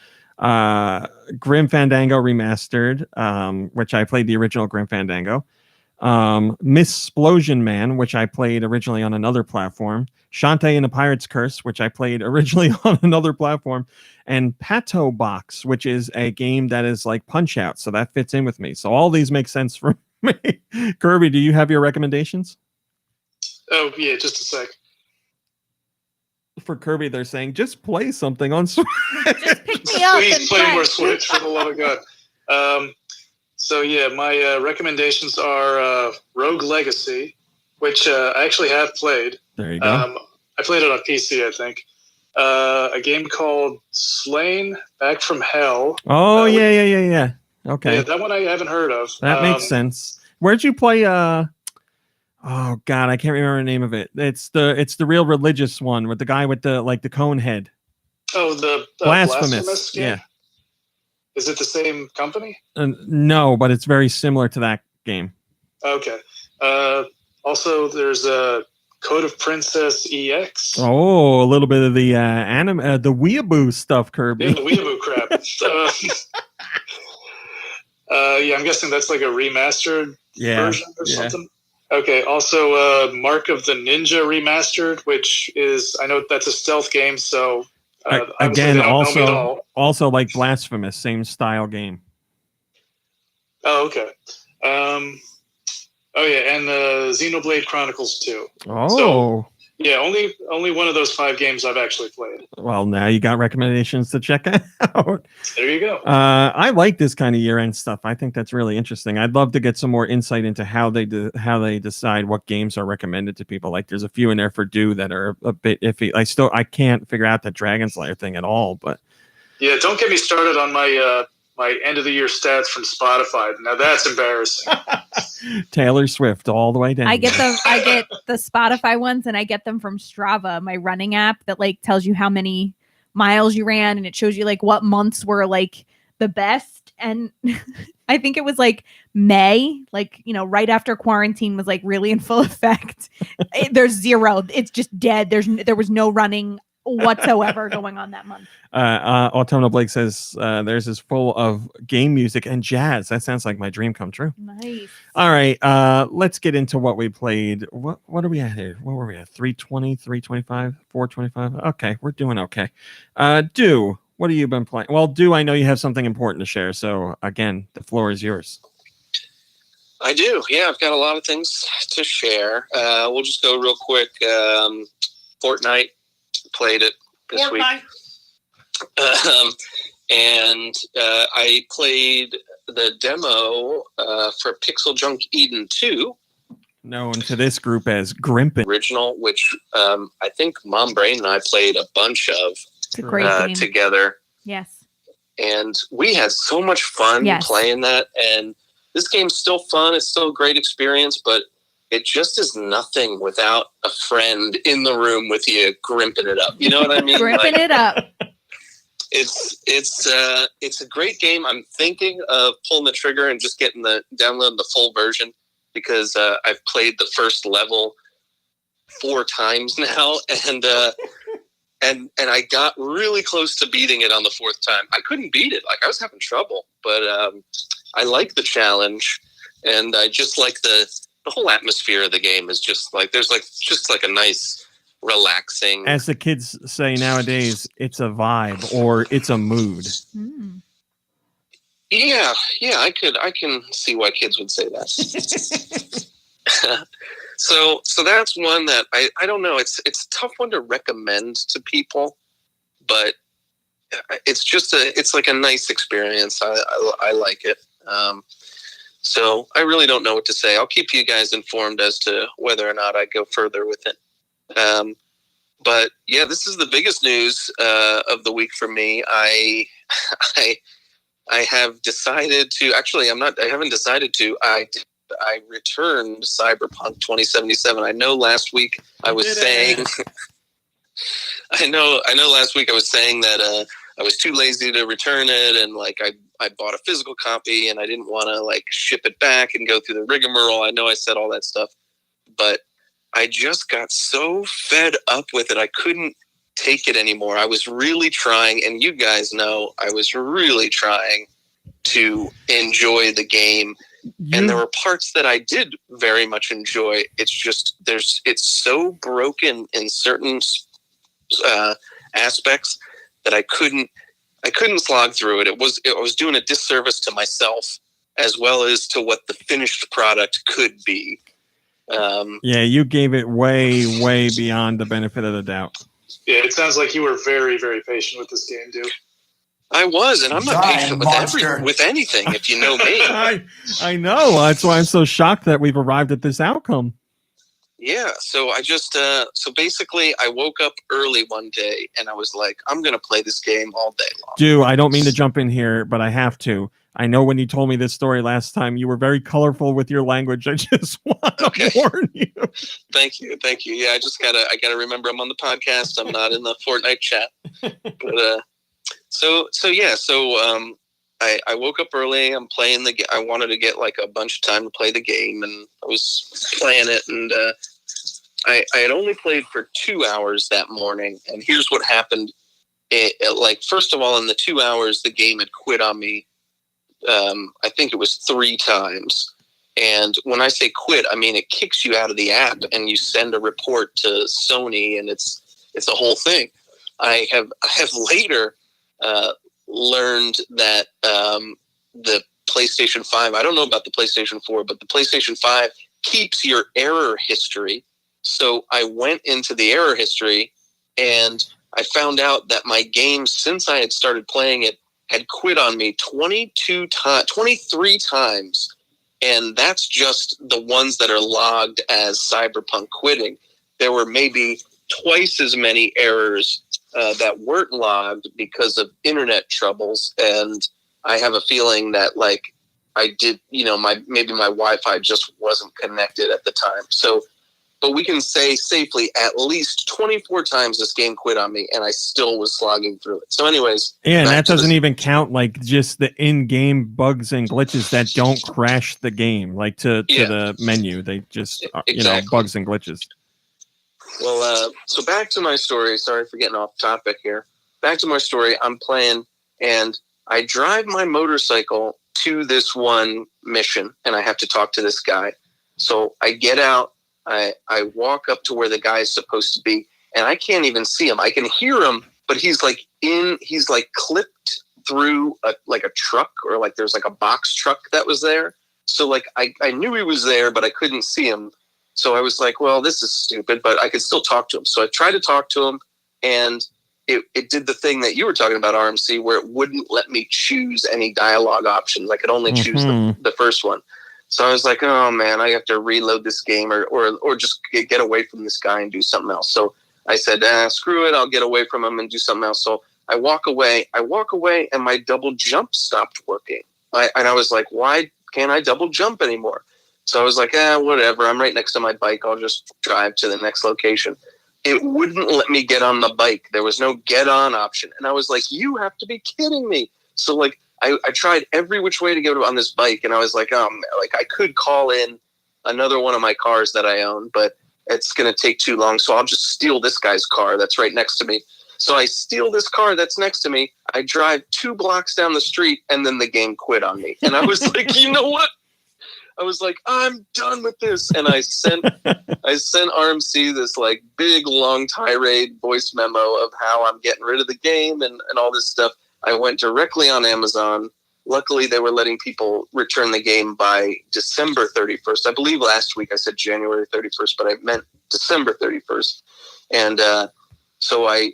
Speaker 2: Grim Fandango Remastered, which I played the original Grim Fandango. Missplosion Man, which I played originally on another platform. Shantae and the Pirate's Curse, which I played originally on another platform. And Pato Box, which is a game that is like Punch-Out, so that fits in with me. So all these make sense for me. Kirby, do you have your recommendations?
Speaker 9: Oh, yeah, just a sec.
Speaker 2: For Kirby, they're saying, just play something on Switch.
Speaker 5: Just pick me up
Speaker 9: Please
Speaker 5: and
Speaker 9: play more Switch, for the love of God. So, yeah, my recommendations are Rogue Legacy, which I actually have played.
Speaker 2: There you go.
Speaker 9: I played it on PC, I think. A game called Slain Back from Hell.
Speaker 2: Oh, yeah. Okay.
Speaker 9: Yeah, that one I haven't heard of.
Speaker 2: That makes sense. Where'd you play... Oh God, I can't remember the name of it. It's the real religious one with the guy with the cone head.
Speaker 9: Oh, the
Speaker 2: Blasphemous
Speaker 9: game?
Speaker 2: Yeah.
Speaker 9: Is it the same company?
Speaker 2: No, but it's very similar to that game.
Speaker 9: Okay. Also, there's a Code of Princess EX.
Speaker 2: Oh, a little bit of the anime, the weeaboo stuff, Kirby.
Speaker 9: Yeah, the weeaboo crap. Yeah, I'm guessing that's like a remastered version or something. Okay, also Mark of the Ninja Remastered, which is, I know that's a stealth game, so
Speaker 2: again, also like Blasphemous, same style game.
Speaker 9: Oh, okay. Oh yeah, and Xenoblade Chronicles 2.
Speaker 2: Oh.
Speaker 9: So, yeah, only one of those 5 games I've actually played.
Speaker 2: Well, now you got recommendations to check out.
Speaker 9: There you go.
Speaker 2: I like this kind of year-end stuff. I think that's really interesting. I'd love to get some more insight into how they decide what games are recommended to people. Like, there's a few in there for Dew that are a bit iffy. I can't figure out the Dragon Slayer thing at all. But
Speaker 9: yeah, don't get me started on my my end of the year stats from Spotify. Now that's embarrassing.
Speaker 2: Taylor Swift all the way down.
Speaker 5: I get the Spotify ones, and I get them from Strava, my running app that like tells you how many miles you ran, and it shows you like what months were like the best. And I think it was like May, like, you know, right after quarantine was like really in full effect. There's zero. It's just dead. There was no running whatsoever going on that month.
Speaker 2: Autumnal Blake says theirs is full of game music and jazz. That sounds like my dream come true.
Speaker 5: Nice.
Speaker 2: All right, let's get into what we played. What are we at here? What were we at? 320, 325, 425? Okay, we're doing okay. Dew, what have you been playing? Well, Dew, I know you have something important to share, so again, the floor is yours.
Speaker 1: I do. Yeah, I've got a lot of things to share. We'll just go real quick. Fortnite, played it this week. And I played the demo for Pixel Junk Eden 2.
Speaker 2: Known to this group as Grimpin.
Speaker 1: Original, which I think Mom Brain and I played a bunch of
Speaker 5: it's a great game.
Speaker 1: Together.
Speaker 5: Yes.
Speaker 1: And we had so much fun playing that. And this game's still fun. It's still a great experience, but it just is nothing without a friend in the room with you grimping it up. You know what I mean?
Speaker 5: Grimping it up.
Speaker 1: It's a great game. I'm thinking of pulling the trigger and just downloading the full version because I've played the first level 4 times now, and I got really close to beating it on the 4th time. I couldn't beat it. Like, I was having trouble, but I like the challenge, and I just like the whole atmosphere of the game is just like there's just a nice relaxing.
Speaker 2: As the kids say nowadays, it's a vibe or it's a mood.
Speaker 1: Yeah, I can see why kids would say that. So that's one that I don't know. It's a tough one to recommend to people, but it's like a nice experience. I like it. So I really don't know what to say. I'll keep you guys informed as to whether or not I go further with it. But yeah, this is the biggest news of the week for me. I have decided to. Actually, I haven't decided to. I returned Cyberpunk 2077. I know last week I was saying. I know. Last week I was saying that I was too lazy to return it, and like I bought a physical copy, and I didn't want to like ship it back and go through the rigmarole. I know I said all that stuff, but I just got so fed up with it. I couldn't take it anymore. I was really trying, and you guys know I was really trying to enjoy the game. And there were parts that I did very much enjoy. It's just it's so broken in certain aspects that I couldn't slog through it. I was doing a disservice to myself as well as to what the finished product could be.
Speaker 2: Yeah, you gave it way beyond the benefit of the doubt.
Speaker 9: Yeah, it sounds like you were very, very patient with this game, dude.
Speaker 1: I was, and I'm not patient with anything, if you know me.
Speaker 2: I know. That's why I'm so shocked that we've arrived at this outcome.
Speaker 1: Yeah, so I just so basically I woke up early one day and I was like, I'm gonna play this game all day long.
Speaker 2: Dude, I don't mean to jump in here, but I have to. I know when you told me this story last time, you were very colorful with your language. I just want to warn you.
Speaker 1: Thank you. Yeah, I gotta remember I'm on the podcast. I'm not in the Fortnite chat. But so I woke up early. I'm playing the game. I wanted to get like a bunch of time to play the game, and I was playing it, and I had only played for 2 hours that morning. And here's what happened. First of all, in the 2 hours, the game had quit on me. I think it was 3 times. And when I say quit, I mean it kicks you out of the app and you send a report to Sony, and it's a whole thing. I have later learned that the PlayStation 5, I don't know about the PlayStation 4, but the PlayStation 5 keeps your error history. So I went into the error history and I found out that my game, since I had started playing it, had quit on me 23 times. And that's just the ones that are logged as Cyberpunk quitting. There were maybe twice as many errors that weren't logged because of internet troubles. And I have a feeling that I did, maybe my Wi-Fi just wasn't connected at the time. So, but we can say safely at least 24 times this game quit on me, and I still was slogging through it. So anyways.
Speaker 2: Yeah, and that doesn't even count just the in-game bugs and glitches that don't crash the game, to the menu. They just, bugs and glitches.
Speaker 1: Well, so back to my story. Sorry for getting off topic here. Back to my story. I'm playing, and I drive my motorcycle to this one mission, and I have to talk to this guy. So I get out. I walk up to where the guy is supposed to be, and I can't even see him. I can hear him, but he's clipped through a truck, or there's a box truck that was there. So I knew he was there, but I couldn't see him. So I was like, well, this is stupid, but I could still talk to him. So I tried to talk to him, and it did the thing that you were talking about, RMC, where it wouldn't let me choose any dialogue options. I could only choose the first one. So I was like, oh man, I have to reload this game or just get away from this guy and do something else. So I said, screw it, I'll get away from him and do something else. So I walk away, and my double jump stopped working. And I was like, why can't I double jump anymore? So I was like, whatever, I'm right next to my bike, I'll just drive to the next location. It wouldn't let me get on the bike. There was no get on option. And I was like, you have to be kidding me. So I tried every which way to get on this bike, and I was like, I could call in another one of my cars that I own, but it's going to take too long, so I'll just steal this guy's car that's right next to me. So I steal this car that's next to me, I drive 2 blocks down the street, and then the game quit on me. And I was like, you know what? I was like, I'm done with this. And I sent RMC this big, long tirade voice memo of how I'm getting rid of the game and all this stuff. I went directly on Amazon. Luckily, they were letting people return the game by December 31st. I believe last week I said January 31st, but I meant December 31st. And So I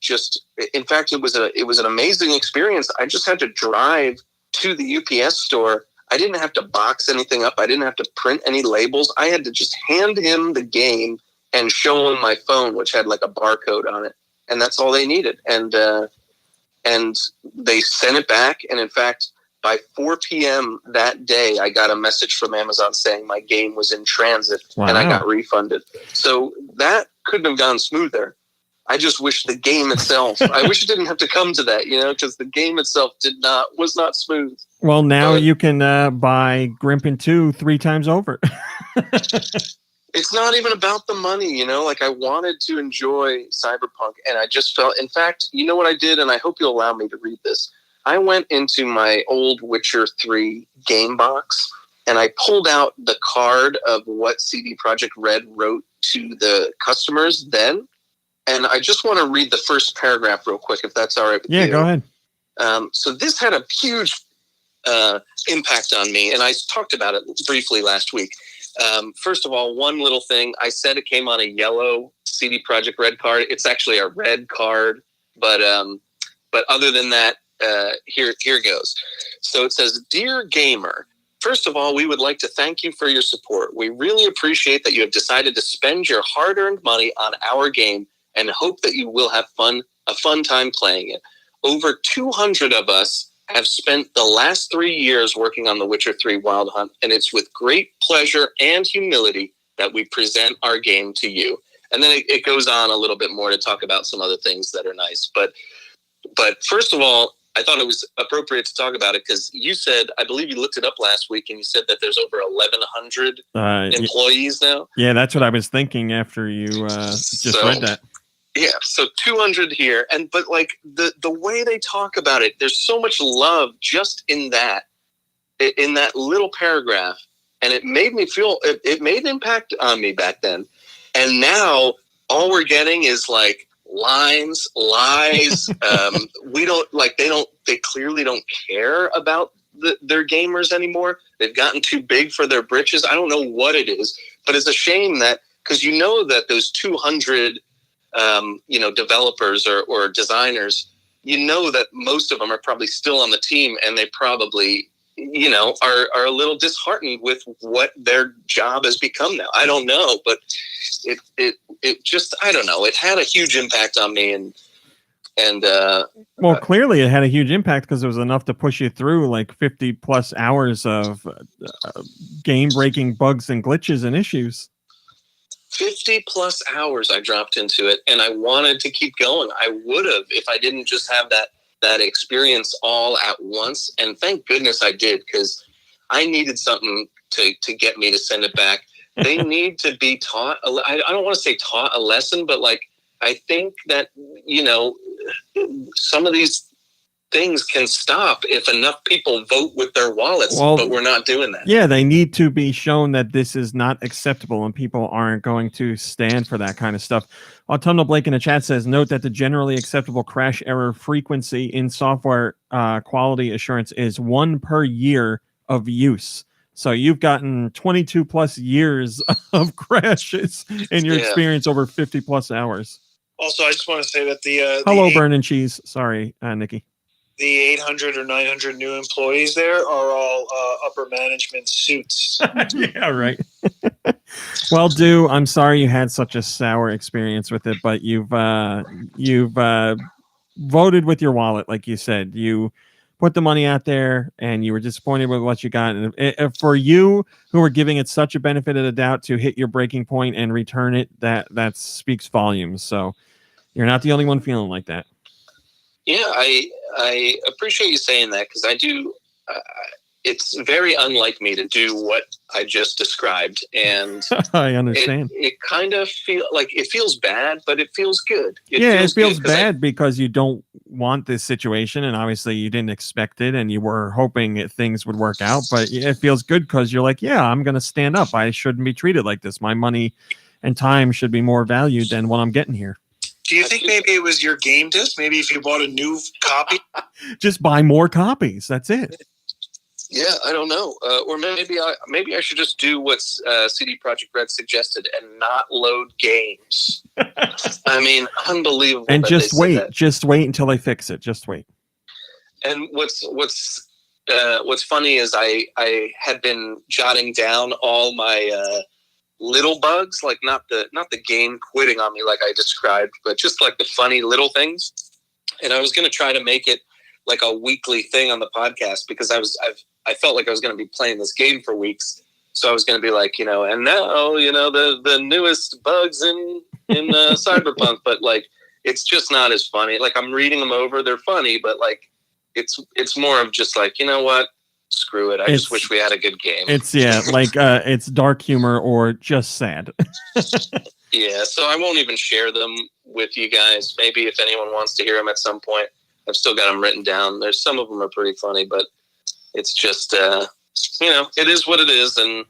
Speaker 1: just, in fact, it was an amazing experience. I just had to drive to the UPS store. I didn't have to box anything up. I didn't have to print any labels. I had to just hand him the game and show him my phone, which had like a barcode on it. And that's all they needed. And they sent it back. And in fact, by 4 p.m. that day, I got a message from Amazon saying my game was in transit and I got refunded. So that couldn't have gone smoother. I just wish the game itself, I wish it didn't have to come to that, because the game itself was not smooth.
Speaker 2: Well, now you can buy Grimpin 2 3 times over.
Speaker 1: It's not even about the money, like I wanted to enjoy Cyberpunk and I just felt, in fact, you know what I did? And I hope you'll allow me to read this. I went into my old Witcher 3 game box and I pulled out the card of what CD Projekt Red wrote to the customers then. And I just want to read the first paragraph real quick, if that's all right with you.
Speaker 2: Yeah, go ahead.
Speaker 1: So this had a huge impact on me, and I talked about it briefly last week. First of all, one little thing. I said it came on a yellow CD Projekt Red card. It's actually a red card, but other than that, here goes. So it says, "Dear gamer, first of all, we would like to thank you for your support. We really appreciate that you have decided to spend your hard-earned money on our game and hope that you will have a fun time playing it. Over 200 of us have spent the last 3 years working on The Witcher 3 Wild Hunt, and it's with great pleasure and humility that we present our game to you." And then it goes on a little bit more to talk about some other things that are nice. But first of all, I thought it was appropriate to talk about it because you said, I believe you looked it up last week, and you said that there's over 1,100 employees now.
Speaker 2: Yeah, that's what I was thinking after you just read that.
Speaker 1: Yeah, so 200 here, but like the way they talk about it, there's so much love just in that little paragraph, and it made me feel it made an impact on me back then, and now all we're getting is like lines, lies. They clearly don't care about their gamers anymore. They've gotten too big for their britches. I don't know what it is, but it's a shame that because that those 200. Developers or designers, that most of them are probably still on the team and they probably, are a little disheartened with what their job has become now. I don't know, but it just, I don't know. It had a huge impact on me
Speaker 2: well, clearly it had a huge impact because it was enough to push you through like 50 plus hours of game breaking bugs and glitches and issues.
Speaker 1: 50 plus hours I dropped into it, and I wanted to keep going. I would have if I didn't just have that experience all at once, and thank goodness I did, because I needed something to get me to send it back. They need to be taught. I don't want to say taught a lesson, but like I think that some of these things can stop if enough people vote with their wallets, but we're not doing that.
Speaker 2: Yeah, they need to be shown that this is not acceptable and people aren't going to stand for that kind of stuff. Autumnal Blake in the chat says, note that the generally acceptable crash error frequency in software quality assurance is 1 per year of use. So you've gotten 22 plus years of crashes in your experience over 50 plus hours.
Speaker 15: Also, I just want to say that
Speaker 2: Hello, Burn and Cheese. Sorry, Nikki.
Speaker 15: The 800 or 900 new employees there are all upper management suits.
Speaker 2: Yeah, right. Well, I'm sorry you had such a sour experience with it, but you've voted with your wallet, like you said. You put the money out there, and you were disappointed with what you got. And for you, who were giving it such a benefit of the doubt to hit your breaking point and return it, that speaks volumes. So you're not the only one feeling like that.
Speaker 1: Yeah, I appreciate you saying that because I do. It's very unlike me to do what I just described, and
Speaker 2: I understand.
Speaker 1: It kind of feels bad, but it feels good.
Speaker 2: It feels bad because you don't want this situation, and obviously you didn't expect it, and you were hoping things would work out. But it feels good because you're like, yeah, I'm going to stand up. I shouldn't be treated like this. My money and time should be more valued than what I'm getting here.
Speaker 15: Do you think maybe it was your game disc? Maybe if you bought a new copy?
Speaker 2: Just buy more copies. That's it.
Speaker 1: Yeah, I don't know, or maybe I should just do what CD Projekt Red suggested and not load games. I mean, unbelievable.
Speaker 2: And
Speaker 1: that
Speaker 2: just
Speaker 1: they said
Speaker 2: wait,
Speaker 1: that.
Speaker 2: just wait until they fix it. Just wait.
Speaker 1: And what's funny is I had been jotting down all my little bugs, like not the game quitting on me like I described, but just like the funny little things. And I was going to try to make it like a weekly thing on the podcast because I felt like I was going to be playing this game for weeks. So I was going to be like, and now, the newest bugs in Cyberpunk, but like, it's just not as funny. Like I'm reading them over. They're funny, but like, it's more of just like, you know what? Screw it. I just wish we had a good game.
Speaker 2: It's it's dark humor or just sad.
Speaker 1: Yeah. So I won't even share them with you guys. Maybe if anyone wants to hear them at some point, I've still got them written down. There's some of them are pretty funny, but it's just, it is what it is. And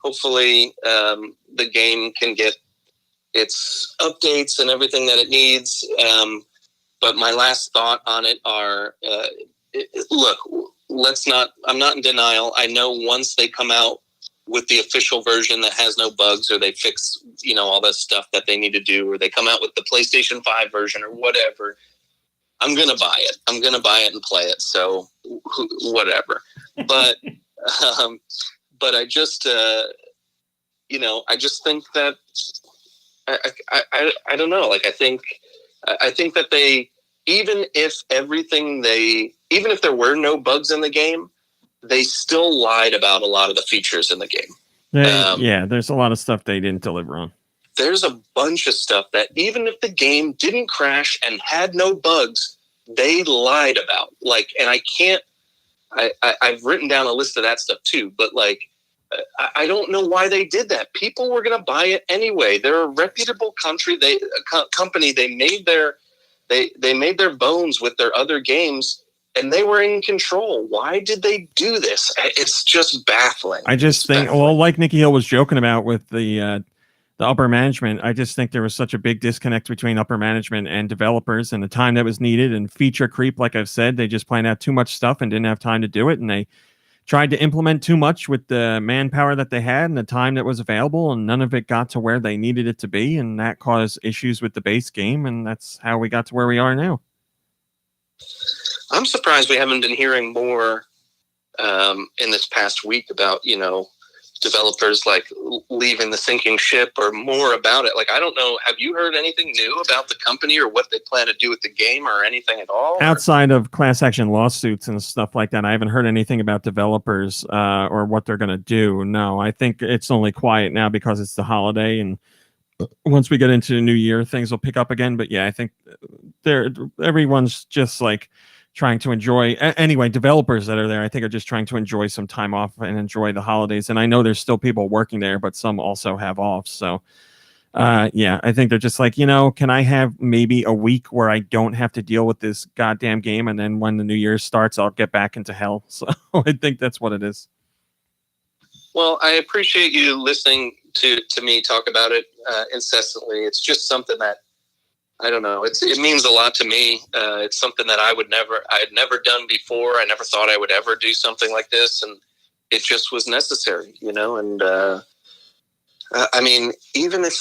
Speaker 1: hopefully the game can get its updates and everything that it needs. But my last thought on it are, look, I'm not in denial. I know once they come out with the official version that has no bugs or they fix, all the stuff that they need to do, or they come out with the PlayStation 5 version or whatever, I'm going to buy it. I'm going to buy it and play it. So whatever. But, but I just, I just think that I don't know. Like, I think that they, even if there were no bugs in the game, they still lied about a lot of the features in the game.
Speaker 2: Yeah, there's a lot of stuff they didn't deliver on.
Speaker 1: There's a bunch of stuff that even if the game didn't crash and had no bugs, they lied about. Like, and I've written down a list of that stuff too, but like, I don't know why they did that. People were going to buy it anyway. They're a reputable company. They made their bones with their other games, and they were in control. Why did they do this? It's just baffling.
Speaker 2: I just think, well, like Nikki Hill was joking about with the upper management, I just think there was such a big disconnect between upper management and developers and the time that was needed and feature creep. Like I've said, they just planned out too much stuff and didn't have time to do it. And they tried to implement too much with the manpower that they had and the time that was available, and none of it got to where they needed it to be. And that caused issues with the base game. And that's how we got to where we are now.
Speaker 1: I'm surprised we haven't been hearing more in this past week about, developers like leaving the sinking ship or more about it. Like, I don't know. Have you heard anything new about the company or what they plan to do with the game or anything at all?
Speaker 2: Outside of class action lawsuits and stuff like that, I haven't heard anything about developers or what they're going to do. No, I think it's only quiet now because it's the holiday, and once we get into the new year, things will pick up again. But yeah, I think everyone's just like trying to enjoy. Anyway, developers that are there, I think, are just trying to enjoy some time off and enjoy the holidays. And I know there's still people working there, but some also have off. So yeah, I think they're just like, can I have maybe a week where I don't have to deal with this goddamn game? And then when the new year starts, I'll get back into hell. So I think that's what it is.
Speaker 1: Well, I appreciate you listening to me talk about it incessantly. It's just something that, I don't know. It means a lot to me. It's something that I had never done before. I never thought I would ever do something like this, and it just was necessary, And I mean, even if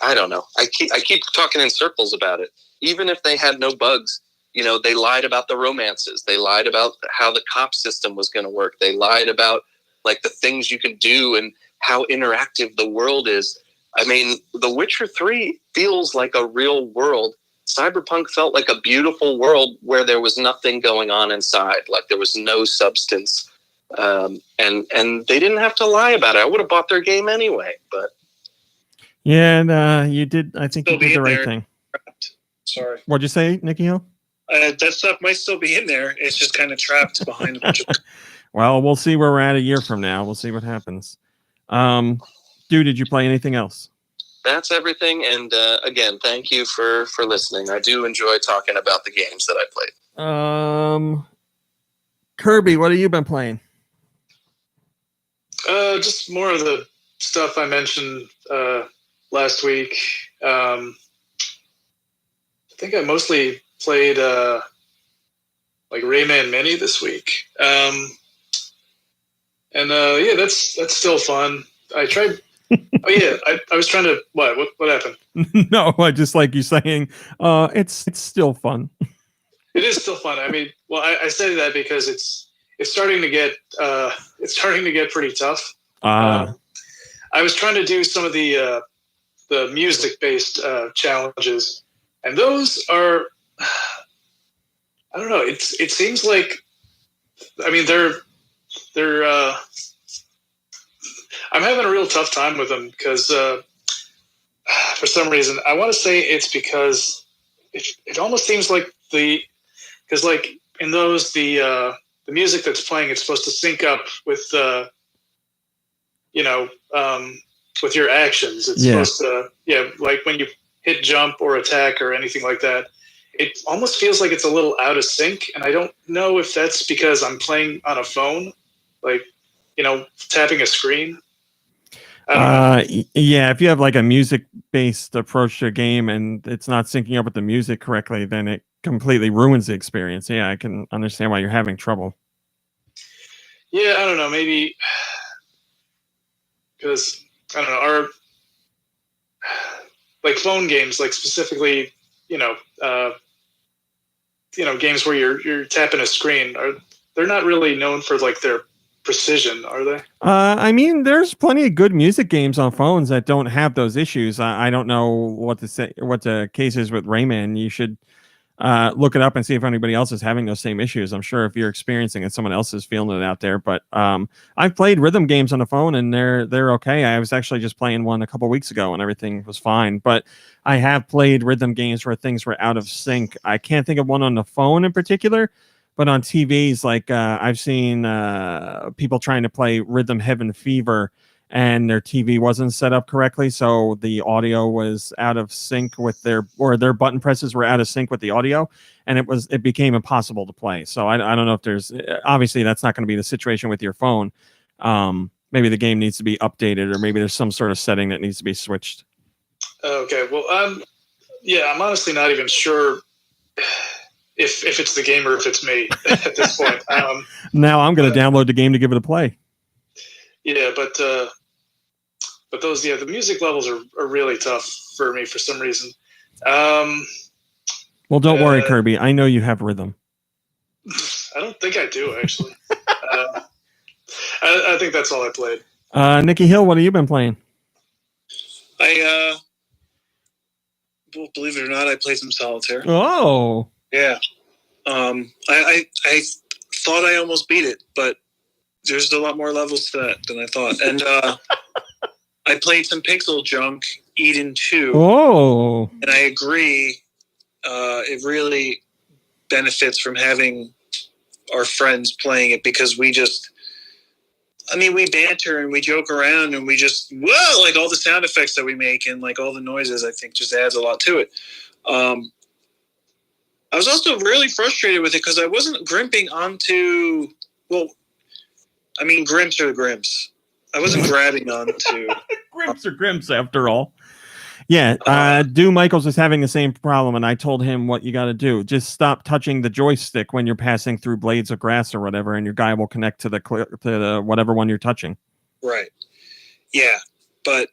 Speaker 1: I don't know, I keep talking in circles about it. Even if they had no bugs, they lied about the romances. They lied about how the cop system was going to work. They lied about like the things you can do and how interactive the world is. I mean, The Witcher 3 feels like a real world. Cyberpunk felt like a beautiful world where there was nothing going on inside, like there was no substance. And they didn't have to lie about it. I would have bought their game anyway, but
Speaker 2: yeah, and you did. I think you did the right thing.
Speaker 9: Sorry.
Speaker 2: What'd you say, Nikki Hill?
Speaker 9: That stuff might still be in there. It's just kind of trapped behind a bunch of.
Speaker 2: Well, we'll see where we're at a year from now. We'll see what happens. Dude, did you play anything else?
Speaker 1: That's everything. And again, thank you for listening. I do enjoy talking about the games that I played.
Speaker 2: Kirby, what have you been playing?
Speaker 9: Just more of the stuff I mentioned last week. I think I mostly played like Rayman Mini this week. And yeah, that's still fun. I tried. Oh yeah, I was trying to what happened?
Speaker 2: No, I just like you saying, it's still fun.
Speaker 9: It is still fun. I mean, well, I say that because it's starting to get pretty tough. I was trying to do some of the music based challenges, and those are, I don't know. It seems like, I mean, they're I'm having a real tough time with them because for some reason I want to say it's because it almost seems like because like in those the music that's playing, it's supposed to sync up with with your actions. It's supposed to like when you hit jump or attack or anything like that, it almost feels like it's a little out of sync, and I don't know if that's because I'm playing on a phone, like tapping a screen.
Speaker 2: Yeah, if you have like a music based approach to a game and it's not syncing up with the music correctly, then it completely ruins the experience. Yeah, I can understand why you're having trouble.
Speaker 9: Yeah, I don't know, maybe because I don't know, our like phone games, like specifically, games where you're tapping a screen, they're not really known for like their precision, are they?
Speaker 2: I mean, there's plenty of good music games on phones that don't have those issues. I don't know what the case is with Rayman. You should look it up and see if anybody else is having those same issues. I'm sure if you're experiencing it, someone else is feeling it out there. But I've played rhythm games on the phone and they're okay. I was actually just playing one a couple weeks ago and everything was fine. But I have played rhythm games where things were out of sync. I can't think of one on the phone in particular. But on TVs, like I've seen people trying to play Rhythm Heaven Fever, and their TV wasn't set up correctly, so the audio was out of sync with their button presses were out of sync with the audio, and it became impossible to play. So I don't know if there's obviously that's not going to be the situation with your phone. Maybe the game needs to be updated, or maybe there's some sort of setting that needs to be switched.
Speaker 9: Okay, well, I'm honestly not even sure if it's the game or if it's me at this point.
Speaker 2: Now I'm going to download the game to give it a play.
Speaker 9: Yeah, but those, the music levels are really tough for me for some reason.
Speaker 2: Well, don't worry, Kirby. I know you have rhythm.
Speaker 9: I don't think I do, actually. I think that's all I played.
Speaker 2: Nikki Hill, what have you been playing?
Speaker 15: Well, believe it or not, I played some solitaire.
Speaker 2: Oh.
Speaker 15: Yeah. I thought I almost beat it, but there's a lot more levels to that than I thought. And I played some Pixel Junk, Eden 2.
Speaker 2: Oh.
Speaker 15: And I agree. It really benefits from having our friends playing it because we banter and we joke around and we just, like all the sound effects that we make and like all the noises, I think just adds a lot to it. I was also really frustrated with it because I wasn't grimping onto, grimps are grimps. I wasn't grabbing onto.
Speaker 2: Grimps are grimps after all. Yeah, Do Michaels is having the same problem, and I told him what you got to do. Just stop touching the joystick when you're passing through blades of grass or whatever, and your guy will connect to the whatever one you're touching.
Speaker 15: Right. Yeah, but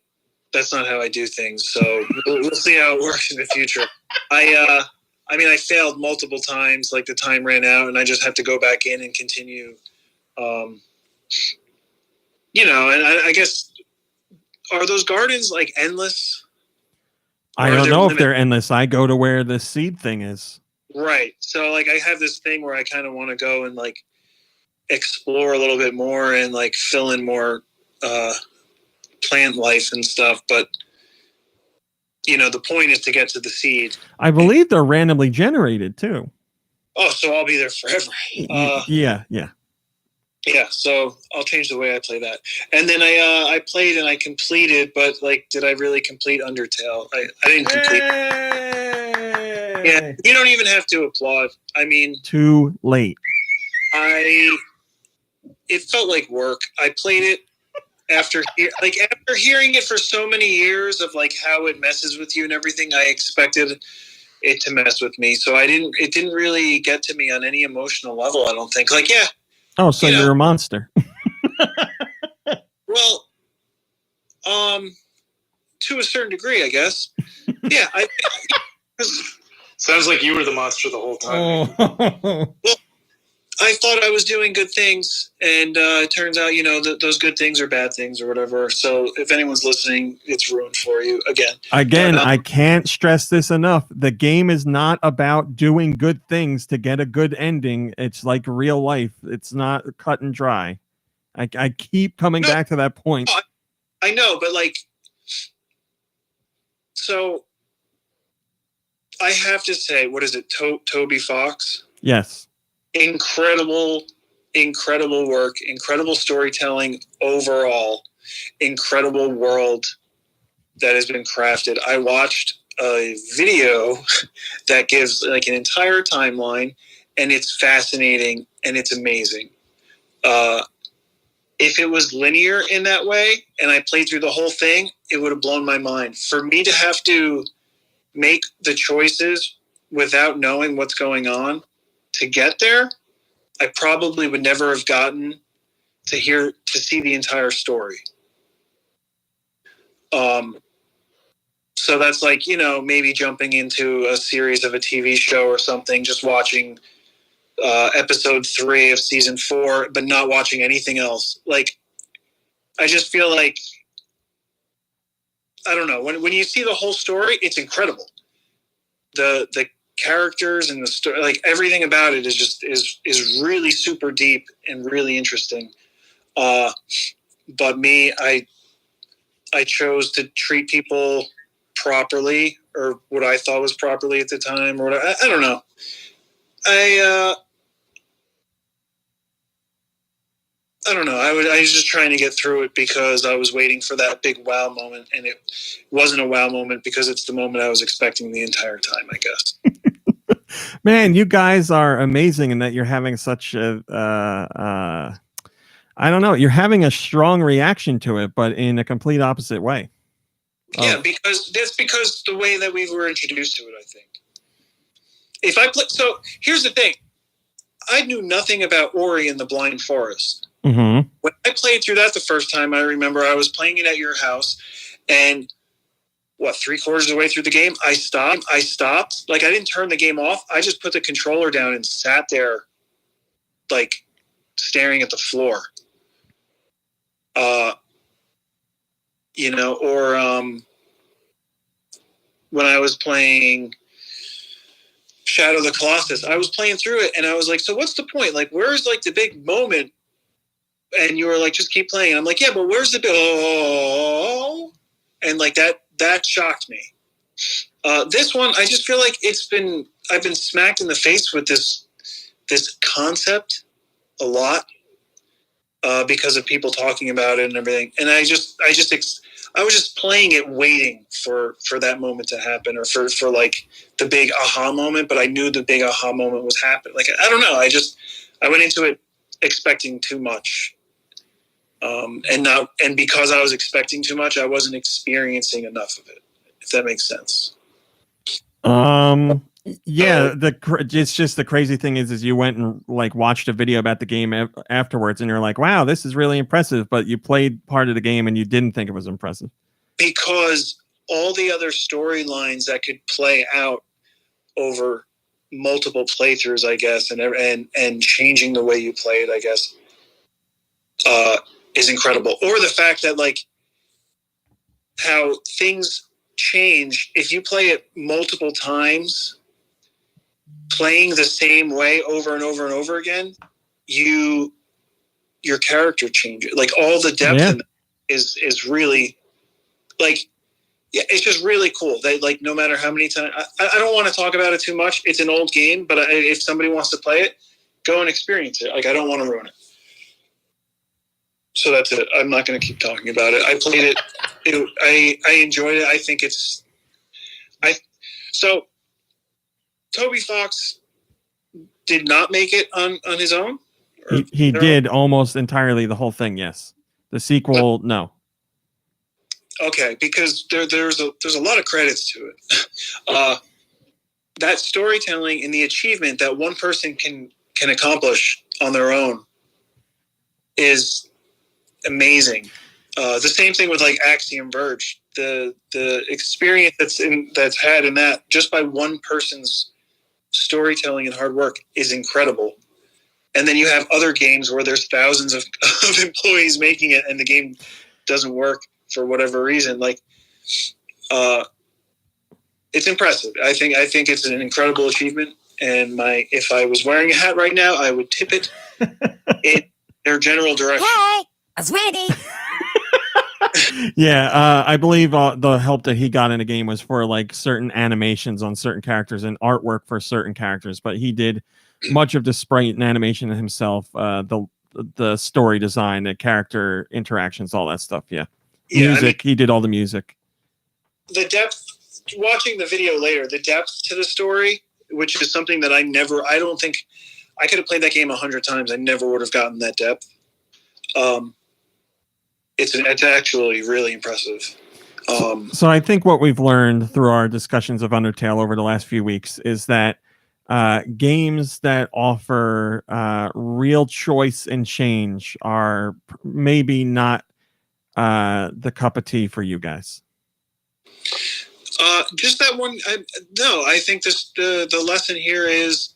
Speaker 15: that's not how I do things, so we'll see how it works in the future. I failed multiple times, like the time ran out, and I just had to go back in and continue. And I guess, are those gardens like endless?
Speaker 2: I don't know if they're endless. I go to where the seed thing is.
Speaker 15: Right. So like I have this thing where I kind of want to go and like explore a little bit more and like fill in more plant life and stuff. But, the point is to get to the seed.
Speaker 2: I believe they're randomly generated too.
Speaker 15: Oh, so I'll be there forever.
Speaker 2: Yeah.
Speaker 15: Yeah, so I'll change the way I play that. And then I played and I completed, but like, did I really complete Undertale? I didn't complete. Yeah, you don't even have to applaud. I mean,
Speaker 2: too late.
Speaker 15: It felt like work. I played it after hearing it for so many years of like how it messes with you and everything. I expected it to mess with me, so it didn't really get to me on any emotional level. I don't think. Like, yeah.
Speaker 2: Oh, so you're a monster.
Speaker 15: Well, to a certain degree, I guess. Yeah,
Speaker 9: sounds like you were the monster the whole time.
Speaker 2: Oh.
Speaker 15: Well, I thought I was doing good things, and it turns out, those good things are bad things or whatever. So if anyone's listening, it's ruined for you again. But,
Speaker 2: I can't stress this enough. The game is not about doing good things to get a good ending. It's like real life. It's not cut and dry. I keep coming back to that point.
Speaker 15: I know, but so I have to say, what is it? Toby Fox?
Speaker 2: Yes.
Speaker 15: Incredible work, incredible storytelling overall, incredible world that has been crafted. I watched a video that gives an entire timeline, and it's fascinating and it's amazing. If it was linear in that way and I played through the whole thing, it would have blown my mind. For me to have to make the choices without knowing what's going on to get there, I probably would never have gotten to see the entire story. So that's maybe jumping into a series of a TV show or something, just watching episode 3 of season 4, but not watching anything else. I just feel like, I don't know, when you see the whole story, it's incredible. The characters and the story, everything about it is really super deep and really interesting. But me, I chose to treat people properly, or what I thought was properly at the time, or whatever. I don't know. I don't know. I was just trying to get through it because I was waiting for that big wow moment, and it wasn't a wow moment because it's the moment I was expecting the entire time, I guess.
Speaker 2: Man, you guys are amazing in that you're having such a, I don't know, you're having a strong reaction to it, but in a complete opposite way.
Speaker 15: Yeah, because the way that we were introduced to it, I think. So here's the thing. I knew nothing about Ori and the Blind Forest.
Speaker 2: Mm-hmm.
Speaker 15: When I played through that the first time, I remember I was playing it at your house, and 3/4 of the way through the game, I stopped. I didn't turn the game off. I just put the controller down and sat there, staring at the floor. When I was playing Shadow of the Colossus, I was playing through it, and I was like, so what's the point? Where's the big moment? And you were like, just keep playing. And I'm like, yeah, but where's the big and that shocked me. This one, I just feel like I've been smacked in the face with this concept a lot because of people talking about it and everything. And I was just playing it, waiting for that moment to happen, or for the big aha moment. But I knew the big aha moment was happening. I don't know. I went into it expecting too much. And because I was expecting too much, I wasn't experiencing enough of it, if that makes sense.
Speaker 2: Yeah, it's just the crazy thing is you went and watched a video about the game afterwards, and you're like, wow, this is really impressive, but you played part of the game and you didn't think it was impressive.
Speaker 15: Because all the other storylines that could play out over multiple playthroughs, I guess, and changing the way you play it, I guess, is incredible. Or the fact that how things change if you play it multiple times, playing the same way over and over and over again, your character changes. All the depth in it is really it's just really cool. They no matter how many times, I don't want to talk about it too much. It's an old game, but if somebody wants to play it, go and experience it. I don't want to ruin it. So that's it. I'm not going to keep talking about it. I played it. I enjoyed it. I think so Toby Fox did not make it on his own?
Speaker 2: He did almost entirely the whole thing, yes. The sequel, no.
Speaker 15: Okay, because there's a lot of credits to it. That storytelling and the achievement that one person can accomplish on their own is amazing. The same thing with like Axiom Verge. The experience that's had in that just by one person's storytelling and hard work is incredible. And then you have other games where there's thousands of employees making it, and the game doesn't work for whatever reason. Like, it's impressive. I think it's an incredible achievement. And if I was wearing a hat right now, I would tip it in their general direction.
Speaker 16: Hey, I was ready.
Speaker 2: Yeah, I believe the help that he got in the game was for like certain animations on certain characters and artwork for certain characters, but he did much of the sprite and animation himself, the story design, the character interactions, all that stuff. Yeah, music. He did all the music.
Speaker 15: The depth, watching the video later, the depth to the story, which is something that I don't think I could have played that game 100 times. I never would have gotten that depth. It's actually really impressive.
Speaker 2: So I think what we've learned through our discussions of Undertale over the last few weeks is that games that offer real choice and change are maybe not the cup of tea for you guys.
Speaker 15: Just that one. No, I think the lesson here is,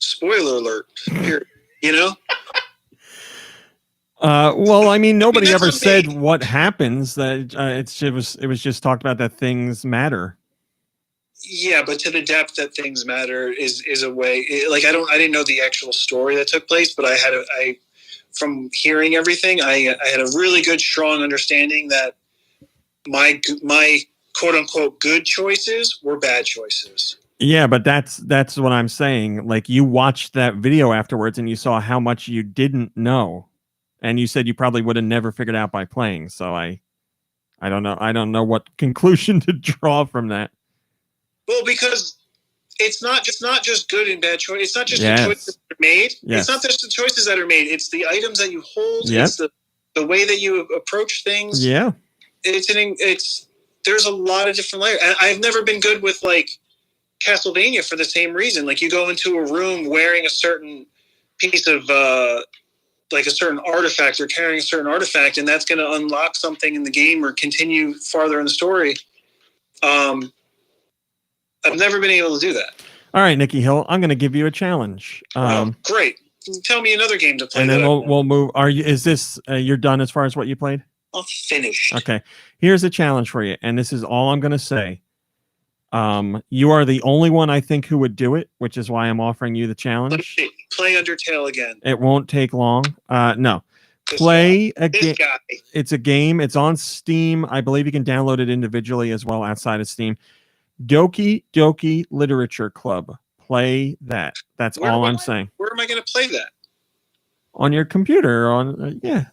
Speaker 15: spoiler alert. Here, you know.
Speaker 2: Well, I mean, nobody ever said what happens. That it was just talked about that things matter.
Speaker 15: Yeah, but to the depth that things matter is a way. Like I didn't know the actual story that took place, but from hearing everything, I had a really good, strong understanding that my quote unquote good choices were bad choices.
Speaker 2: Yeah, but that's what I'm saying. Like you watched that video afterwards and you saw how much you didn't know. And you said you probably would have never figured out by playing. So I don't know. I don't know what conclusion to draw from that.
Speaker 15: Well, because it's not just good and bad choice. It's not just the choices that are made.
Speaker 2: Yes.
Speaker 15: It's not just the choices that are made. It's the items that you hold.
Speaker 2: Yep.
Speaker 15: It's the way that you approach things.
Speaker 2: Yeah.
Speaker 15: There's a lot of different layers. And I've never been good with like Castlevania for the same reason. Like you go into a room wearing a certain piece of like a certain artifact or carrying a certain artifact, and that's going to unlock something in the game or continue farther in the story. I've never been able to do that.
Speaker 2: All right, Nikki Hill, I'm going to give you a challenge.
Speaker 15: Great. Tell me another game to play.
Speaker 2: And then we'll move. Is this you're done as far as what you played?
Speaker 15: I'll finish.
Speaker 2: Okay. Here's a challenge for you, and this is all I'm going to say. You are the only one I think who would do it, which is why I'm offering you the challenge.
Speaker 15: Play Undertale again.
Speaker 2: It won't take long. No. Play a game. It's a game. It's on Steam. I believe you can download it individually as well outside of Steam. Doki Doki Literature Club. Play that. That's all I'm saying.
Speaker 15: Where am I going to play that?
Speaker 2: On your computer.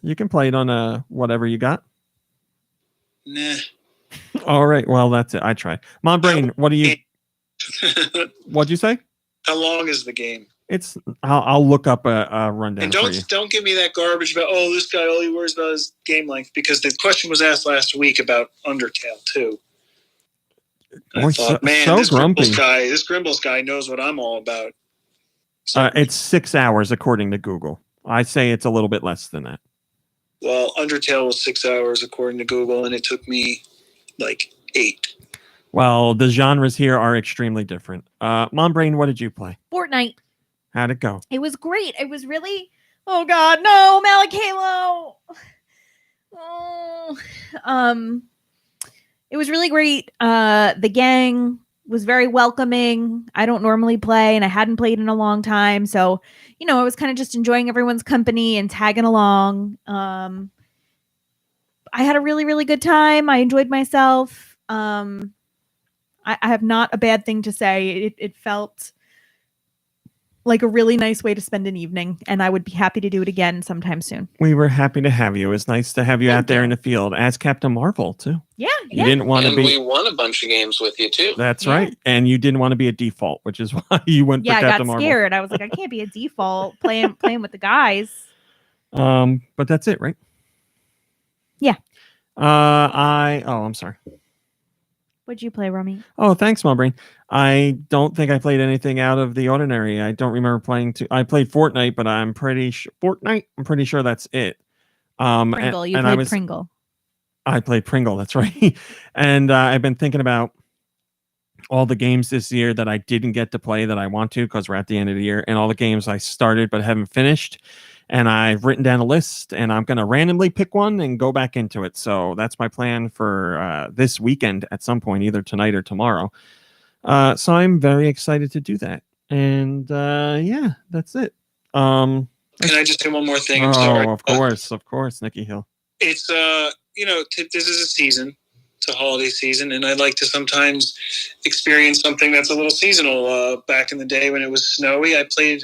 Speaker 2: You can play it on whatever you got.
Speaker 15: Nah.
Speaker 2: All right. Well, that's it. I tried. Mom Brain, what do you? What'd you say?
Speaker 15: How long is the game?
Speaker 2: I'll look up a rundown.
Speaker 15: And
Speaker 2: for you.
Speaker 15: don't give me that garbage about this guy all he worries about is game length, because the question was asked last week about Undertale too. I thought, this Grimbles guy knows what I'm all about.
Speaker 2: It's 6 hours according to Google. I say it's a little bit less than that.
Speaker 15: Well, Undertale was 6 hours according to Google, and it took me like 8.
Speaker 2: Well, the genres here are extremely different. Mom Brain, what did you play?
Speaker 5: Fortnite.
Speaker 2: How'd it go?
Speaker 5: It was great. It was really, oh God, no, Malakalo. Oh, it was really great. The gang was very welcoming. I don't normally play, and I hadn't played in a long time. So, I was kind of just enjoying everyone's company and tagging along. I had a really, really good time. I enjoyed myself. I have not a bad thing to say. It felt like a really nice way to spend an evening, and I would be happy to do it again sometime soon.
Speaker 2: We were happy to have you. It was nice to have you out there in the field as Captain Marvel too.
Speaker 5: Yeah,
Speaker 2: you didn't want to be.
Speaker 1: We won a bunch of games with you too.
Speaker 2: That's right, and you didn't want to be a default, which is why you went for Captain Marvel.
Speaker 5: I got scared. I was like, I can't be a default playing with the guys.
Speaker 2: But that's it, right?
Speaker 5: Yeah.
Speaker 2: I'm sorry.
Speaker 5: What'd you play, Rummy?
Speaker 2: Oh, thanks, Mulbrain. I don't think I played anything out of the ordinary. I don't remember playing. I played Fortnite, but I'm pretty sure that's it.
Speaker 5: Pringle. You played Pringle.
Speaker 2: I played Pringle. That's right. And I've been thinking about all the games this year that I didn't get to play that I want to because we're at the end of the year, and all the games I started but haven't finished. And I've written down a list, and I'm going to randomly pick one and go back into it. So that's my plan for this weekend at some point, either tonight or tomorrow. So I'm very excited to do that. And yeah, that's it.
Speaker 15: Can I just say one more thing? I'm sorry.
Speaker 2: Of course, Nikki Hill.
Speaker 15: It's this is a season. It's a holiday season, and I like to sometimes experience something that's a little seasonal. Back in the day when it was snowy, I played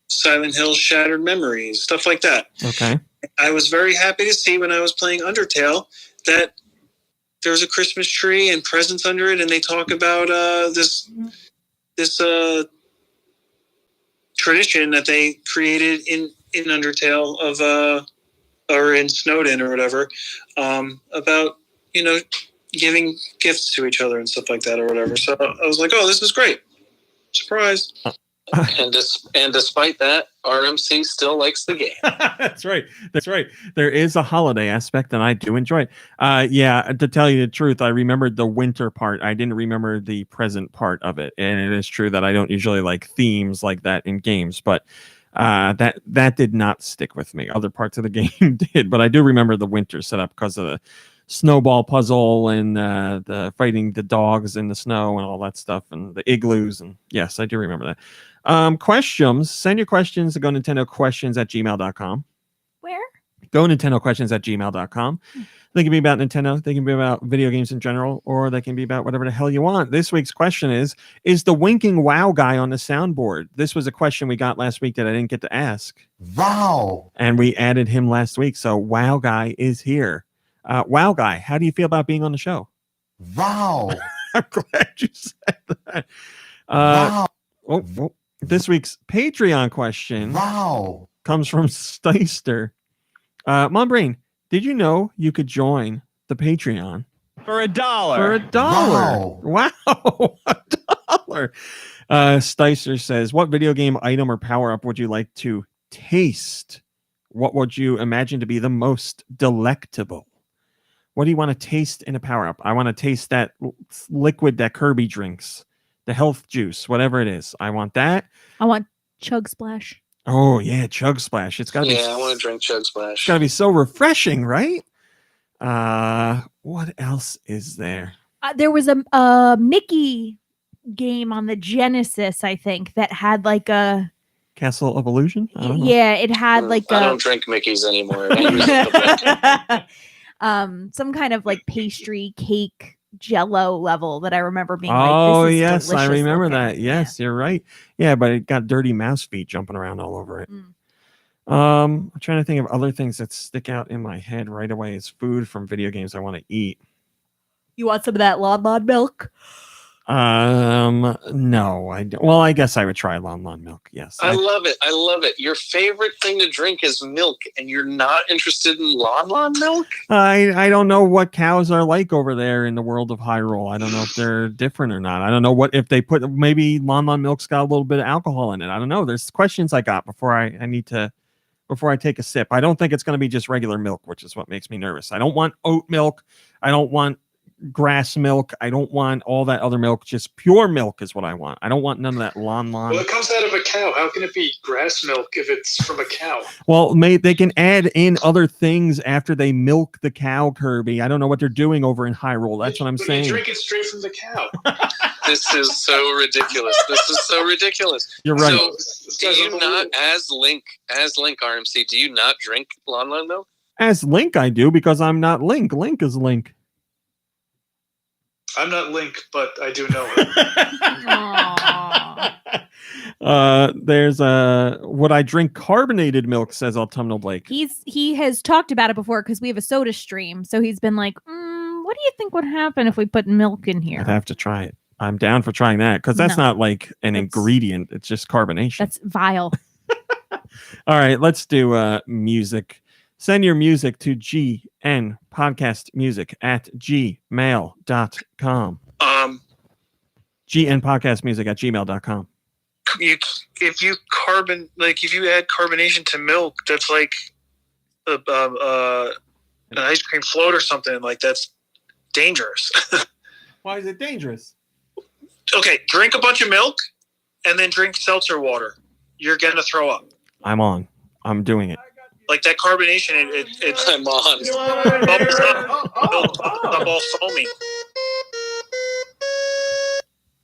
Speaker 15: Silent Hill Shattered Memories, stuff like that.
Speaker 2: Okay.
Speaker 15: I was very happy to see when I was playing Undertale that there's a Christmas tree and presents under it, and they talk about this tradition that they created in Undertale or in Snowden or whatever, about giving gifts to each other and stuff like that or whatever. So I was like, oh, this is great. Surprise.
Speaker 1: And despite that, RMC still likes the game.
Speaker 2: That's right. There is a holiday aspect, and I do enjoy it. Yeah, to tell you the truth, I remembered the winter part. I didn't remember the present part of it. And it is true that I don't usually like themes like that in games, but that did not stick with me. Other parts of the game did, but I do remember the winter setup because of the snowball puzzle and the fighting the dogs in the snow and all that stuff and the igloos. And yes, I do remember that. Questioms, send your questions to GoNintendoQuestions@gmail.com.
Speaker 5: Where?
Speaker 2: GoNintendoQuestions@gmail.com. They can be about Nintendo, they can be about video games in general, or they can be about whatever the hell you want. This week's question is the winking wow guy on the soundboard? This was a question we got last week that I didn't get to ask.
Speaker 14: Wow.
Speaker 2: And we added him last week, so wow guy is here. Wow guy, how do you feel about being on the show?
Speaker 14: Wow.
Speaker 2: I'm glad you said that.
Speaker 14: Wow.
Speaker 2: This week's Patreon question comes from Steister. Mombrain, did you know you could join the Patreon
Speaker 16: for $1?
Speaker 2: For $1. Wow. $1. Steister says, what video game item or power-up would you like to taste? What would you imagine to be the most delectable? What do you want to taste in a power-up? I want to taste that liquid that Kirby drinks. The health juice, whatever it is. I want that.
Speaker 5: I want Chug Splash.
Speaker 2: Oh, yeah, Chug Splash. It's got to be.
Speaker 1: Yeah, I want to drink Chug Splash.
Speaker 2: It's got to be so refreshing, right? What else is there?
Speaker 5: There was a Mickey game on the Genesis, I think, that had like a
Speaker 2: Castle of Illusion? I don't know.
Speaker 5: Yeah, it had like
Speaker 1: I don't drink Mickey's anymore.
Speaker 5: Some kind of like pastry cake Jello level that I remember being
Speaker 2: oh,
Speaker 5: like, this is
Speaker 2: yes, I
Speaker 5: delicious
Speaker 2: remember
Speaker 5: looking.
Speaker 2: that. Yes, you're right. Yeah, but it got dirty mouse feet jumping around all over it. I'm trying to think of other things that stick out in my head right away as food from video games I want to eat.
Speaker 5: You want some of that Lon milk?
Speaker 2: No, I don't. Well, I guess I would try Lon milk. Yes.
Speaker 1: I love it. I love it. Your favorite thing to drink is milk, and you're not interested in Lon milk?
Speaker 2: I don't know what cows are like over there in the world of Hyrule. I don't know if they're different or not. I don't know what if they put maybe Lon milk's got a little bit of alcohol in it. I don't know. There's questions I got before I take a sip. I don't think it's going to be just regular milk, which is what makes me nervous. I don't want oat milk. I don't want grass milk. I don't want all that other milk. Just pure milk is what I want. I don't want none of that Lon.
Speaker 9: Well, it comes out of a cow. How can it be grass milk if it's from a cow?
Speaker 2: Well, they can add in other things after they milk the cow, Kirby. I don't know what they're doing over in Hyrule. That's what I'm saying.
Speaker 9: You drink it straight from the cow.
Speaker 1: This is so ridiculous.
Speaker 2: You're right.
Speaker 1: So, do you not, as Link RMC, do you not drink Lon milk?
Speaker 2: As Link, I do, because I'm not Link. Link is Link.
Speaker 9: I'm not Link, but I do know it.
Speaker 2: There's would I drink carbonated milk, says Autumnal Blake.
Speaker 5: He has talked about it before because we have a soda stream. So he's been like, what do you think would happen if we put milk in here?
Speaker 2: I'd have to try it. I'm down for trying that because that's not like an ingredient. It's just carbonation.
Speaker 5: That's vile.
Speaker 2: All right, let's do music. Send your music to gnpodcastmusic@gmail.com. gnpodcastmusic@gmail.com.
Speaker 15: If you add carbonation to milk, that's like an ice cream float or something. Like, that's dangerous.
Speaker 2: Why is it dangerous?
Speaker 15: Okay, drink a bunch of milk and then drink seltzer water. You're gonna throw up.
Speaker 2: I'm doing it.
Speaker 15: Like that carbonation, it's
Speaker 1: I'm on.
Speaker 15: bubbles up all foamy.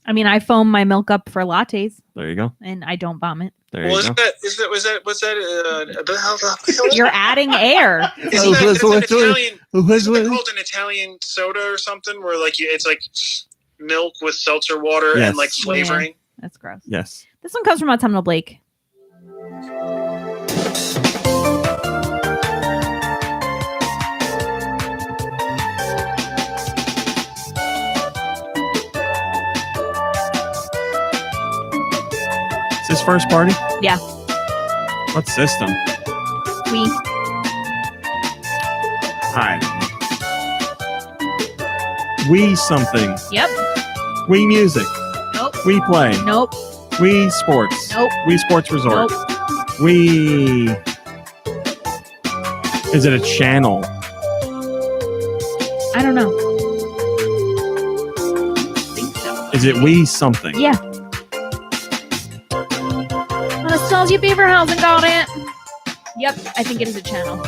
Speaker 5: I mean, I foam my milk up for lattes,
Speaker 2: There you go.
Speaker 5: and I don't vomit.
Speaker 2: There you go.
Speaker 15: What's that?
Speaker 5: You're adding air.
Speaker 15: Isn't it called an Italian soda or something? Where it's like milk with seltzer water
Speaker 2: Yes.
Speaker 15: and like flavoring.
Speaker 5: Yeah, that's gross.
Speaker 2: Yes.
Speaker 5: This one comes from Autumnal Blake.
Speaker 2: Is this first party?
Speaker 5: Yeah.
Speaker 2: What system?
Speaker 5: Wii.
Speaker 2: Hi. Wii something.
Speaker 5: Yep.
Speaker 2: Wii music.
Speaker 5: Nope.
Speaker 2: Wii play.
Speaker 5: Nope.
Speaker 2: Wii sports.
Speaker 5: Nope.
Speaker 2: Wii sports resort.
Speaker 5: Nope.
Speaker 2: Wii. Is it a channel?
Speaker 5: I don't know.
Speaker 2: Is it Wii something?
Speaker 5: Yeah. Nostalgia Beaver Housing got it. Yep, I think it is a channel.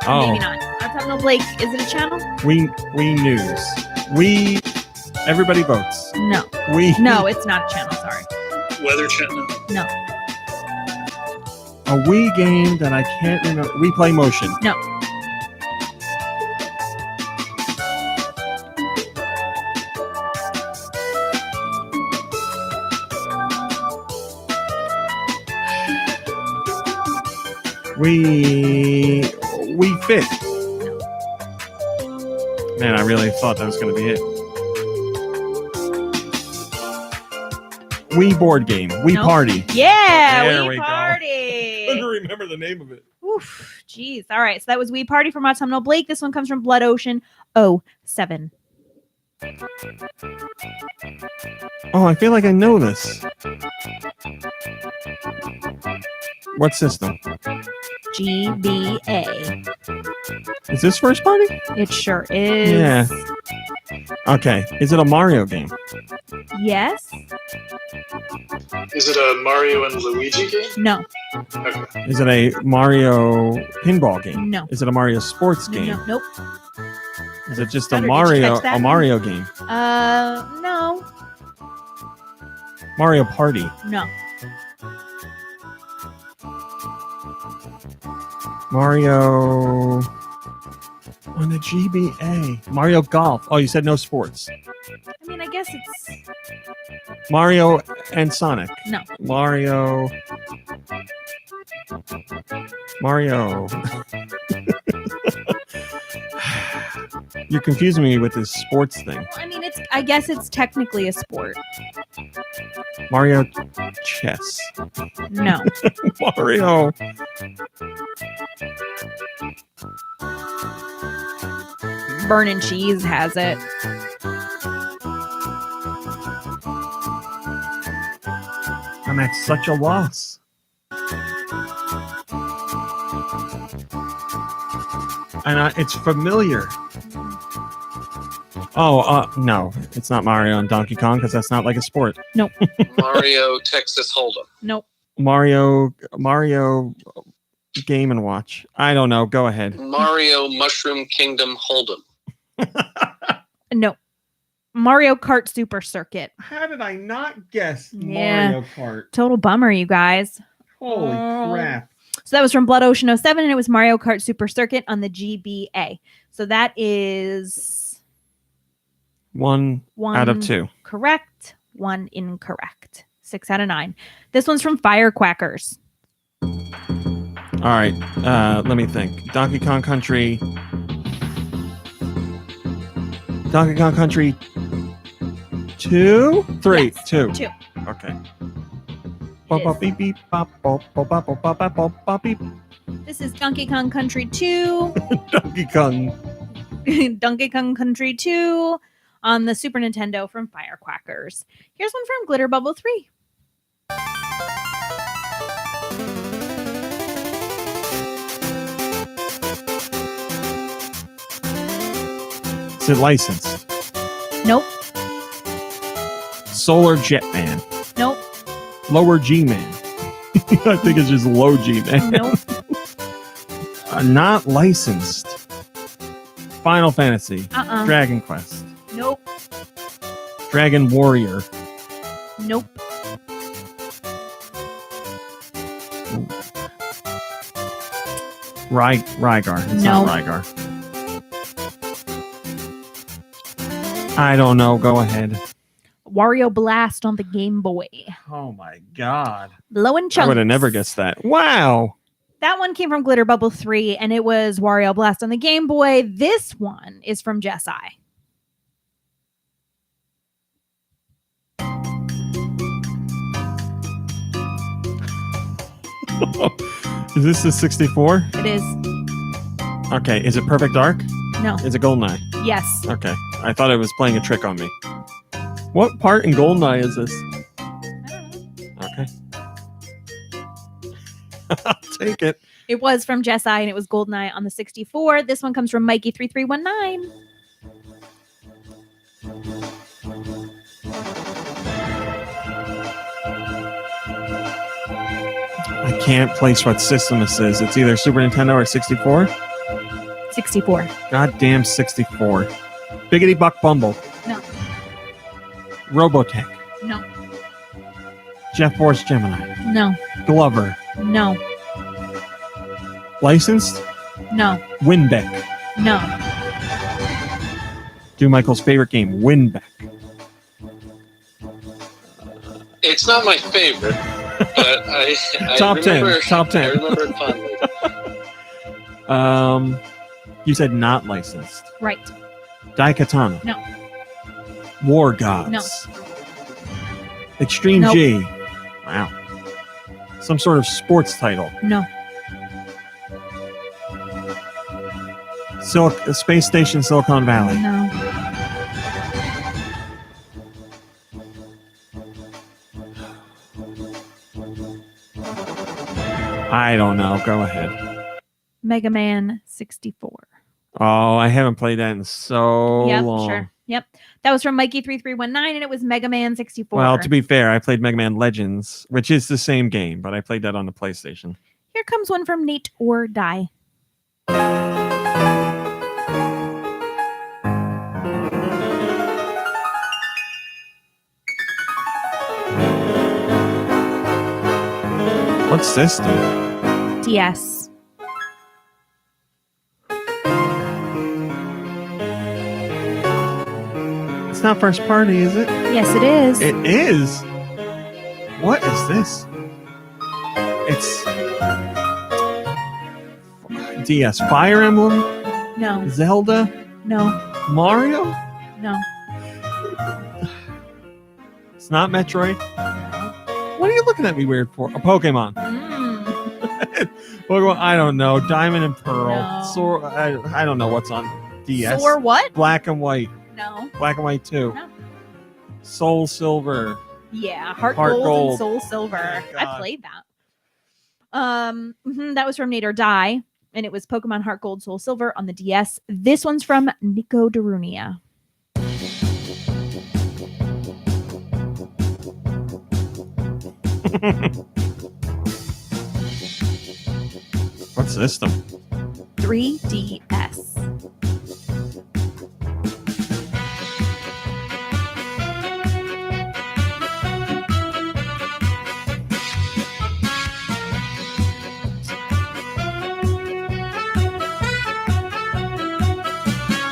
Speaker 2: Oh.
Speaker 5: Maybe not. Autumnal Blake, is it a channel?
Speaker 2: Wii News. Wii. Everybody votes.
Speaker 5: No.
Speaker 2: Wii.
Speaker 5: No, it's not a channel. Sorry.
Speaker 15: Weather channel.
Speaker 5: No.
Speaker 2: A Wii game that I can't remember. Wii Play Motion.
Speaker 5: No.
Speaker 2: Wii Fit. Man, I really thought that was going to be it. Wii board game. Wii
Speaker 5: Nope.
Speaker 2: Party.
Speaker 5: Yeah,
Speaker 2: There
Speaker 5: Wii
Speaker 2: we go.
Speaker 5: Party.
Speaker 2: Couldn't remember the name of it.
Speaker 5: Oof, jeez. All right, so that was Wii Party from Autumnal Blake. This one comes from Blood Ocean 07.
Speaker 2: Oh, I feel like I know this. What system?
Speaker 5: GBA.
Speaker 2: Is this first party?
Speaker 5: It sure is.
Speaker 2: Yeah. Okay. Is it a Mario game?
Speaker 5: Yes.
Speaker 9: Is it a Mario and Luigi game?
Speaker 5: No.
Speaker 9: Okay.
Speaker 2: Is it a Mario pinball game?
Speaker 5: No.
Speaker 2: Is it a Mario sports game?
Speaker 5: No. Nope.
Speaker 2: Is it just
Speaker 5: Better,
Speaker 2: a
Speaker 5: did you catch that?
Speaker 2: Mario game?
Speaker 5: No.
Speaker 2: Mario Party.
Speaker 5: No.
Speaker 2: Mario on the GBA. Mario Golf. Oh, you said no sports.
Speaker 5: I mean, I guess it's
Speaker 2: Mario and Sonic.
Speaker 5: no.
Speaker 2: Mario. You're confusing me with this sports thing.
Speaker 5: I mean, I guess it's technically a sport.
Speaker 2: Mario Chess.
Speaker 5: No.
Speaker 2: Mario.
Speaker 5: Burnin' Cheese has it.
Speaker 2: I'm at such a loss. And it's familiar. Oh, no. It's not Mario and Donkey Kong because that's not like a sport.
Speaker 5: Nope.
Speaker 1: Mario Texas Hold'em.
Speaker 5: Nope.
Speaker 2: Mario Game & Watch. I don't know. Go ahead.
Speaker 1: Mario Mushroom Kingdom Hold'em.
Speaker 5: No. Mario Kart Super Circuit.
Speaker 2: How did I not guess
Speaker 5: Yeah.
Speaker 2: Mario Kart?
Speaker 5: Total bummer, you guys.
Speaker 2: Holy crap.
Speaker 5: So that was from Blood Ocean 07, and it was Mario Kart Super Circuit on the GBA. So that is
Speaker 2: One out of 2.
Speaker 5: Correct, 1 incorrect. 6 out of 9. This one's from Firecrackers.
Speaker 2: All right. Let me think. Donkey Kong Country. Donkey Kong Country 2? 3?
Speaker 5: Yes,
Speaker 2: 2.
Speaker 5: 2.
Speaker 2: Okay.
Speaker 5: It is.
Speaker 2: Beep, beep, bop, bop, bop, bop, bop, bop, bop, bop, beep.
Speaker 5: This is Donkey Kong Country 2.
Speaker 2: Donkey Kong.
Speaker 5: Donkey Kong Country 2 on the Super Nintendo from Firecrackers. Here's one from Glitter Bubble 3.
Speaker 2: Is it licensed?
Speaker 5: Nope.
Speaker 2: Solar Jetman.
Speaker 5: Nope.
Speaker 2: Lower G-Man. I think it's just low G-Man.
Speaker 5: Nope.
Speaker 2: Not licensed. Final Fantasy. Dragon Quest.
Speaker 5: Nope.
Speaker 2: Dragon Warrior.
Speaker 5: Nope.
Speaker 2: Rygar. It's
Speaker 5: No.
Speaker 2: not Rygar. I don't know. Go ahead.
Speaker 5: Wario Blast on the Game Boy.
Speaker 2: Oh my god.
Speaker 5: Blowing chunks.
Speaker 2: I would have never guessed that. Wow.
Speaker 5: That one came from Glitter Bubble 3, and it was Wario Blast on the Game Boy. This one is from Jessi.
Speaker 2: Is this the 64?
Speaker 5: It is.
Speaker 2: Okay. Is it Perfect Dark?
Speaker 5: No.
Speaker 2: Is it GoldenEye?
Speaker 5: Yes.
Speaker 2: Okay. I thought it was playing a trick on me. What part in GoldenEye is this? Okay. I'll take it.
Speaker 5: It was from Jessi, and it was GoldenEye on the 64. This one comes from Mikey3319.
Speaker 2: I can't place what system this is. It's either Super Nintendo or 64.
Speaker 5: 64.
Speaker 2: Goddamn 64. Biggity Buck Bumble.
Speaker 5: No.
Speaker 2: Robotech.
Speaker 5: No.
Speaker 2: Jeff Force Gemini.
Speaker 5: No.
Speaker 2: Glover.
Speaker 5: No.
Speaker 2: Licensed?
Speaker 5: No.
Speaker 2: Winbeck.
Speaker 5: No.
Speaker 2: Do Michael's favorite game, Winbeck.
Speaker 1: It's not my favorite, but I
Speaker 2: Top
Speaker 1: remember,
Speaker 2: 10. Top 10.
Speaker 1: I remember it fondly.
Speaker 2: You said not licensed.
Speaker 5: Right.
Speaker 2: Daikatana.
Speaker 5: No.
Speaker 2: War Gods.
Speaker 5: No.
Speaker 2: Extreme
Speaker 5: Nope.
Speaker 2: G. Wow. Some sort of sports title.
Speaker 5: No.
Speaker 2: Space Station Silicon Valley.
Speaker 5: No.
Speaker 2: I don't know. Go ahead.
Speaker 5: Mega Man 64.
Speaker 2: Oh, I haven't played that in so
Speaker 5: Yep,
Speaker 2: long.
Speaker 5: sure. Yep. That was from Mikey3319, and it was Mega Man 64.
Speaker 2: Well, to be fair, I played Mega Man Legends, which is the same game, but I played that on the PlayStation.
Speaker 5: Here comes one from Nate or Die.
Speaker 2: What system?
Speaker 5: DS.
Speaker 2: It's not first party, is it?
Speaker 5: Yes, it is.
Speaker 2: It is? What is this? It's DS. Fire Emblem?
Speaker 5: No.
Speaker 2: Zelda?
Speaker 5: No.
Speaker 2: Mario?
Speaker 5: No.
Speaker 2: It's not Metroid? What are you looking at me weird for? A Pokemon. Pokemon, I don't know. Diamond and Pearl.
Speaker 5: No.
Speaker 2: I don't know what's on DS.
Speaker 5: Soar what?
Speaker 2: Black and White.
Speaker 5: No.
Speaker 2: Black and White 2.
Speaker 5: No.
Speaker 2: Soul Silver.
Speaker 5: Yeah, Heart
Speaker 2: Heart
Speaker 5: Gold,
Speaker 2: Gold.
Speaker 5: and Soul Silver.
Speaker 2: Oh,
Speaker 5: I
Speaker 2: God.
Speaker 5: played that. That was from Nate or Die, and it was Pokemon Heart Gold, Soul Silver on the DS. This one's from Nico Darunia.
Speaker 2: What system?
Speaker 5: 3DS.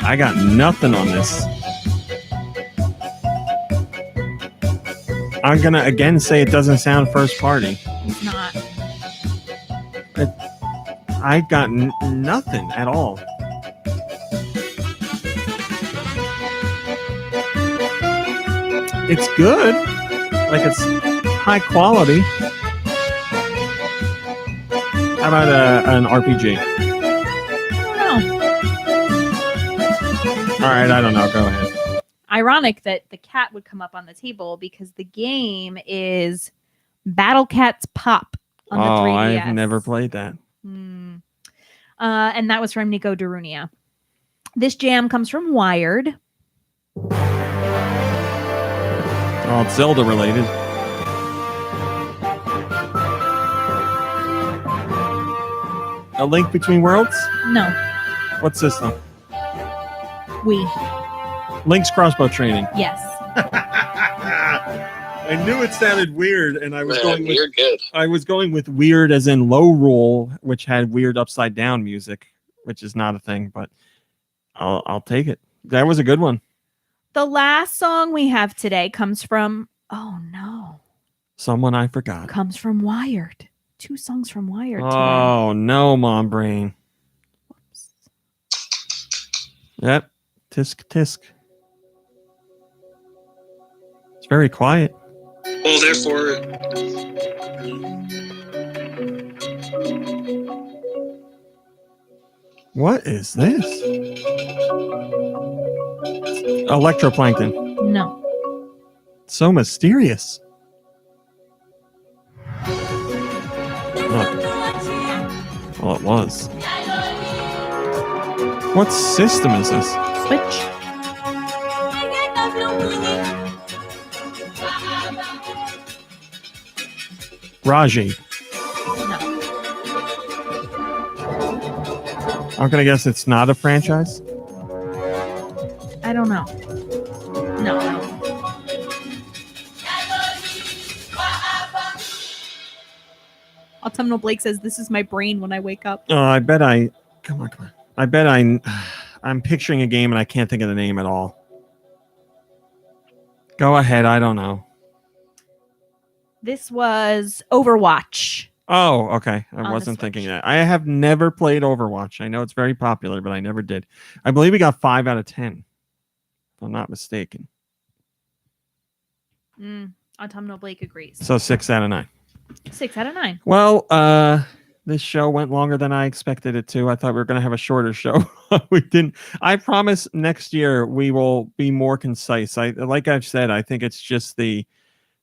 Speaker 2: I got nothing on this. I'm gonna again say it doesn't sound first party.
Speaker 5: It's not.
Speaker 2: I got nothing at all. It's good. Like, it's high quality. How about an RPG? All right, I don't know. Go ahead.
Speaker 5: Ironic that the cat would come up on the table because the game is Battle Cats Pop on the 3DS.
Speaker 2: I've never played that.
Speaker 5: And that was from Nico Darunia. This jam comes from Wired.
Speaker 2: Oh, it's Zelda related. A Link Between Worlds?
Speaker 5: No.
Speaker 2: What system?
Speaker 5: Wii.
Speaker 2: Link's Crossbow Training.
Speaker 5: Yes.
Speaker 2: I knew it sounded weird, and I was going with
Speaker 1: you're good.
Speaker 2: I was going with weird as in low rule, which had weird upside down music, which is not a thing, but I'll take it. That was a good one.
Speaker 5: The last song we have today comes from
Speaker 2: Someone I forgot.
Speaker 5: Comes from Wired. 2 songs from Wired today.
Speaker 2: Oh no, Mom Brain. Yep. Tisk tisk. It's very quiet.
Speaker 15: Well, therefore,
Speaker 2: What is this? Electroplankton.
Speaker 5: No.
Speaker 2: So mysterious. Well, it was. What system is this?
Speaker 5: Switch.
Speaker 2: Raji.
Speaker 5: No.
Speaker 2: I'm gonna guess it's not a franchise.
Speaker 5: I don't know. No. Autumnal Blake says, "This is my brain when I wake up."
Speaker 2: Oh, I bet come on. I bet I'm picturing a game and I can't think of the name at all. Go ahead. I don't know.
Speaker 5: This was Overwatch.
Speaker 2: Oh, okay. I
Speaker 5: On the
Speaker 2: wasn't thinking that. I have never played Overwatch. I know it's very popular, but I never did. I believe we got 5 out of 10. If I'm not mistaken.
Speaker 5: Autumnal Blake agrees.
Speaker 2: So 6 out of 9.
Speaker 5: 6 out of 9.
Speaker 2: Well, this show went longer than I expected it to. I thought we were going to have a shorter show. We didn't. I promise next year we will be more concise. Like I've said, I think it's just the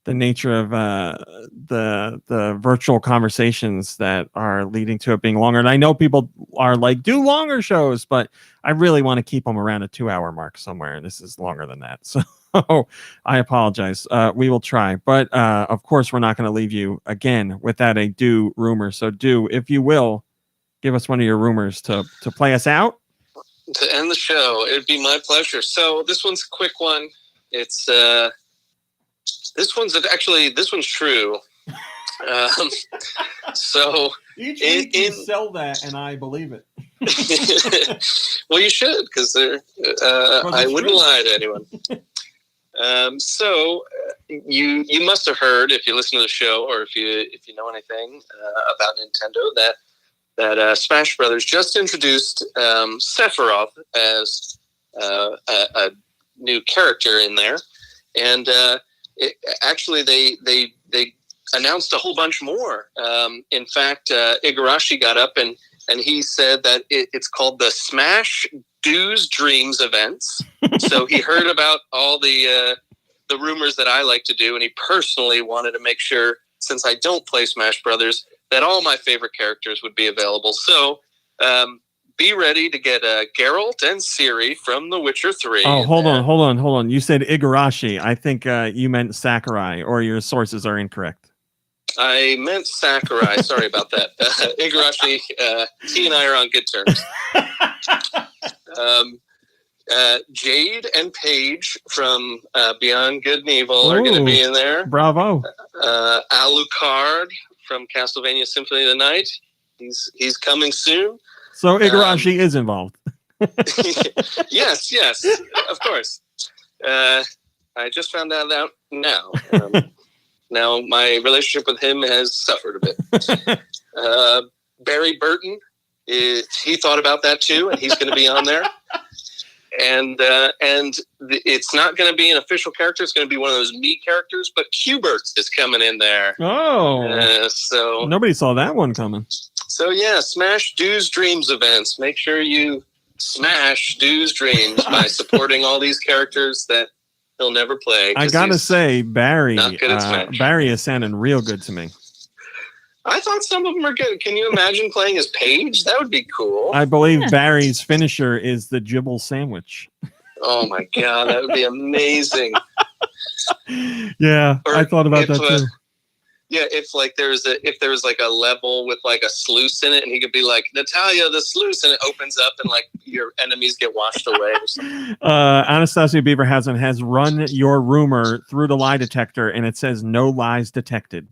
Speaker 2: nature of the virtual conversations that are leading to it being longer. And I know people are like, do longer shows, but I really want to keep them around a 2-hour mark somewhere. And this is longer than that. So I apologize. We will try. But of course, we're not going to leave you again without a do rumor. So do, if you will, give us one of your rumors to play us out.
Speaker 1: To end the show, it'd be my pleasure. So this one's a quick one. It's this one's true. So
Speaker 2: each week you sell that, and I believe it.
Speaker 1: Well, you should, because I wouldn't lie to anyone. So you must have heard, if you listen to the show or if you know anything about Nintendo, that Smash Brothers just introduced Sephiroth as a new character in there, and actually they announced a whole bunch more. In fact, Igarashi got up and he said that it's called the Smash Do's Dreams events. So he heard about all the rumors that I like to do, and he personally wanted to make sure, since I don't play Smash Brothers, that all my favorite characters would be available. So be ready to get Geralt and Ciri from The Witcher 3.
Speaker 2: Oh, hold on. You said Igarashi. I think you meant Sakurai, or your sources are incorrect.
Speaker 1: I meant Sakurai. Sorry about that. Igarashi, he and I are on good terms. Jade and Paige from Beyond Good and Evil are going to be in there.
Speaker 2: Bravo.
Speaker 1: Alucard from Castlevania Symphony of the Night. He's coming soon.
Speaker 2: So Igarashi is involved.
Speaker 1: Yes, of course. I just found that out now. Now my relationship with him has suffered a bit. Barry Burton, he thought about that too, and he's going to be on there. And it's not going to be an official character. It's going to be one of those me characters. But Hubert is coming in there.
Speaker 2: Oh,
Speaker 1: so
Speaker 2: nobody saw that one coming.
Speaker 1: So yeah, smash Dude's Dreams events. Make sure you smash Dude's Dreams by supporting all these characters that he'll never play.
Speaker 2: I gotta say, Barry,
Speaker 1: not good at Smash.
Speaker 2: Barry is sounding real good to me.
Speaker 1: I thought some of them are good. Can you imagine playing as Paige? That would be cool.
Speaker 2: I believe Barry's finisher is the Jibble sandwich.
Speaker 1: Oh my god, that would be amazing.
Speaker 2: Yeah,
Speaker 1: Or
Speaker 2: I thought about
Speaker 1: if,
Speaker 2: that too.
Speaker 1: Yeah, if there was like a level with like a sluice in it, and he could be like, Natalia, the sluice, and it opens up, and like your enemies get washed away or something.
Speaker 2: Anastasia Beaverhausen has run your rumor through the lie detector, and it says no lies detected.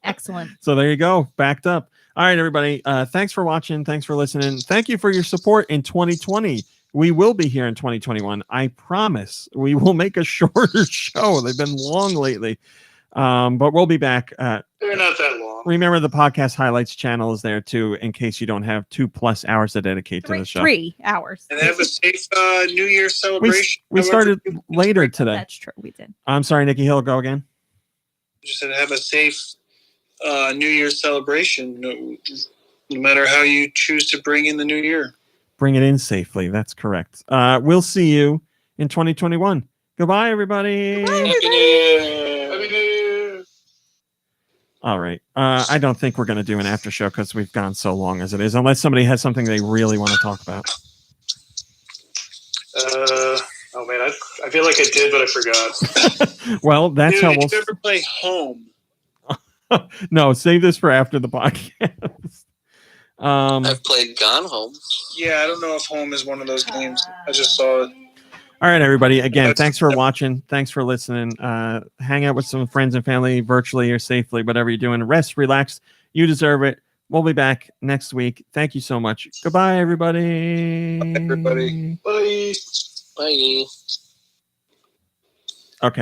Speaker 5: Excellent.
Speaker 2: So there you go, backed up. All right, everybody. Thanks for watching. Thanks for listening. Thank you for your support in 2020. We will be here in 2021. I promise. We will make a shorter show. They've been long lately. But we'll be back.
Speaker 9: They're not that long.
Speaker 2: Remember, the podcast highlights channel is there too, in case you don't have 2+ hours to dedicate to the show.
Speaker 5: 3 hours.
Speaker 15: And have a safe New Year's celebration.
Speaker 2: We started later today.
Speaker 5: That's true. We did.
Speaker 2: I'm sorry, Nikki Hill. Go again.
Speaker 15: Just said have a safe New Year's celebration, no matter how you choose to bring in the new year.
Speaker 2: Bring it in safely. That's correct. We'll see you in 2021. Goodbye, everybody.
Speaker 5: Bye, everybody.
Speaker 2: All right. I don't think we're going to do an after show because we've gone so long as it is, unless somebody has something they really want to talk about.
Speaker 9: Oh man, I feel like I did, but I forgot.
Speaker 2: Well, that's
Speaker 15: Dude,
Speaker 2: how
Speaker 15: did
Speaker 2: we'll.
Speaker 15: you ever play Home?
Speaker 2: No, save this for after the podcast.
Speaker 1: I've played Gone Home.
Speaker 15: Yeah, I don't know if Home is one of those games. I just saw it.
Speaker 2: All right, everybody. Again, thanks for watching. Thanks for listening. Hang out with some friends and family virtually or safely, whatever you're doing. Rest, relax. You deserve it. We'll be back next week. Thank you so much. Goodbye, everybody.
Speaker 15: Bye, everybody. Bye.
Speaker 1: Bye.
Speaker 2: Okay.